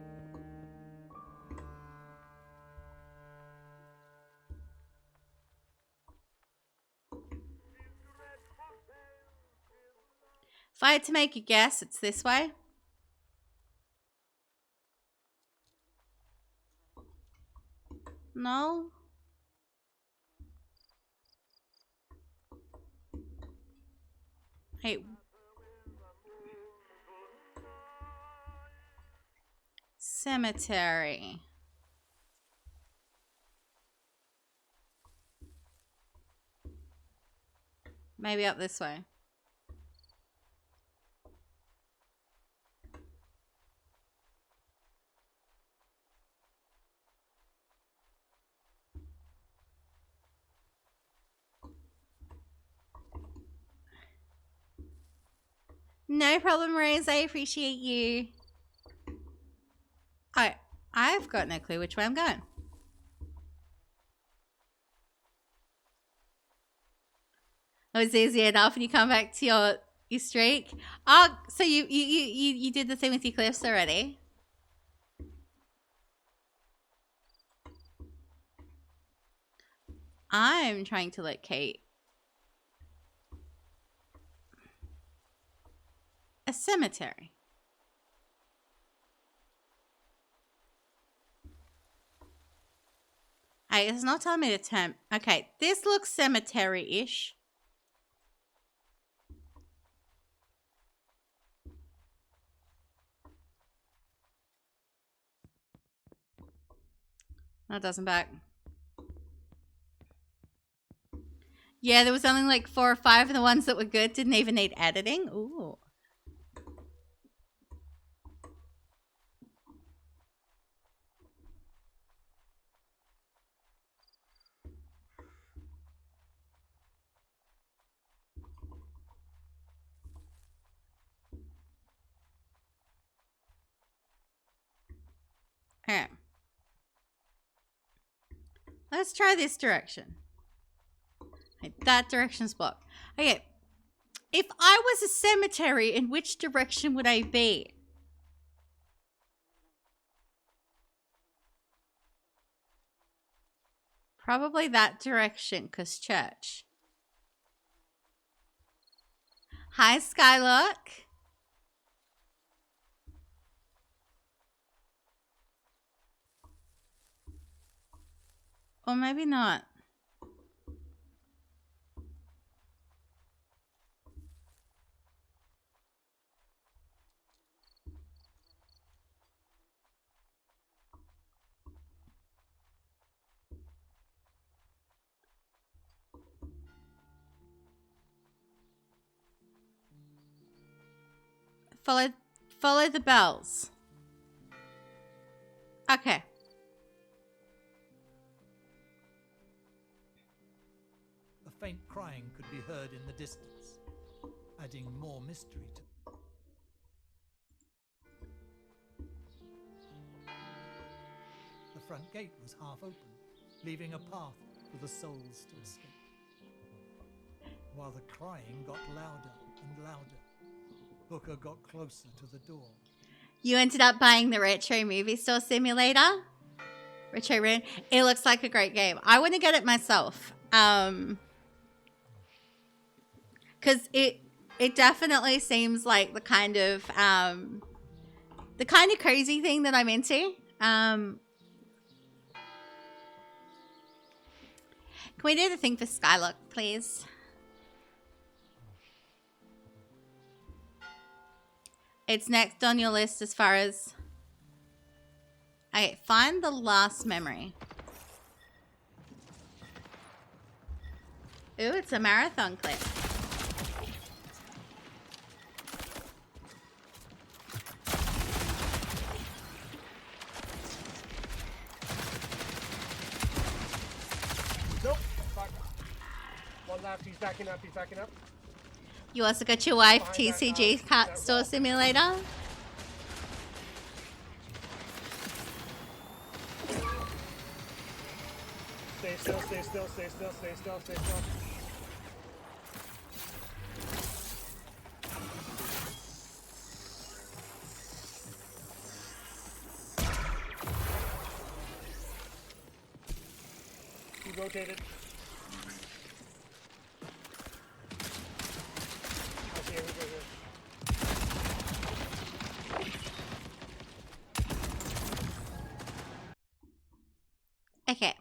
If I had to make a guess, it's this way. No? Hey. Cemetery. Maybe up this way. No problem, Rose. I appreciate you. I've got no clue which way I'm going. Oh, it's easy enough when you come back to your streak. Oh, so you did the thing with your cliffs already? I'm trying to locate a cemetery. Hey, it's not telling me to turn. Okay, this looks cemetery-ish. That doesn't back. Yeah, there was only like 4 or 5 of the ones that were good. Didn't even need editing. Ooh. Okay. Let's try this direction. Okay, that direction's blocked. Okay. If I was a cemetery, in which direction would I be? Probably that direction, because church. Hi, Skylark. Or maybe not. Follow the bells. Okay. A faint crying could be heard in the distance, adding more mystery to. The front gate was half open, leaving a path for the souls to escape. While the crying got louder and louder, Booker got closer to the door. You ended up buying the Retro Movie Store Simulator? Retro Room. It looks like a great game. I want to get it myself. Because it definitely seems like the kind of crazy thing that I'm into. Can we do the thing for Skylark, please? It's next on your list as far as... Okay, find the last memory. Ooh, it's a marathon clip. Nope. Fuck. One left. He's backing up. He's backing up. You also got your wife TCG Cat Store Simulator. Stay still, stay still, stay still, stay still, stay still. He rotated. I see everybody here. Okay.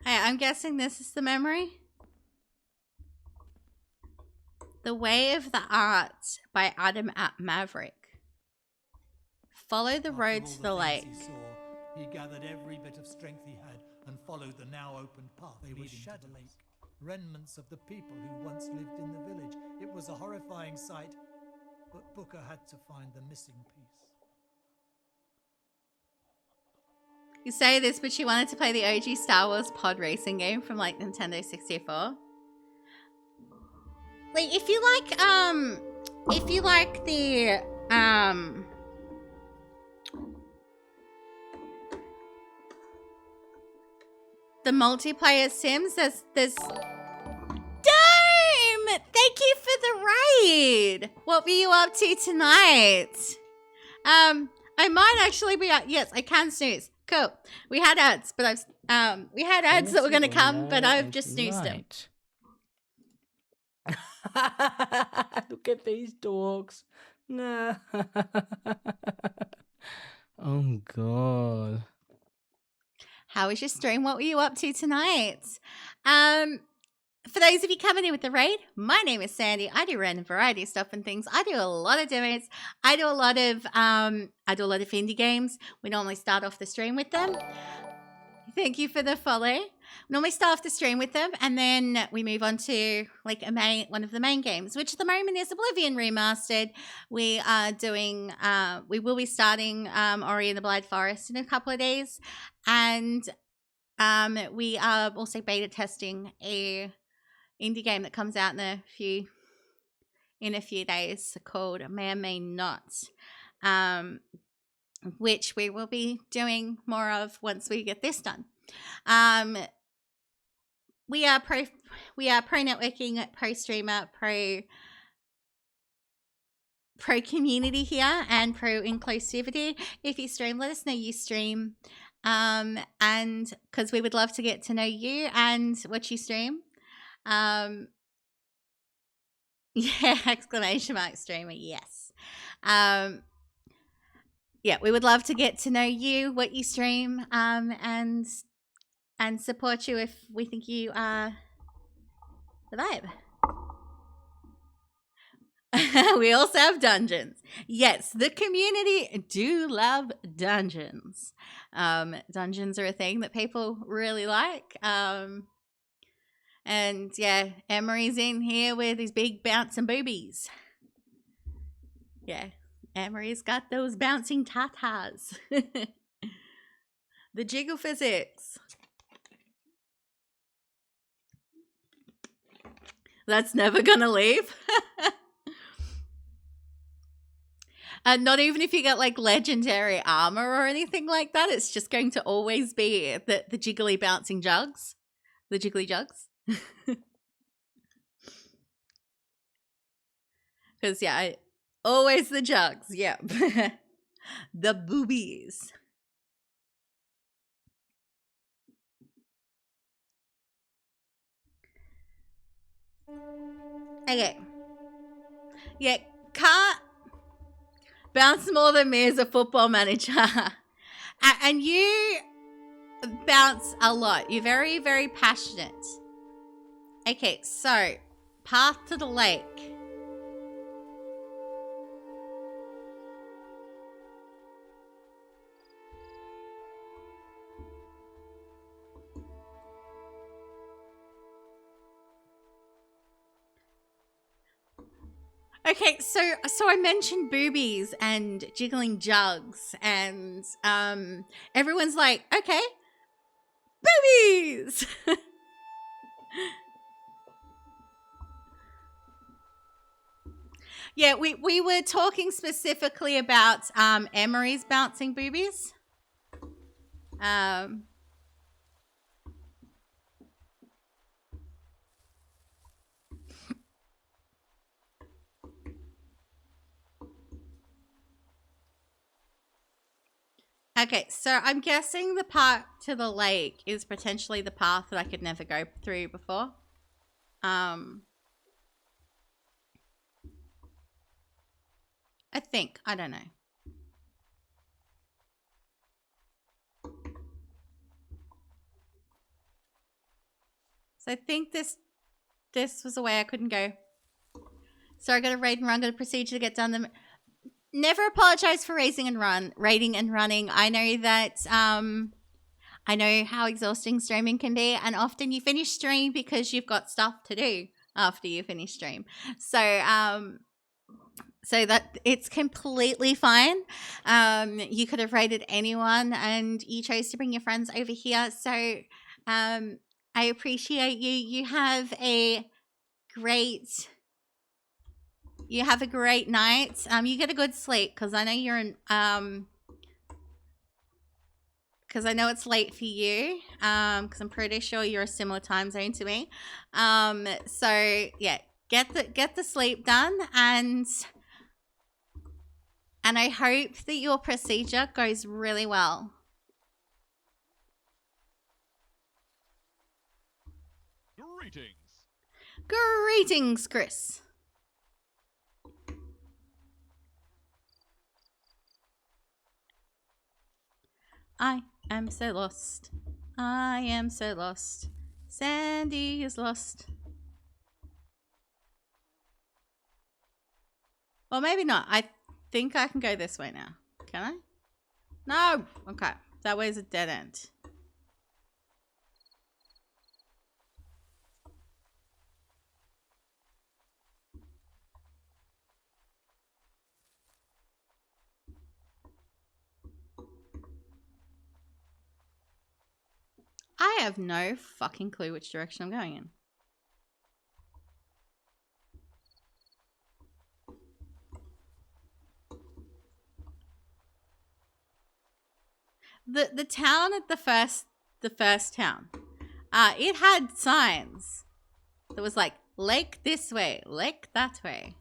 Hey, I'm guessing this is the memory. The Way of the Arts by Adam at Maverick. Follow the road to the lake. He saw, he gathered every bit of strength he had and followed the now opened path leading to the lake. Remnants of the people who once lived in the village. It was a horrifying sight, but Booker had to find the missing piece. You say this, but she wanted to play the OG Star Wars pod racing game from like Nintendo 64. Like if you like the multiplayer Sims, there's Dome! Thank you for the raid! What were you up to tonight? I might actually be yes, I can snooze. Cool. We had ads, but we had ads that were gonna come, but I've just snoozed them. Look at these dogs. Nah. Oh god. How was your stream? What were you up to tonight? for those of you coming in with the raid, my name is Sandy. I do random variety stuff and things. I do a lot of demos. I do a lot of indie games. We normally start off the stream with them. Thank you for the follow. Normally start off the stream with them, and then we move on to like one of the main games, which at the moment is Oblivion Remastered. We are doing, we will be starting Ori and the Blind Forest in a couple of days, and we are also beta testing a indie game that comes out in a few days called May or May Not, which we will be doing more of once we get this done. We are pro networking, pro streamer, pro community here, and pro inclusivity. If you stream, let us know you stream, and because we would love to get to know you and what you stream. Yeah, exclamation mark streamer, yes. Yeah, we would love to get to know you, what you stream, and support you if we think you are the vibe. We also have dungeons. Yes, the community do love dungeons. Dungeons are a thing that people really like. And yeah, Emery's in here with his big bouncing boobies. Yeah, Emery's got those bouncing tatas. The jiggle physics. That's never gonna leave. Not even if you get like legendary armor or anything like that. It's just going to always be the jiggly bouncing jugs. The jiggly jugs. Because yeah, always the jugs. Yep. The boobies. Okay. Yeah, can't bounce more than me as a football manager. And you bounce a lot. You're very, very passionate. Okay, so path to the lake. Okay, so I mentioned boobies and jiggling jugs, and everyone's like, okay, boobies. Yeah, we were talking specifically about Emery's bouncing boobies. Okay, so I'm guessing the path to the lake is potentially the path that I could never go through before. I think. I don't know. So I think this was a way I couldn't go. So I got a raid and run, got a procedure to get done. Never apologize for raiding and running. I know that I know how exhausting streaming can be, and often you finish stream because you've got stuff to do after you finish stream. So so that it's completely fine. You could have raided anyone, and you chose to bring your friends over here. So I appreciate you. You have a great night. You get a good sleep, because I know you're in because I know it's late for you, because I'm pretty sure you're a similar time zone to me. So yeah, get the sleep done, and I hope that your procedure goes really well. Greetings, Chris. I am so lost. I am so lost. Sandy is lost. Well, maybe not. I think I can go this way now. Can I? No! Okay. That way's a dead end. I have no fucking clue which direction I'm going in. The town at the first town, it had signs that was like lake this way, lake that way.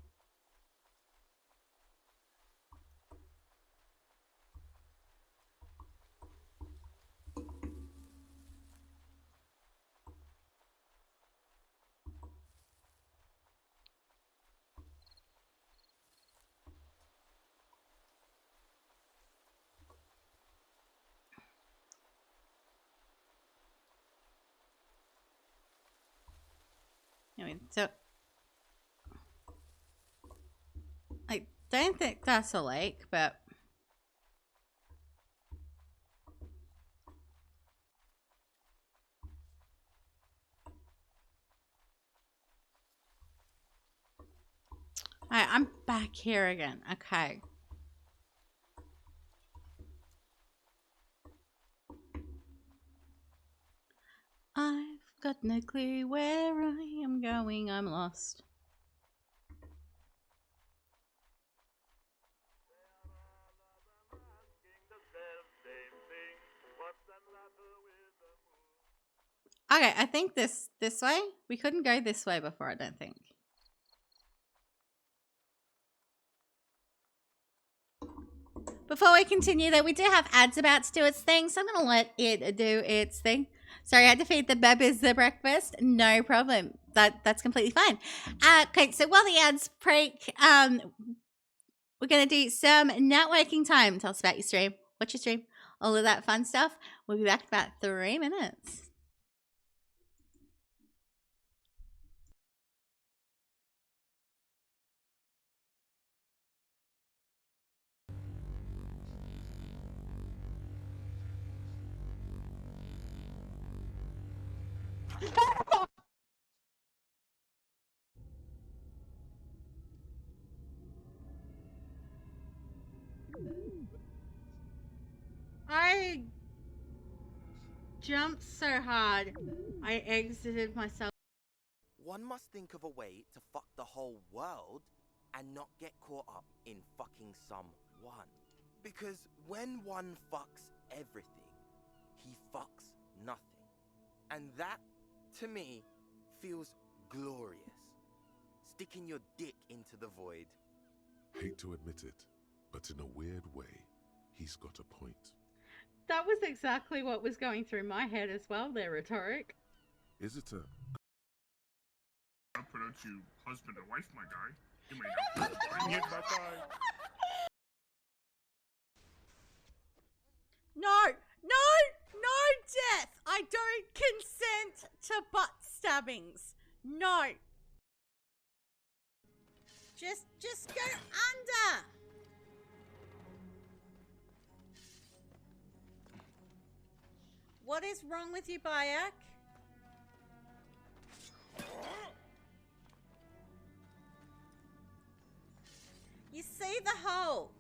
I mean, so I don't think that's a lake, but alright, I'm back here again. Okay. I've got no clue where I am going. I'm lost. Okay, I think this way. We couldn't go this way before, I don't think. Before we continue, though, we do have ads about to do its thing, so I'm going to let it do its thing. Sorry, I had to feed the babies the breakfast. No problem. That's completely fine. Okay, so while the ads break, we're going to do some networking time. Tell us about your stream, what's your stream, all of that fun stuff. We'll be back in about 3 minutes. I jumped so hard, I exited myself. One must think of a way to fuck the whole world and not get caught up in fucking someone. Because when one fucks everything, he fucks nothing. And that, to me, feels glorious. Sticking your dick into the void. Hate to admit it, but in a weird way, he's got a point. That was exactly what was going through my head as well there, Rhetoric. Is it a... I'll put out you husband and wife, my guy. You may not find it, but No, death! I don't consent to butt stabbings. No. Just go under. What is wrong with you, Bayek? You see the hole?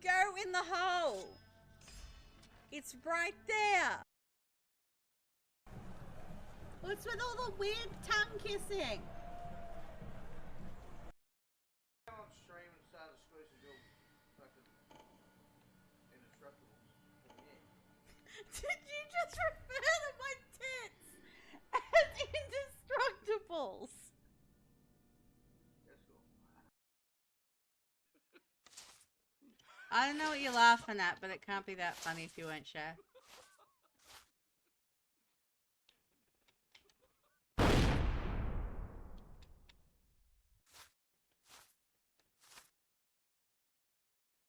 Go in the hole. It's right there. What's with all the weird tongue kissing? Did you just refer to my tits as indestructibles? I don't know what you're laughing at, but it can't be that funny if you won't share.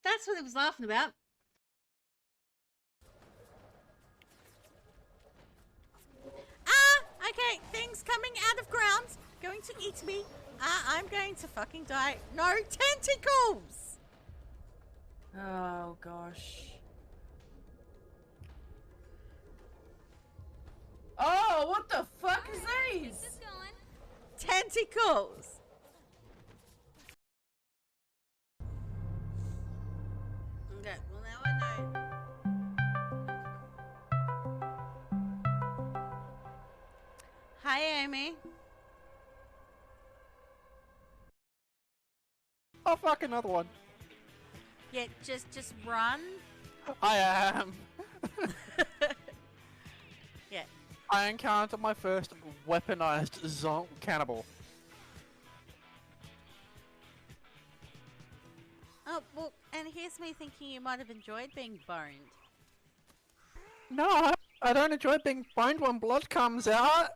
That's what it was laughing about. Okay, things coming out of ground, going to eat me. I'm going to fucking die. No tentacles! Oh gosh. Oh, what the fuck is these? Tentacles! Okay, well now I know. Hi, Amy. Oh fuck, another one. Yeah, just run. I am. Yeah. I encountered my first weaponized cannibal. Oh, well, and here's me thinking you might have enjoyed being boned. No, I don't enjoy being boned when blood comes out.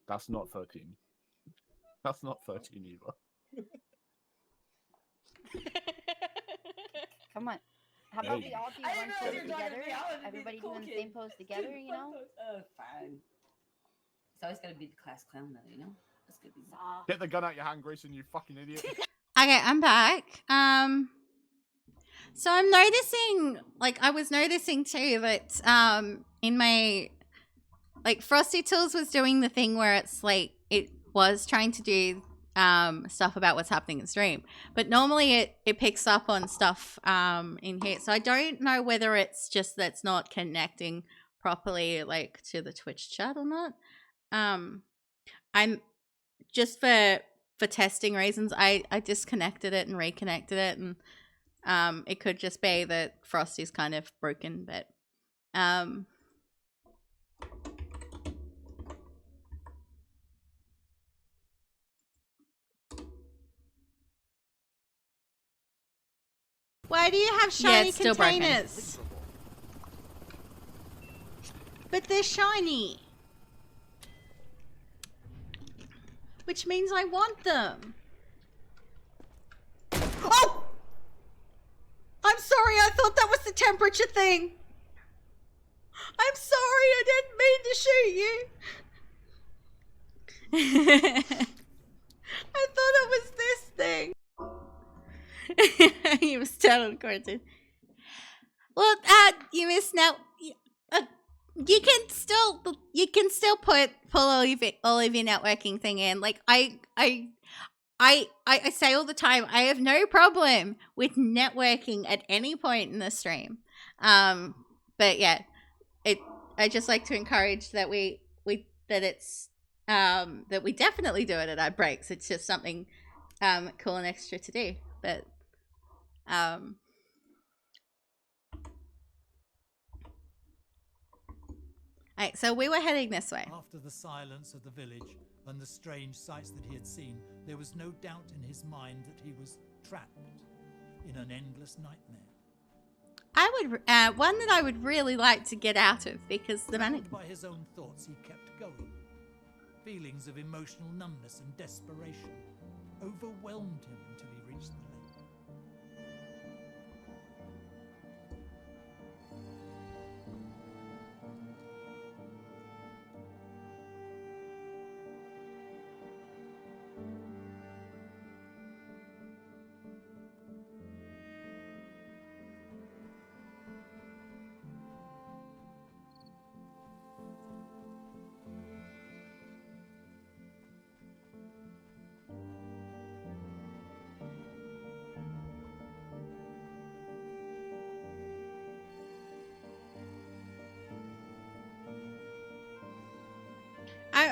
That's not 13. That's not 13 either. Come on. How There about you we all do go. one pose together? Everybody doing the same pose together, you know? Fine. It's always gotta be the class clown though, you know? That's gonna be Get the gun out your hand, Grayson, you fucking idiot. Okay, I'm back. So I'm noticing, like, I was noticing too that in my, like, Frosty Tools was doing the thing where it's like it was trying to do stuff about what's happening in stream, but normally it picks up on stuff in here. So I don't know whether it's just that's not connecting properly, like, to the Twitch chat or not. I'm just for testing reasons, I disconnected it and reconnected it, and it could just be that Frosty's kind of broken, but Why do you have shiny it's still broken. containers? But they're shiny. Which means I want them. Oh! I'm sorry, I thought that was the temperature thing. I'm sorry, I didn't mean to shoot you. I thought it was this thing. He was down on quarantine. Well, you missed now. You can still pull all of your networking thing in. Like I say all the time, I have no problem with networking at any point in the stream. But yeah, I just like to encourage that we definitely do it at our breaks. It's just something cool and extra to do. But Alright, so we were heading this way. After the silence of the village and the strange sights that he had seen, there was no doubt in his mind that he was trapped in an endless nightmare. I would one that I would really like to get out of, because the Bound by his own thoughts, he kept going. Feelings of emotional numbness and desperation overwhelmed him until he reached the lake.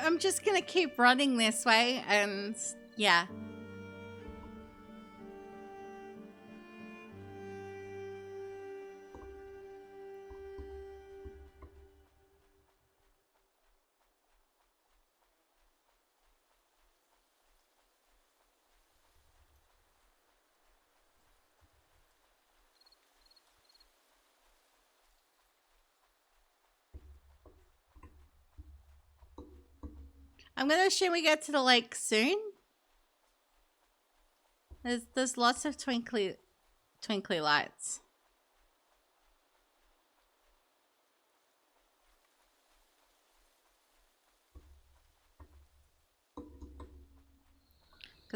I'm just gonna keep running this way, and yeah. I'm gonna assume we get to the lake soon. There's lots of twinkly lights.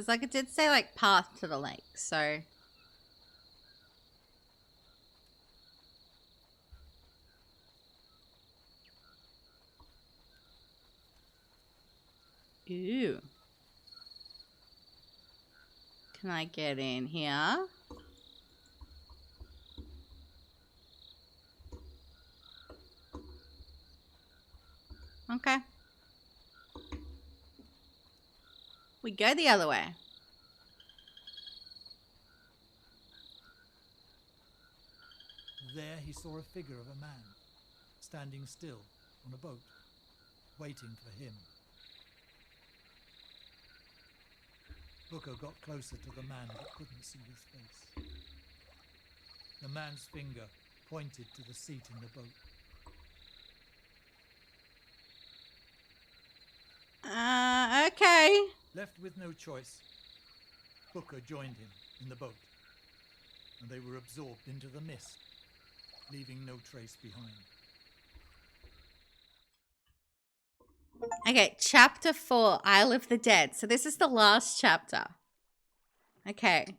Because like it did say like path to the lake, so. Ooh. Can I get in here? Okay. We go the other way. There he saw a figure of a man, standing still on a boat, waiting for him. Booker got closer to the man but couldn't see his face. The man's finger pointed to the seat in the boat. Okay. Left with no choice, Booker joined him in the boat, and they were absorbed into the mist, leaving no trace behind. Okay, chapter 4, Isle of the Dead. So this is the last chapter. Okay.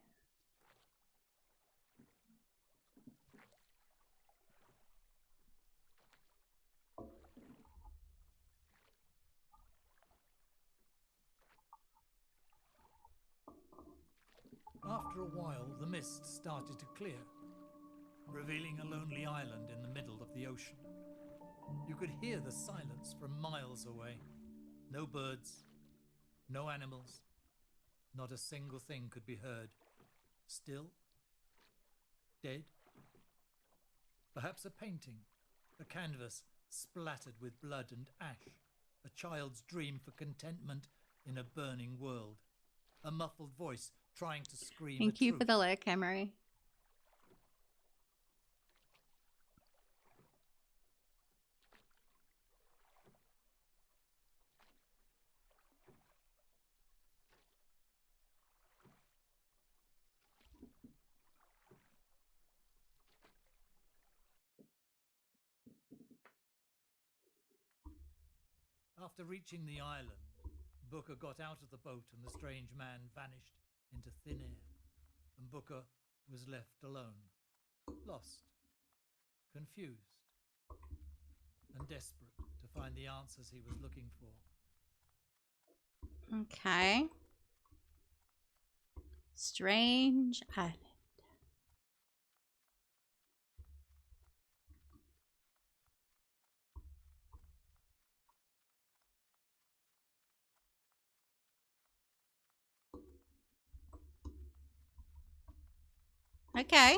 After a while, the mist started to clear, revealing a lonely island in the middle of the ocean. You could hear the silence from miles away. No birds, no animals, not a single thing could be heard. Still, dead. Perhaps a painting, a canvas splattered with blood and ash, a child's dream for contentment in a burning world. A muffled voice trying to scream Thank the you truth. for the like, Emery. After reaching the island, Booker got out of the boat and the strange man vanished into thin air, and Booker was left alone, lost, confused, and desperate to find the answers he was looking for. Okay. Strange Island. Okay.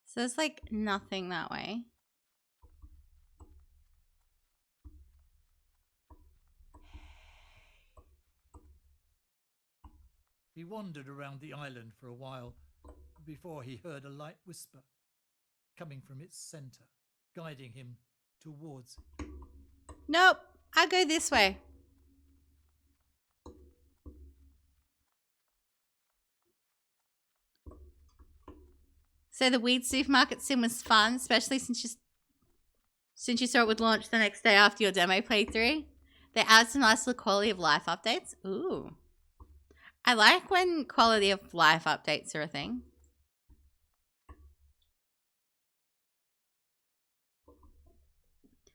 So there's like nothing that way. He wandered around the island for a while before he heard a light whisper coming from its center, guiding him towards it. Nope. I go this way. So the weed supermarket sim was fun, especially since you saw it would launch the next day after your demo playthrough. They add some nice little quality of life updates. Ooh. I like when quality of life updates are a thing.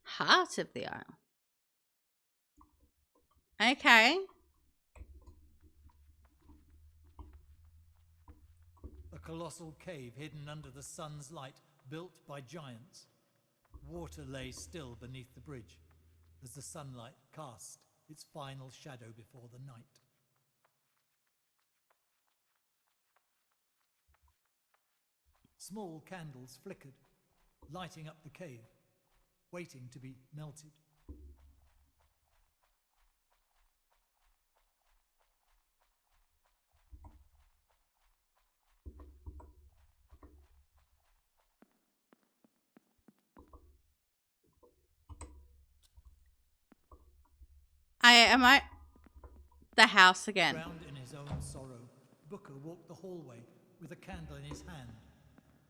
Heart of the Isle. Okay. A colossal cave hidden under the sun's light, built by giants. Water lay still beneath the bridge as the sunlight cast its final shadow before the night. Small candles flickered, lighting up the cave, waiting to be melted. Am I the house again? Drowned in his own sorrow, Booker walked the hallway with a candle in his hand,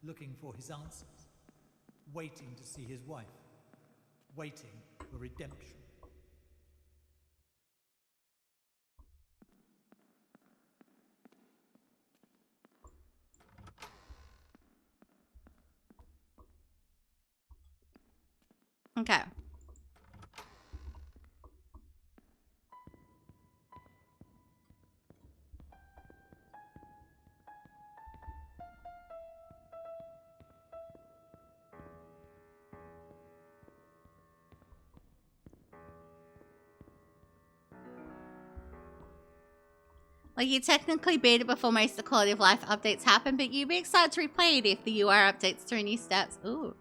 looking for his answers, waiting to see his wife, waiting for redemption. Okay. Well, you technically beat it before most of the quality of life updates happen, but you'd be excited to replay it if the UI updates through new stats. Ooh.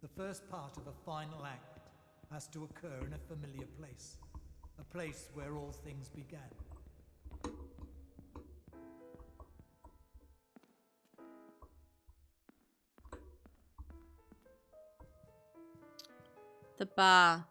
The first part of a final act has to occur in a familiar place, a place where all things began. The bar.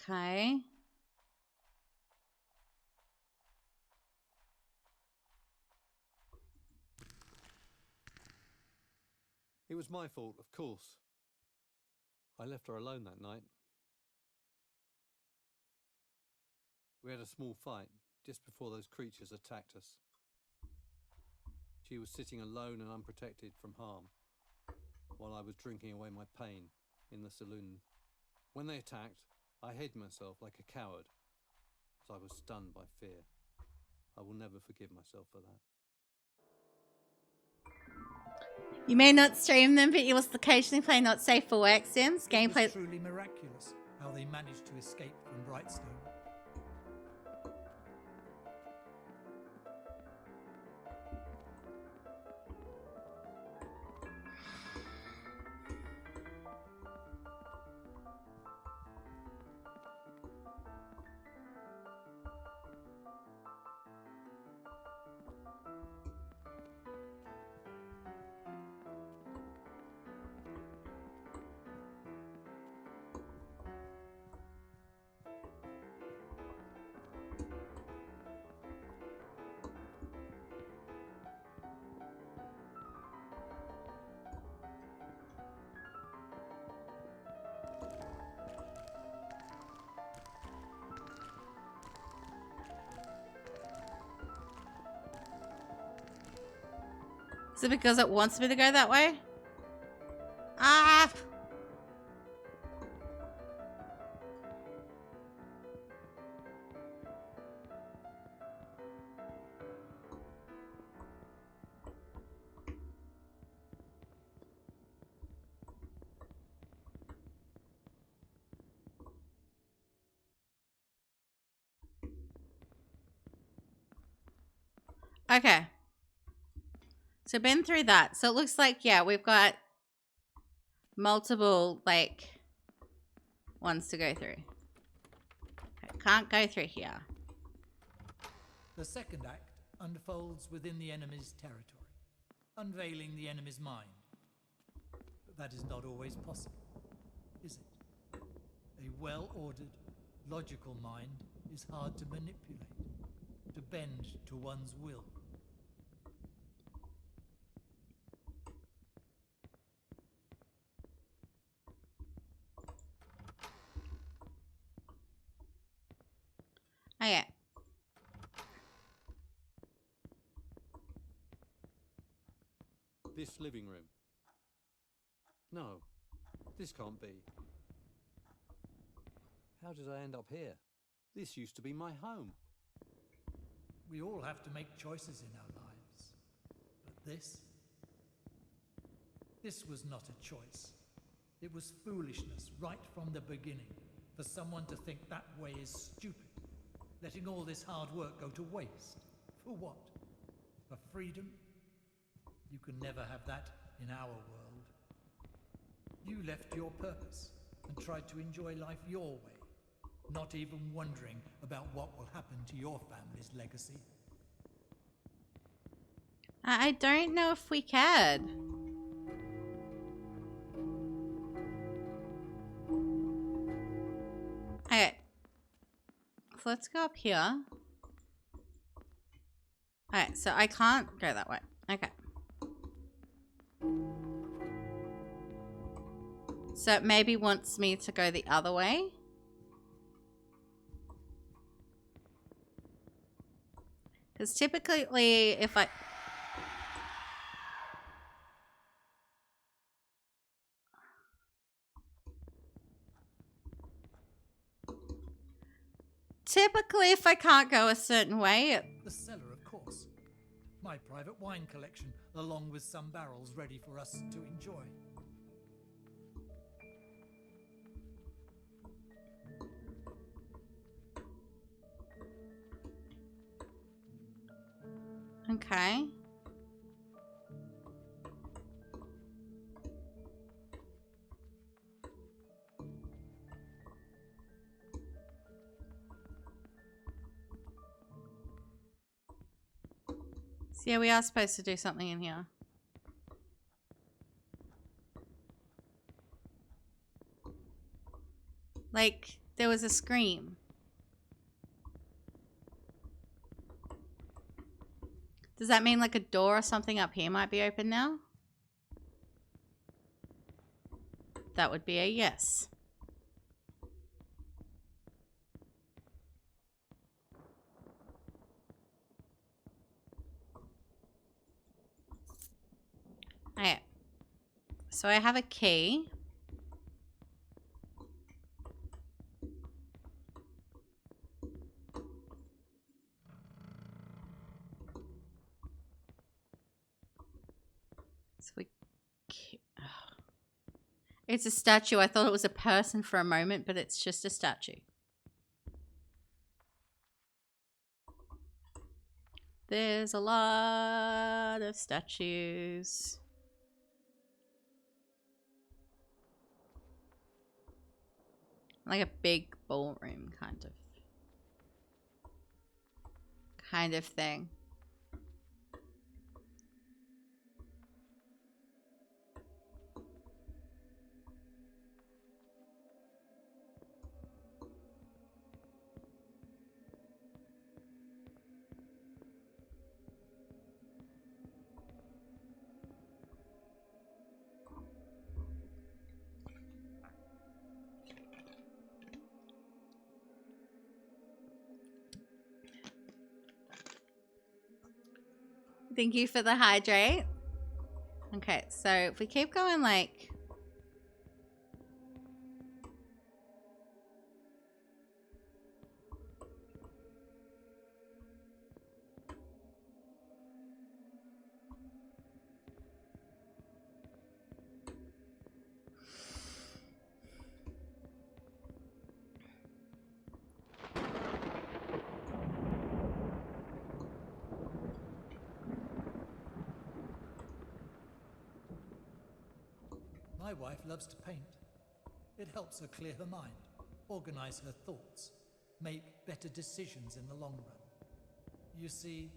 Okay. It was my fault, of course. I left her alone that night. We had a small fight just before those creatures attacked us. She was sitting alone and unprotected from harm, while I was drinking away my pain in the saloon. When they attacked, I hid myself like a coward, as I was stunned by fear. I will never forgive myself for that. You may not stream them, but you will occasionally play not safe for work sims. It Gameplay. was truly miraculous how they managed to escape from Brightstone. Is it because it wants me to go that way? Ah! Okay. So been through that. So it looks like, yeah, we've got multiple, like, ones to go through. Okay, can't go through here. The second act unfolds within the enemy's territory, unveiling the enemy's mind. But that is not always possible, is it? A well-ordered, logical mind is hard to manipulate. to bend to one's will. Oh, yeah. This living room. No, this can't be. How did I end up here? This used to be my home. We all have to make choices in our lives. But this was not a choice. It was foolishness right from the beginning. For someone to think that way is stupid. Letting all this hard work go to waste. For what? For freedom? You can never have that in our world. You left your purpose and tried to enjoy life your way, not even wondering about what will happen to your family's legacy. I don't know if we cared. Okay. So let's go up here. Alright, so I can't go that way. Okay. So it maybe wants me to go the other way. Because typically if I... Typically if I can't go a certain way... The cellar, of course. My private wine collection, along with some barrels ready for us to enjoy. Okay. So yeah, we are supposed to do something in here. Like, there was a scream. Does that mean like a door or something up here might be open now? That would be a yes. Okay. So I have a key. So we... It's a statue. I thought it was a person for a moment, but it's just a statue. There's a lot of statues. Like a big ballroom kind of thing. Thank you for the hydrate. Okay, so if we keep going like... My wife loves to paint. It helps her clear her mind, organize her thoughts, make better decisions in the long run. You see,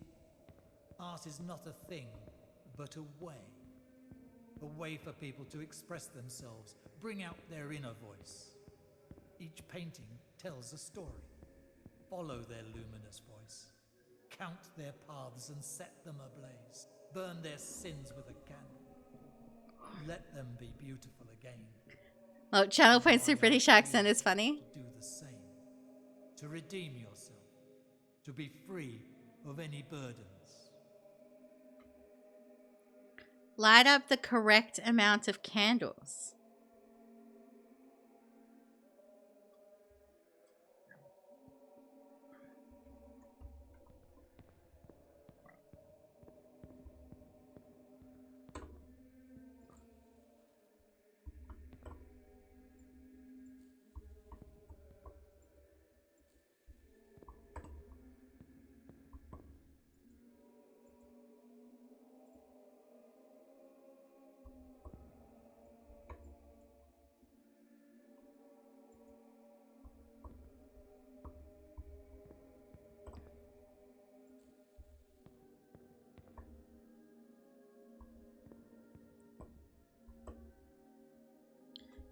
art is not a thing, but a way. A way for people to express themselves, bring out their inner voice. Each painting tells a story. Follow their luminous voice. Count their paths and set them ablaze. Burn their sins with a candle. Let them be beautiful again. Oh, channel points to British accent is funny. Do the same. To redeem yourself. To be free of any burdens. Light up the correct amount of candles.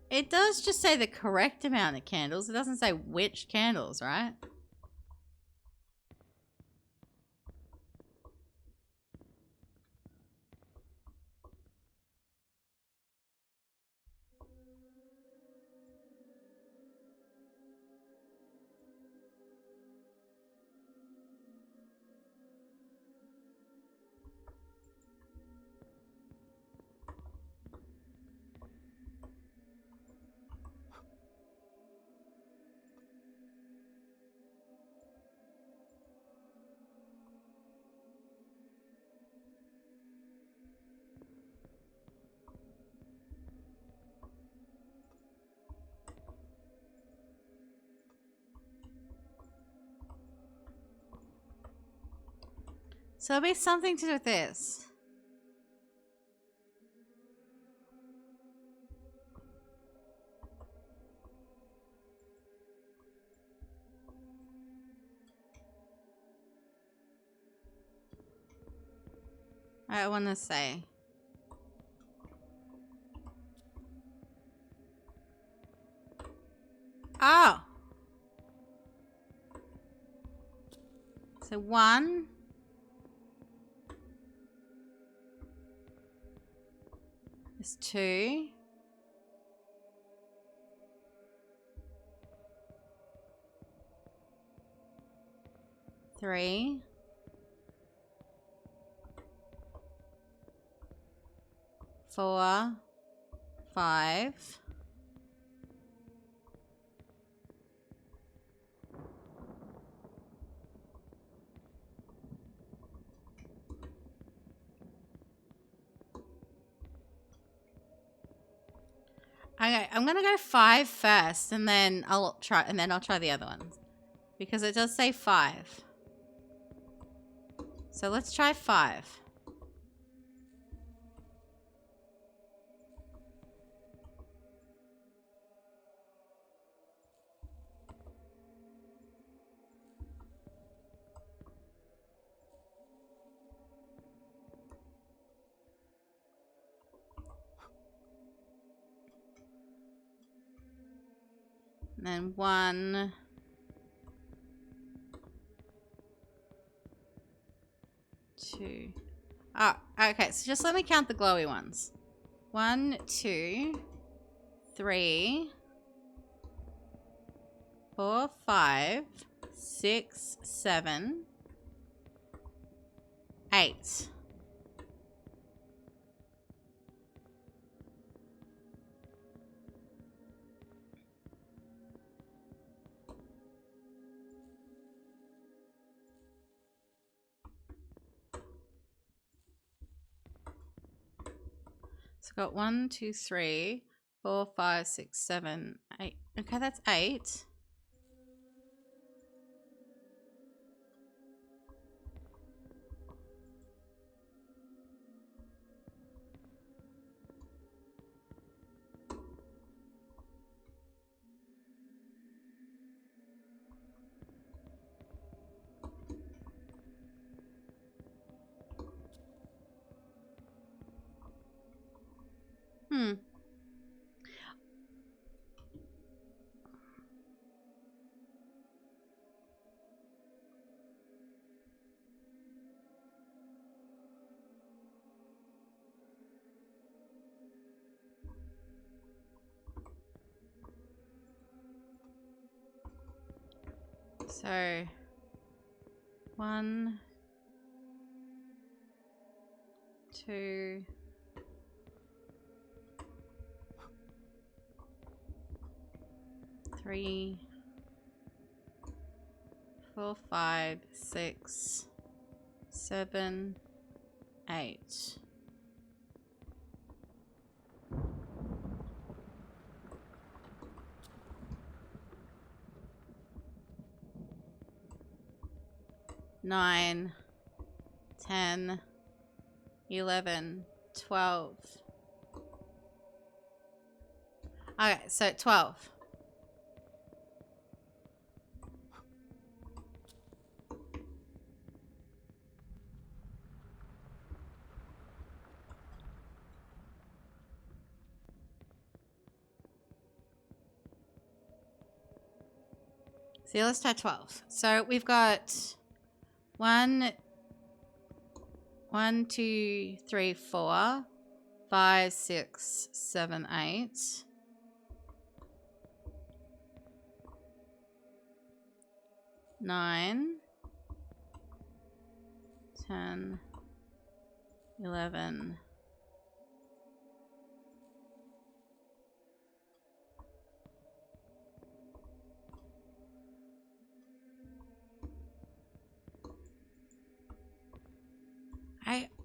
It does just say the correct amount of candles. It doesn't say which candles, right? So it'll be something to do with this. I want to say. Oh. So 1. Is 2. 3. 4. 5. Okay, I'm gonna go 5 first, and then I'll try the other ones because it does say 5. So let's try 5. And then 1, 2. Oh, okay. So just let me count the glowy ones. 1, 2, 3, 4, 5, 6, 7, 8. So got 1, 2, 3, 4, 5, 6, 7, 8. Okay, that's 8. So 1, 2, 3, 4, 5, 6, 7, 8. Nine, 10, 11, 12. Okay, so 12. So let's try 12. So we've got 1, 2, 3, 4, 5, 6, 7, 8. 9, 10, 11.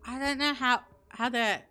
I don't know how that.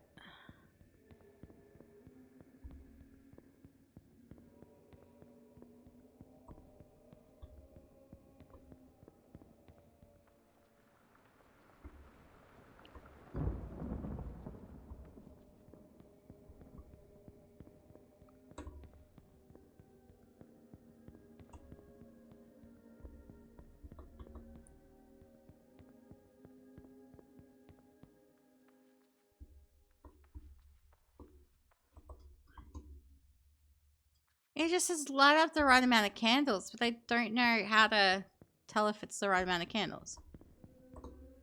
It just says light up the right amount of candles, but I don't know how to tell if it's the right amount of candles.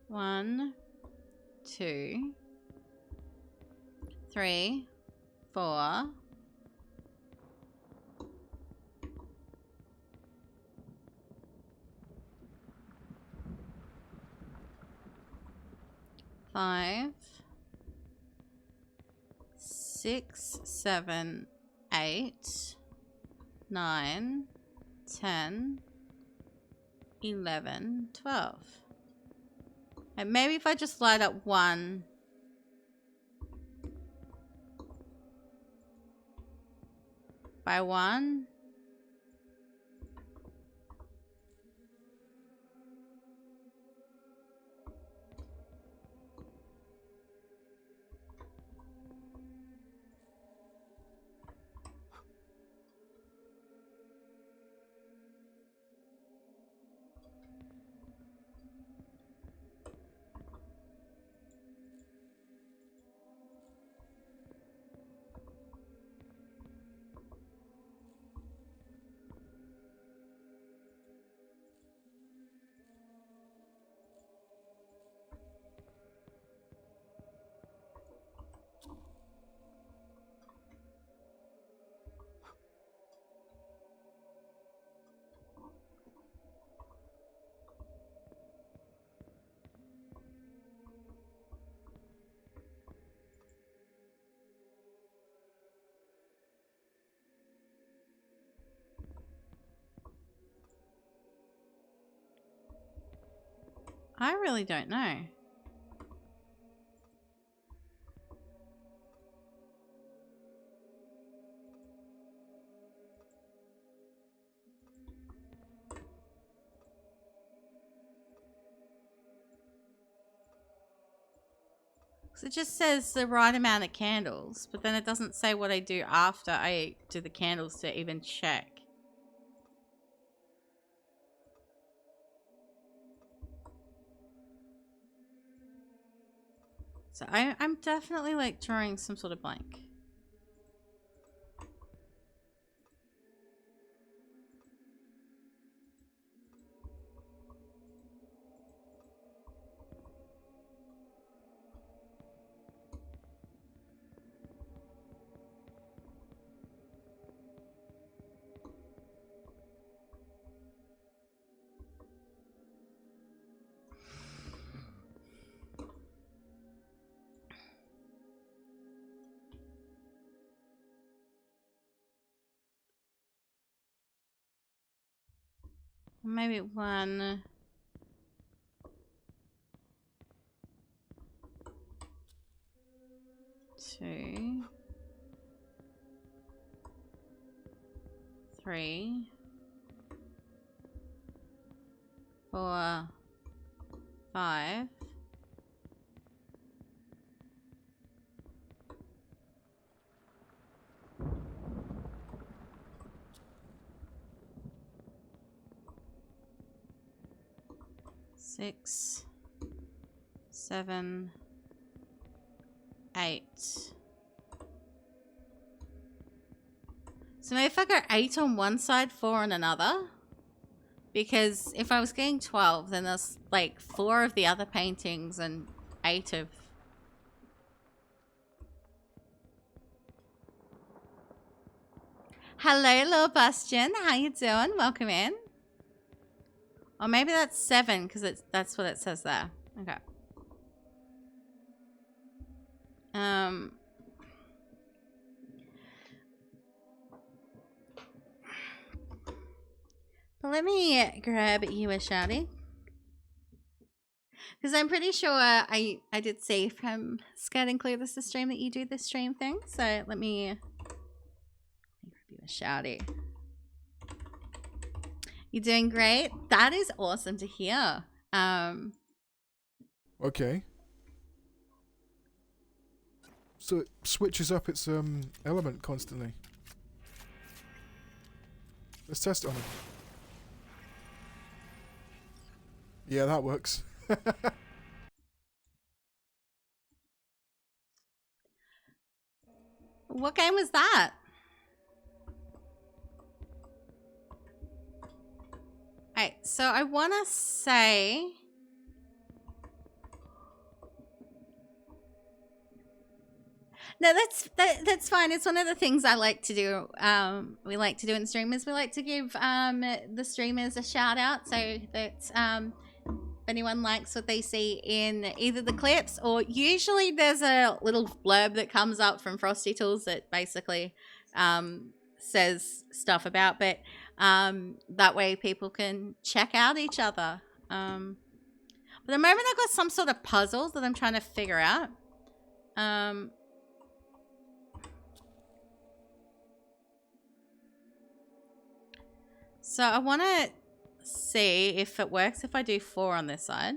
1, 2, 3, 4. 5, 6, 7, 8, 9, 10, 11, 12. And maybe if I just light up one. By one. I really don't know. So it just says the right amount of candles, but then it doesn't say what I do after I do the candles to even check. So I'm definitely like drawing some sort of blank. Maybe 1. Two. 3. 4. 5. 6. 7. 8. So maybe if I go 8 on one side, 4 on another. Because if I was getting 12, then there's like 4 of the other paintings and 8 of... Hello, little Bastion. How you doing? Welcome in. Or maybe that's 7, because that's what it says there. Okay. But let me grab you a shouty. Because I'm pretty sure I did see from Scat and Clear this the stream that you do this stream thing. So let me grab you a shouty. You're doing great. That is awesome to hear. Okay. So it switches up its element constantly. Let's test it on it. Yeah, that works. What game was that? Alright, so I want to say... No, that's fine. It's one of the things I like to do. We like to do in streamers. We like to give the streamers a shout out so that if anyone likes what they see in either the clips or usually there's a little blurb that comes up from Frosty Tools that basically says stuff about, but that way people can check out each other. But at the moment I've got some sort of puzzle that I'm trying to figure out. So I want to see if it works if I do 4 on this side.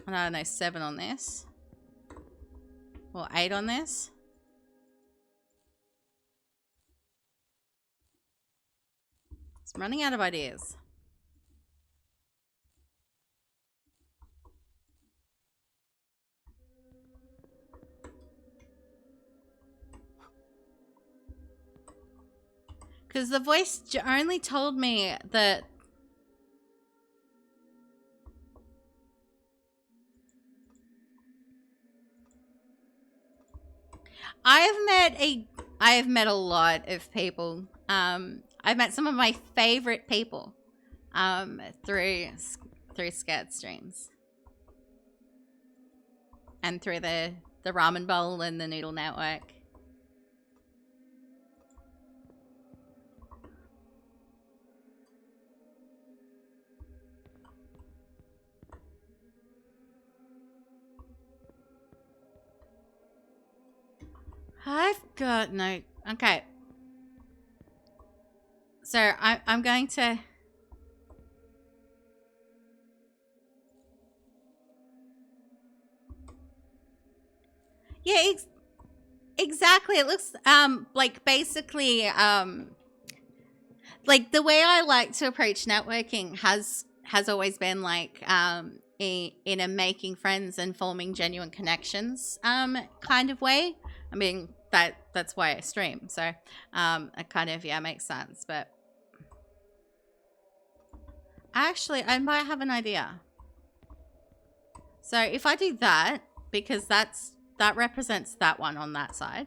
And I don't know, 7 on this. Or 8 on this. I'm running out of ideas. Because the voice only told me that I have met a lot of people. I've met some of my favorite people through Scat streams. And through the Ramen Bowl and the Noodle Network. I've got no... Okay. So, I'm going to... Yeah, exactly. It looks, like, basically, like, the way I like to approach networking has always been, like, in a making friends and forming genuine connections, kind of way. I mean, that's why I stream. So, it kind of, yeah, makes sense. But actually, I might have an idea. So if I do that, because that represents that one on that side.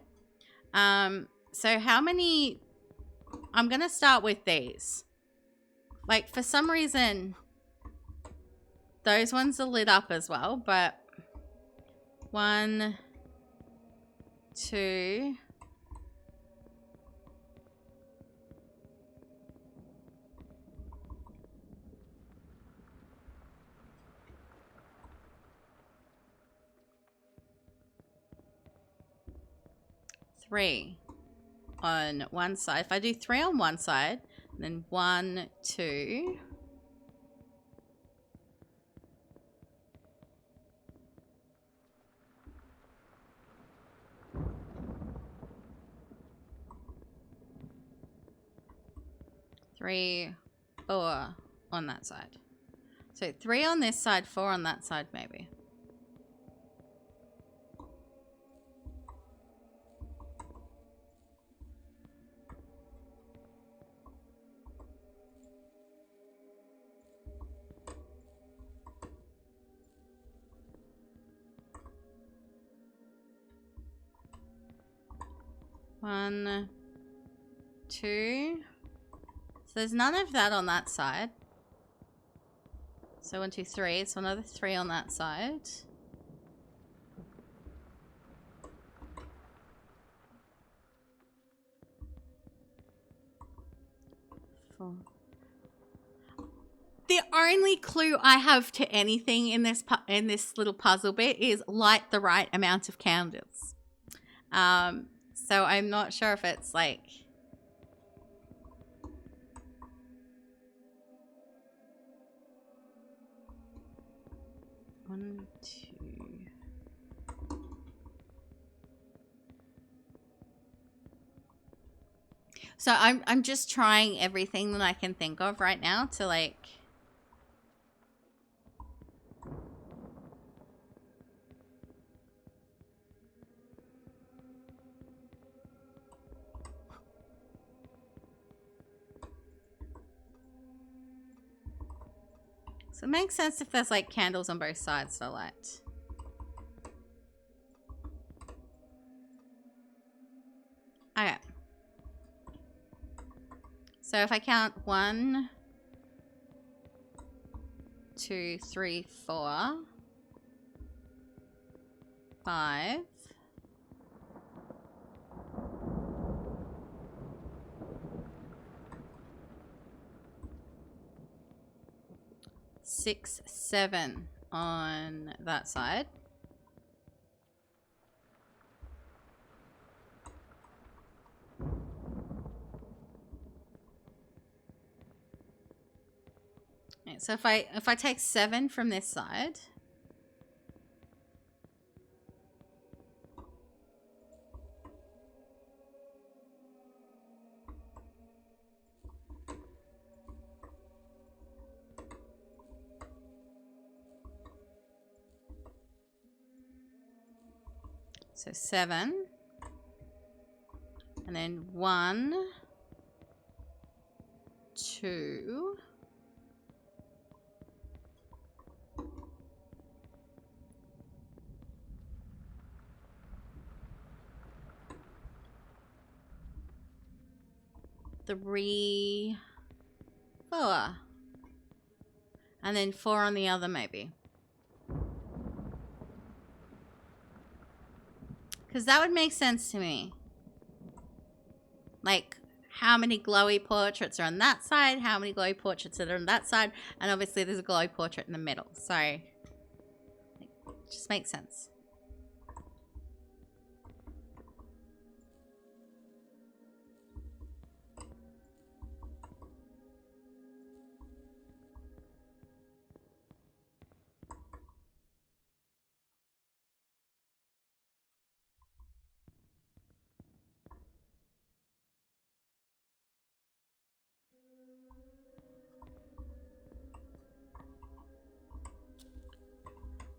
So how many... I'm going to start with these. Like, for some reason, those ones are lit up as well, but 1... 2, 3 on one side. If I do 3 on one side, then 1, 2. Three, 4 on that side. So 3 on this side, 4 on that side, maybe. One, 2. So there's none of that on that side. So 1, 2, 3. So another 3 on that side. Four. The only clue I have to anything in this little puzzle bit is light the right amount of candles. So I'm not sure if it's like... One, 2. So I'm just trying everything that I can think of right now to like... So it makes sense if there's like candles on both sides to light. Okay. So if I count 1, 2, 3, 4, 5. 6, 7 on that side. Okay, so if I take 7 from this side, so 7, and then 1, 2, 3, 4, and then 4 on the other maybe. Because that would make sense to me. Like, how many glowy portraits are on that side, how many glowy portraits are on that side, and obviously there's a glowy portrait in the middle. So, it just makes sense.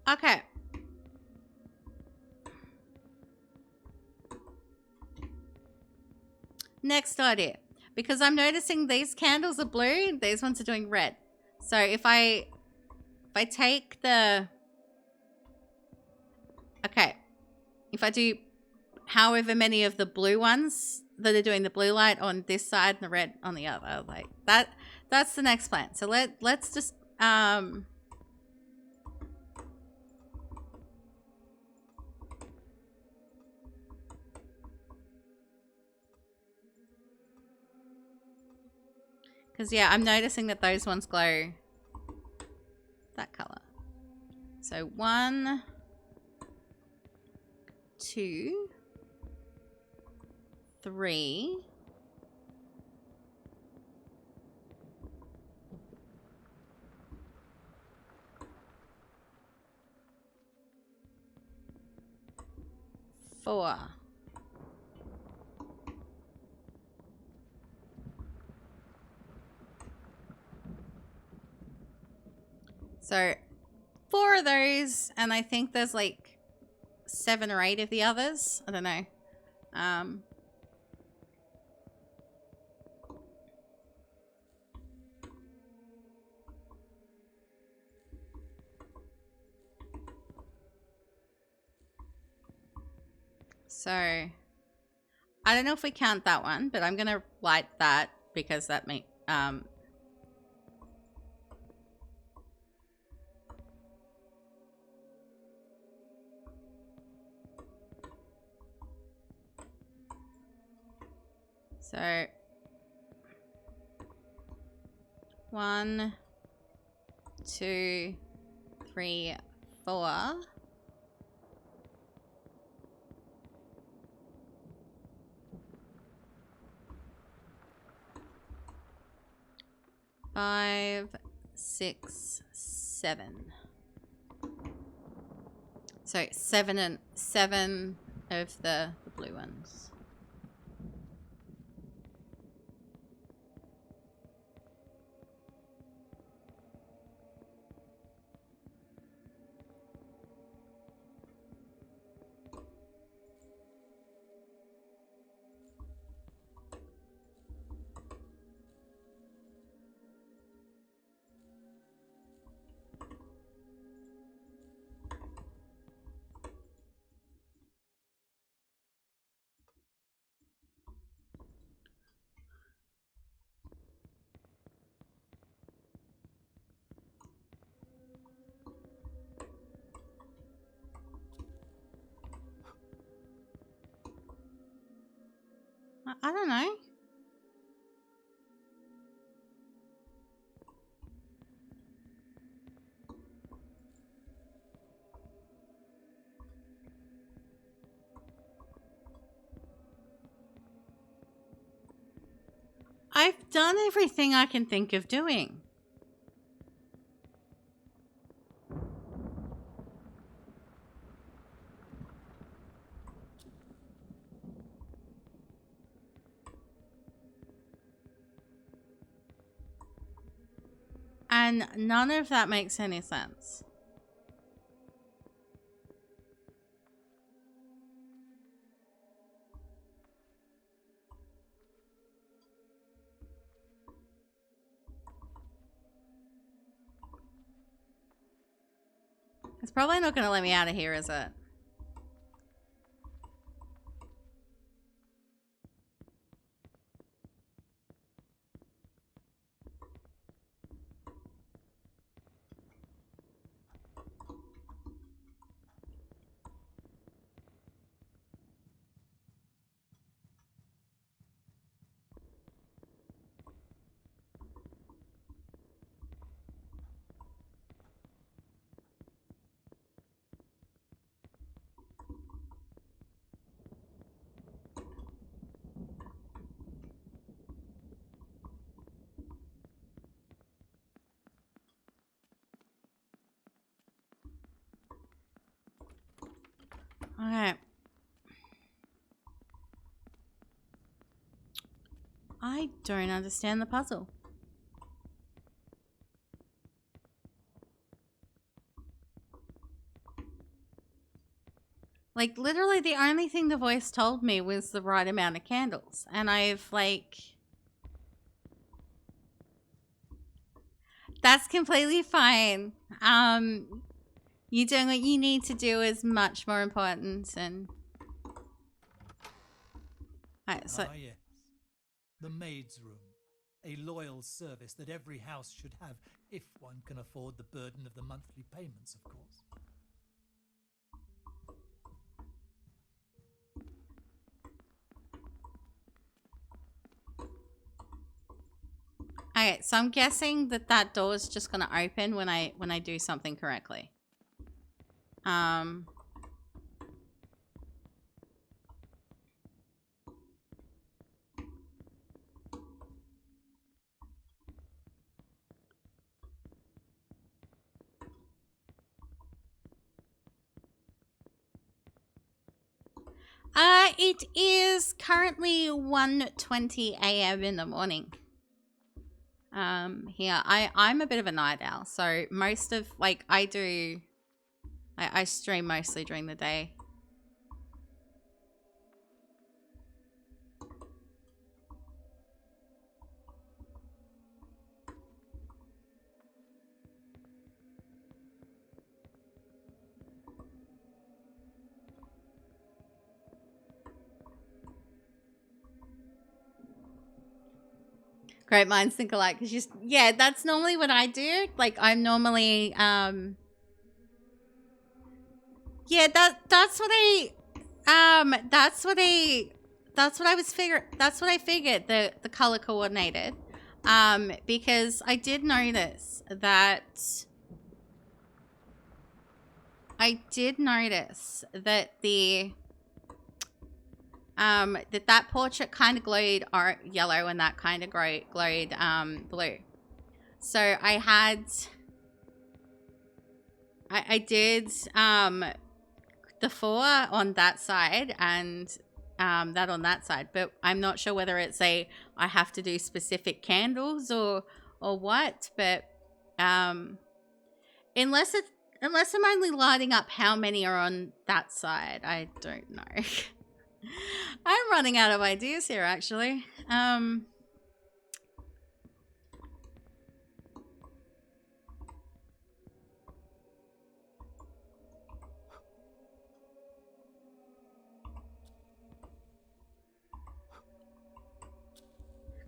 Okay. Next idea. Because I'm noticing these candles are blue, these ones are doing red. So if I take the... Okay. If I do however many of the blue ones that are doing the blue light on this side and the red on the other, like that's the next plan. So let's just because yeah, I'm noticing that those ones glow that color. So 1, 2, 3. Four. So 4 of those, and I think there's like 7 or 8 of the others. I don't know. So I don't know if we count that one, but I'm gonna light that because that may so 1, 2, 3, 4. Five, 6, 7. So 7 of the blue ones. I don't know. I've done everything I can think of doing. And none of that makes any sense. It's probably not going to let me out of here, is it? Okay. I don't understand the puzzle. Like, literally the only thing the voice told me was the right amount of candles. And I've, like... That's completely fine. You doing what you need to do is much more important and... Alright, so... Ah, yes. The maid's room. A loyal service that every house should have, if one can afford the burden of the monthly payments, of course. Okay, so I'm guessing that that door is just going to open when I do something correctly. It is currently 1:20 a.m. in the morning. Here, I'm a bit of a night owl, so most of, like, I stream mostly during the day. Great minds think alike. Cause just, yeah, that's normally what I do. Like, I'm normally, yeah, that's what I figured, the color coordinated. Because I did notice that the that portrait kind of glowed yellow and that kind of glowed blue. So I did the 4 on that side and that on that side, but I'm not sure whether it's I have to do specific candles or what, but unless I'm only lighting up how many are on that side, I don't know. I'm running out of ideas here, actually.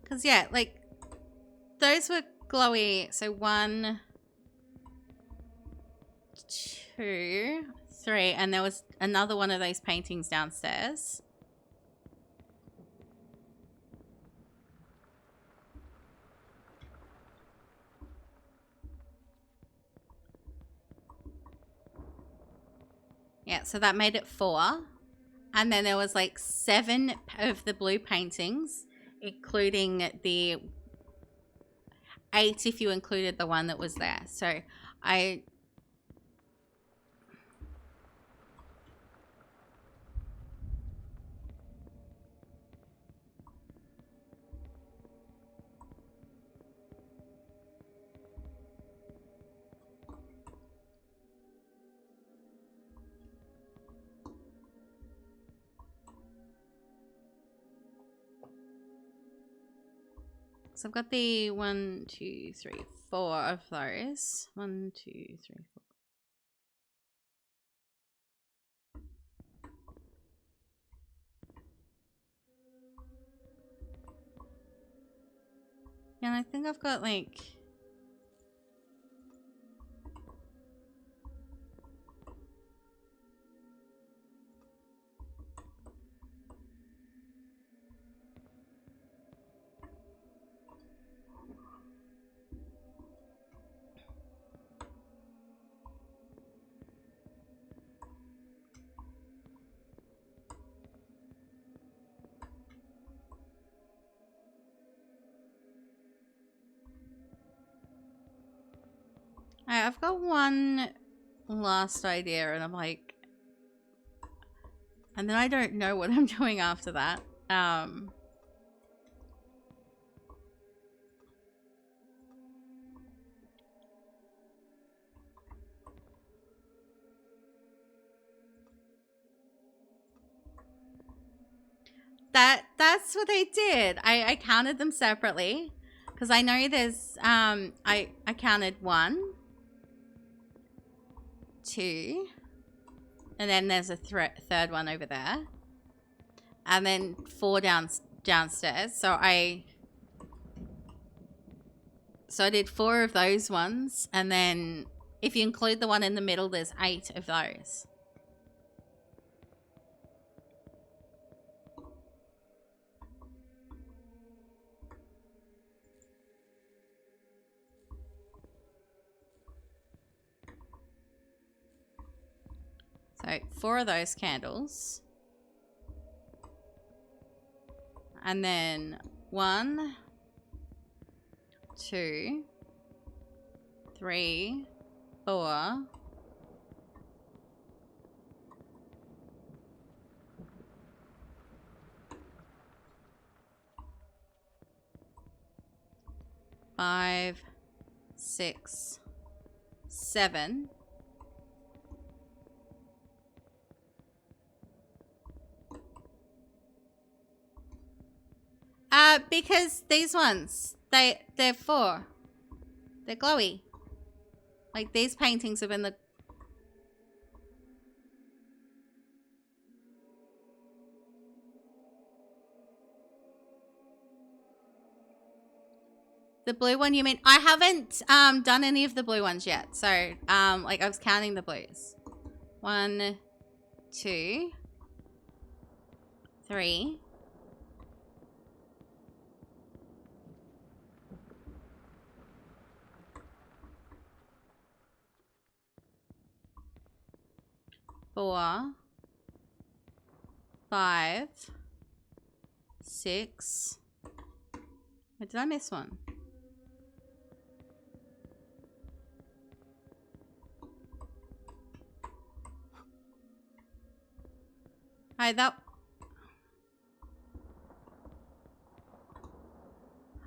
Because, yeah, like, those were glowy. So 1, 2, 3, and there was another one of those paintings downstairs. Yeah, so that made it 4. And then there was like 7 of the blue paintings, including the 8 if you included the one that was there. So I've got the 1, 2, 3, 4 of those. 1, 2, 3, 4. Yeah, and I think I've got like... Alright, I've got one last idea and I'm like... And then I don't know what I'm doing after that. That's what I did. I counted them separately. Because I know there's... I counted 1, 2... And then there's a third one over there. And then 4 downstairs. So I did 4 of those ones. And then if you include the one in the middle, there's 8 of those. So 4 of those candles. And then 1, 2, 3, 4. 5, 6, 7. Because these ones, they're 4. They're glowy. Like these paintings have been the... The blue one, you mean? I haven't done any of the blue ones yet. So, like I was counting the blues. 1, 2, 3. Four, 5, 6. Wait, did I miss one? Alright, that...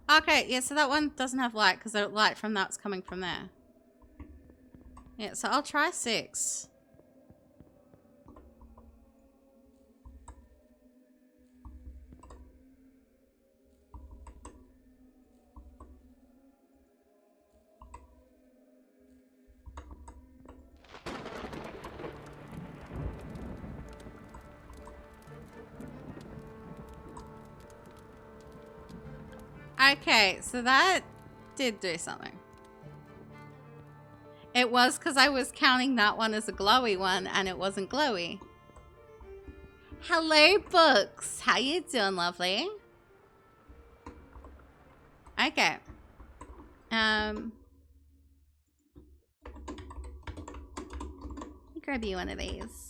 Okay, yeah, so that one doesn't have light because the light from that's coming from there. Yeah, so I'll try 6. Okay, so that did do something. It was because I was counting that one as a glowy one and it wasn't glowy. Hello, Books. How you doing, lovely? Okay. Let me grab you one of these.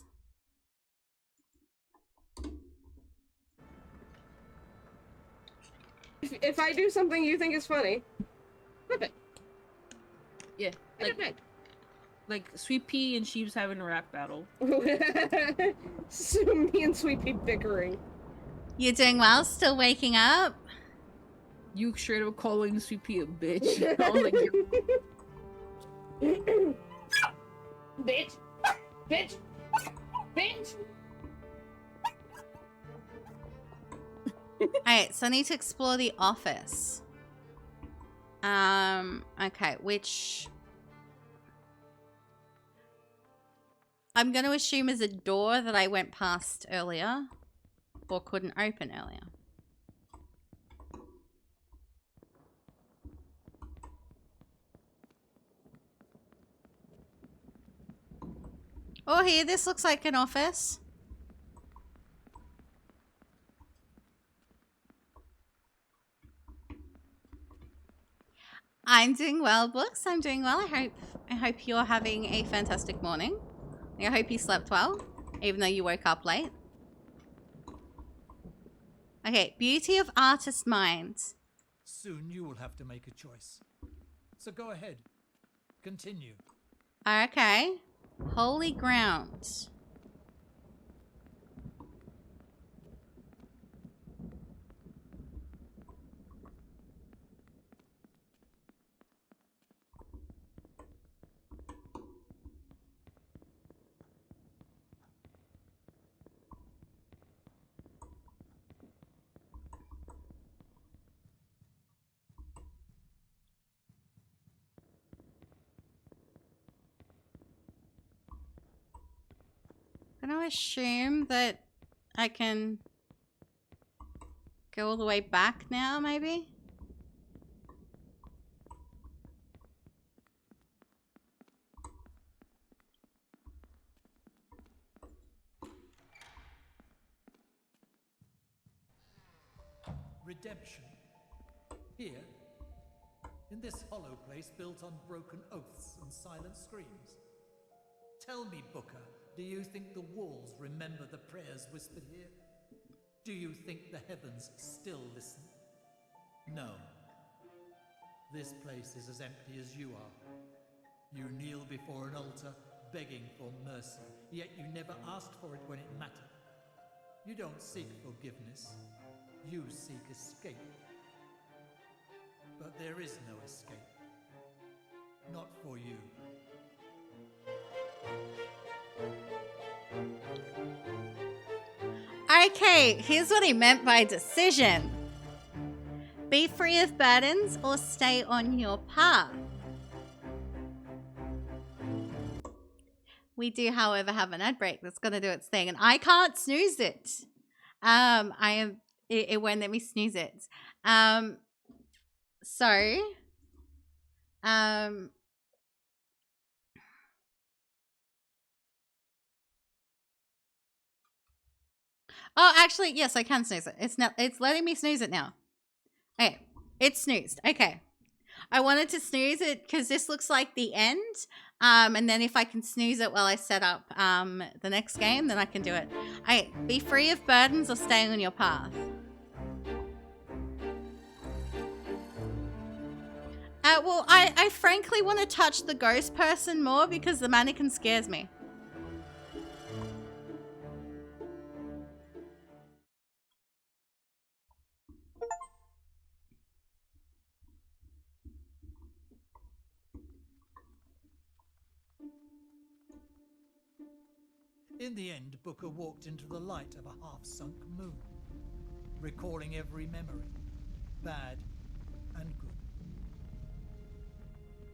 If I do something you think is funny, flip it. Yeah, like Sweet Pea and Sheep's having a rap battle. So me and Sweet Pea bickering. You doing well? Still waking up? You straight up calling Sweet Pea a bitch. I was like, bitch, bitch, bitch. Alright, so I need to explore the office. Okay, which... I'm going to assume is a door that I went past earlier. Or couldn't open earlier. Oh, here, this looks like an office. I'm doing well, Books. I'm doing well. I hope you're having a fantastic morning. I hope you slept well, even though you woke up late. Okay, beauty of artist mind. Soon you will have to make a choice. So go ahead. Continue. Okay. Holy ground. I'm gonna assume that I can go all the way back now, maybe? Redemption. Here, in this hollow place built on broken oaths and silent screams. Tell me, Booker, do you think the walls remember the prayers whispered here? Do you think the heavens still listen? No. This place is as empty as you are. You kneel before an altar, begging for mercy, yet you never asked for it when it mattered. You don't seek forgiveness. You seek escape. But there is no escape. Not for you. Okay, here's what he meant by decision. Be free of burdens or stay on your path. We do, however, have an ad break that's going to do its thing, and I can't snooze it. It won't let me snooze it. Oh, actually, yes, I can snooze it. It's letting me snooze it now. Okay, it's snoozed. Okay. I wanted to snooze it because this looks like the end. And then if I can snooze it while I set up the next game, then I can do it. Okay, be free of burdens or stay on your path. Well, I frankly want to touch the ghost person more because the mannequin scares me. In the end, Booker walked into the light of a half-sunk moon, recalling every memory, bad and good.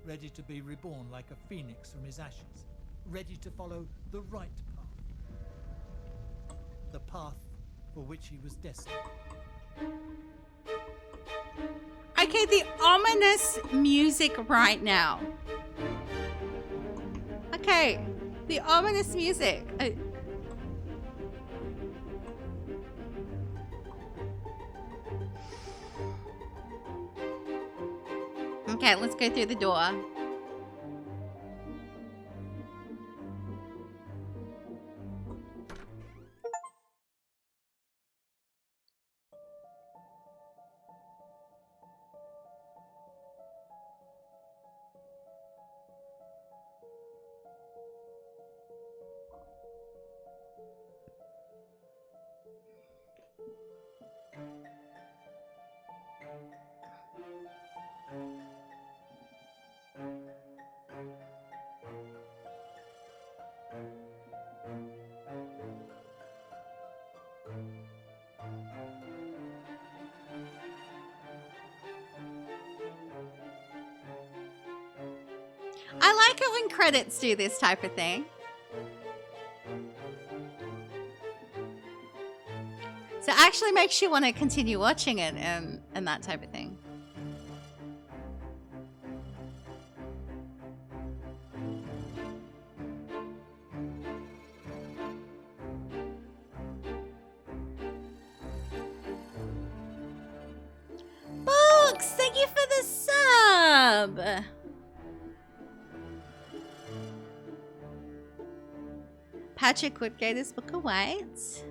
Ready to be reborn like a phoenix from his ashes, ready to follow the right path. The path for which he was destined. Okay, the ominous music right now. Okay, the ominous music. Okay, let's go through the door. I like it when credits do this type of thing. So it actually makes you want to continue watching it and that type of thing. Books, thank you for the sub. Patrick Woodgate, this book awaits.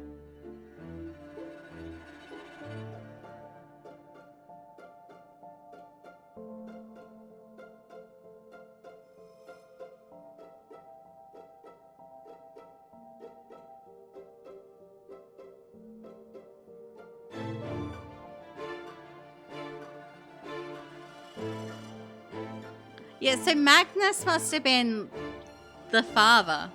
Yeah, so Magnus must have been the father.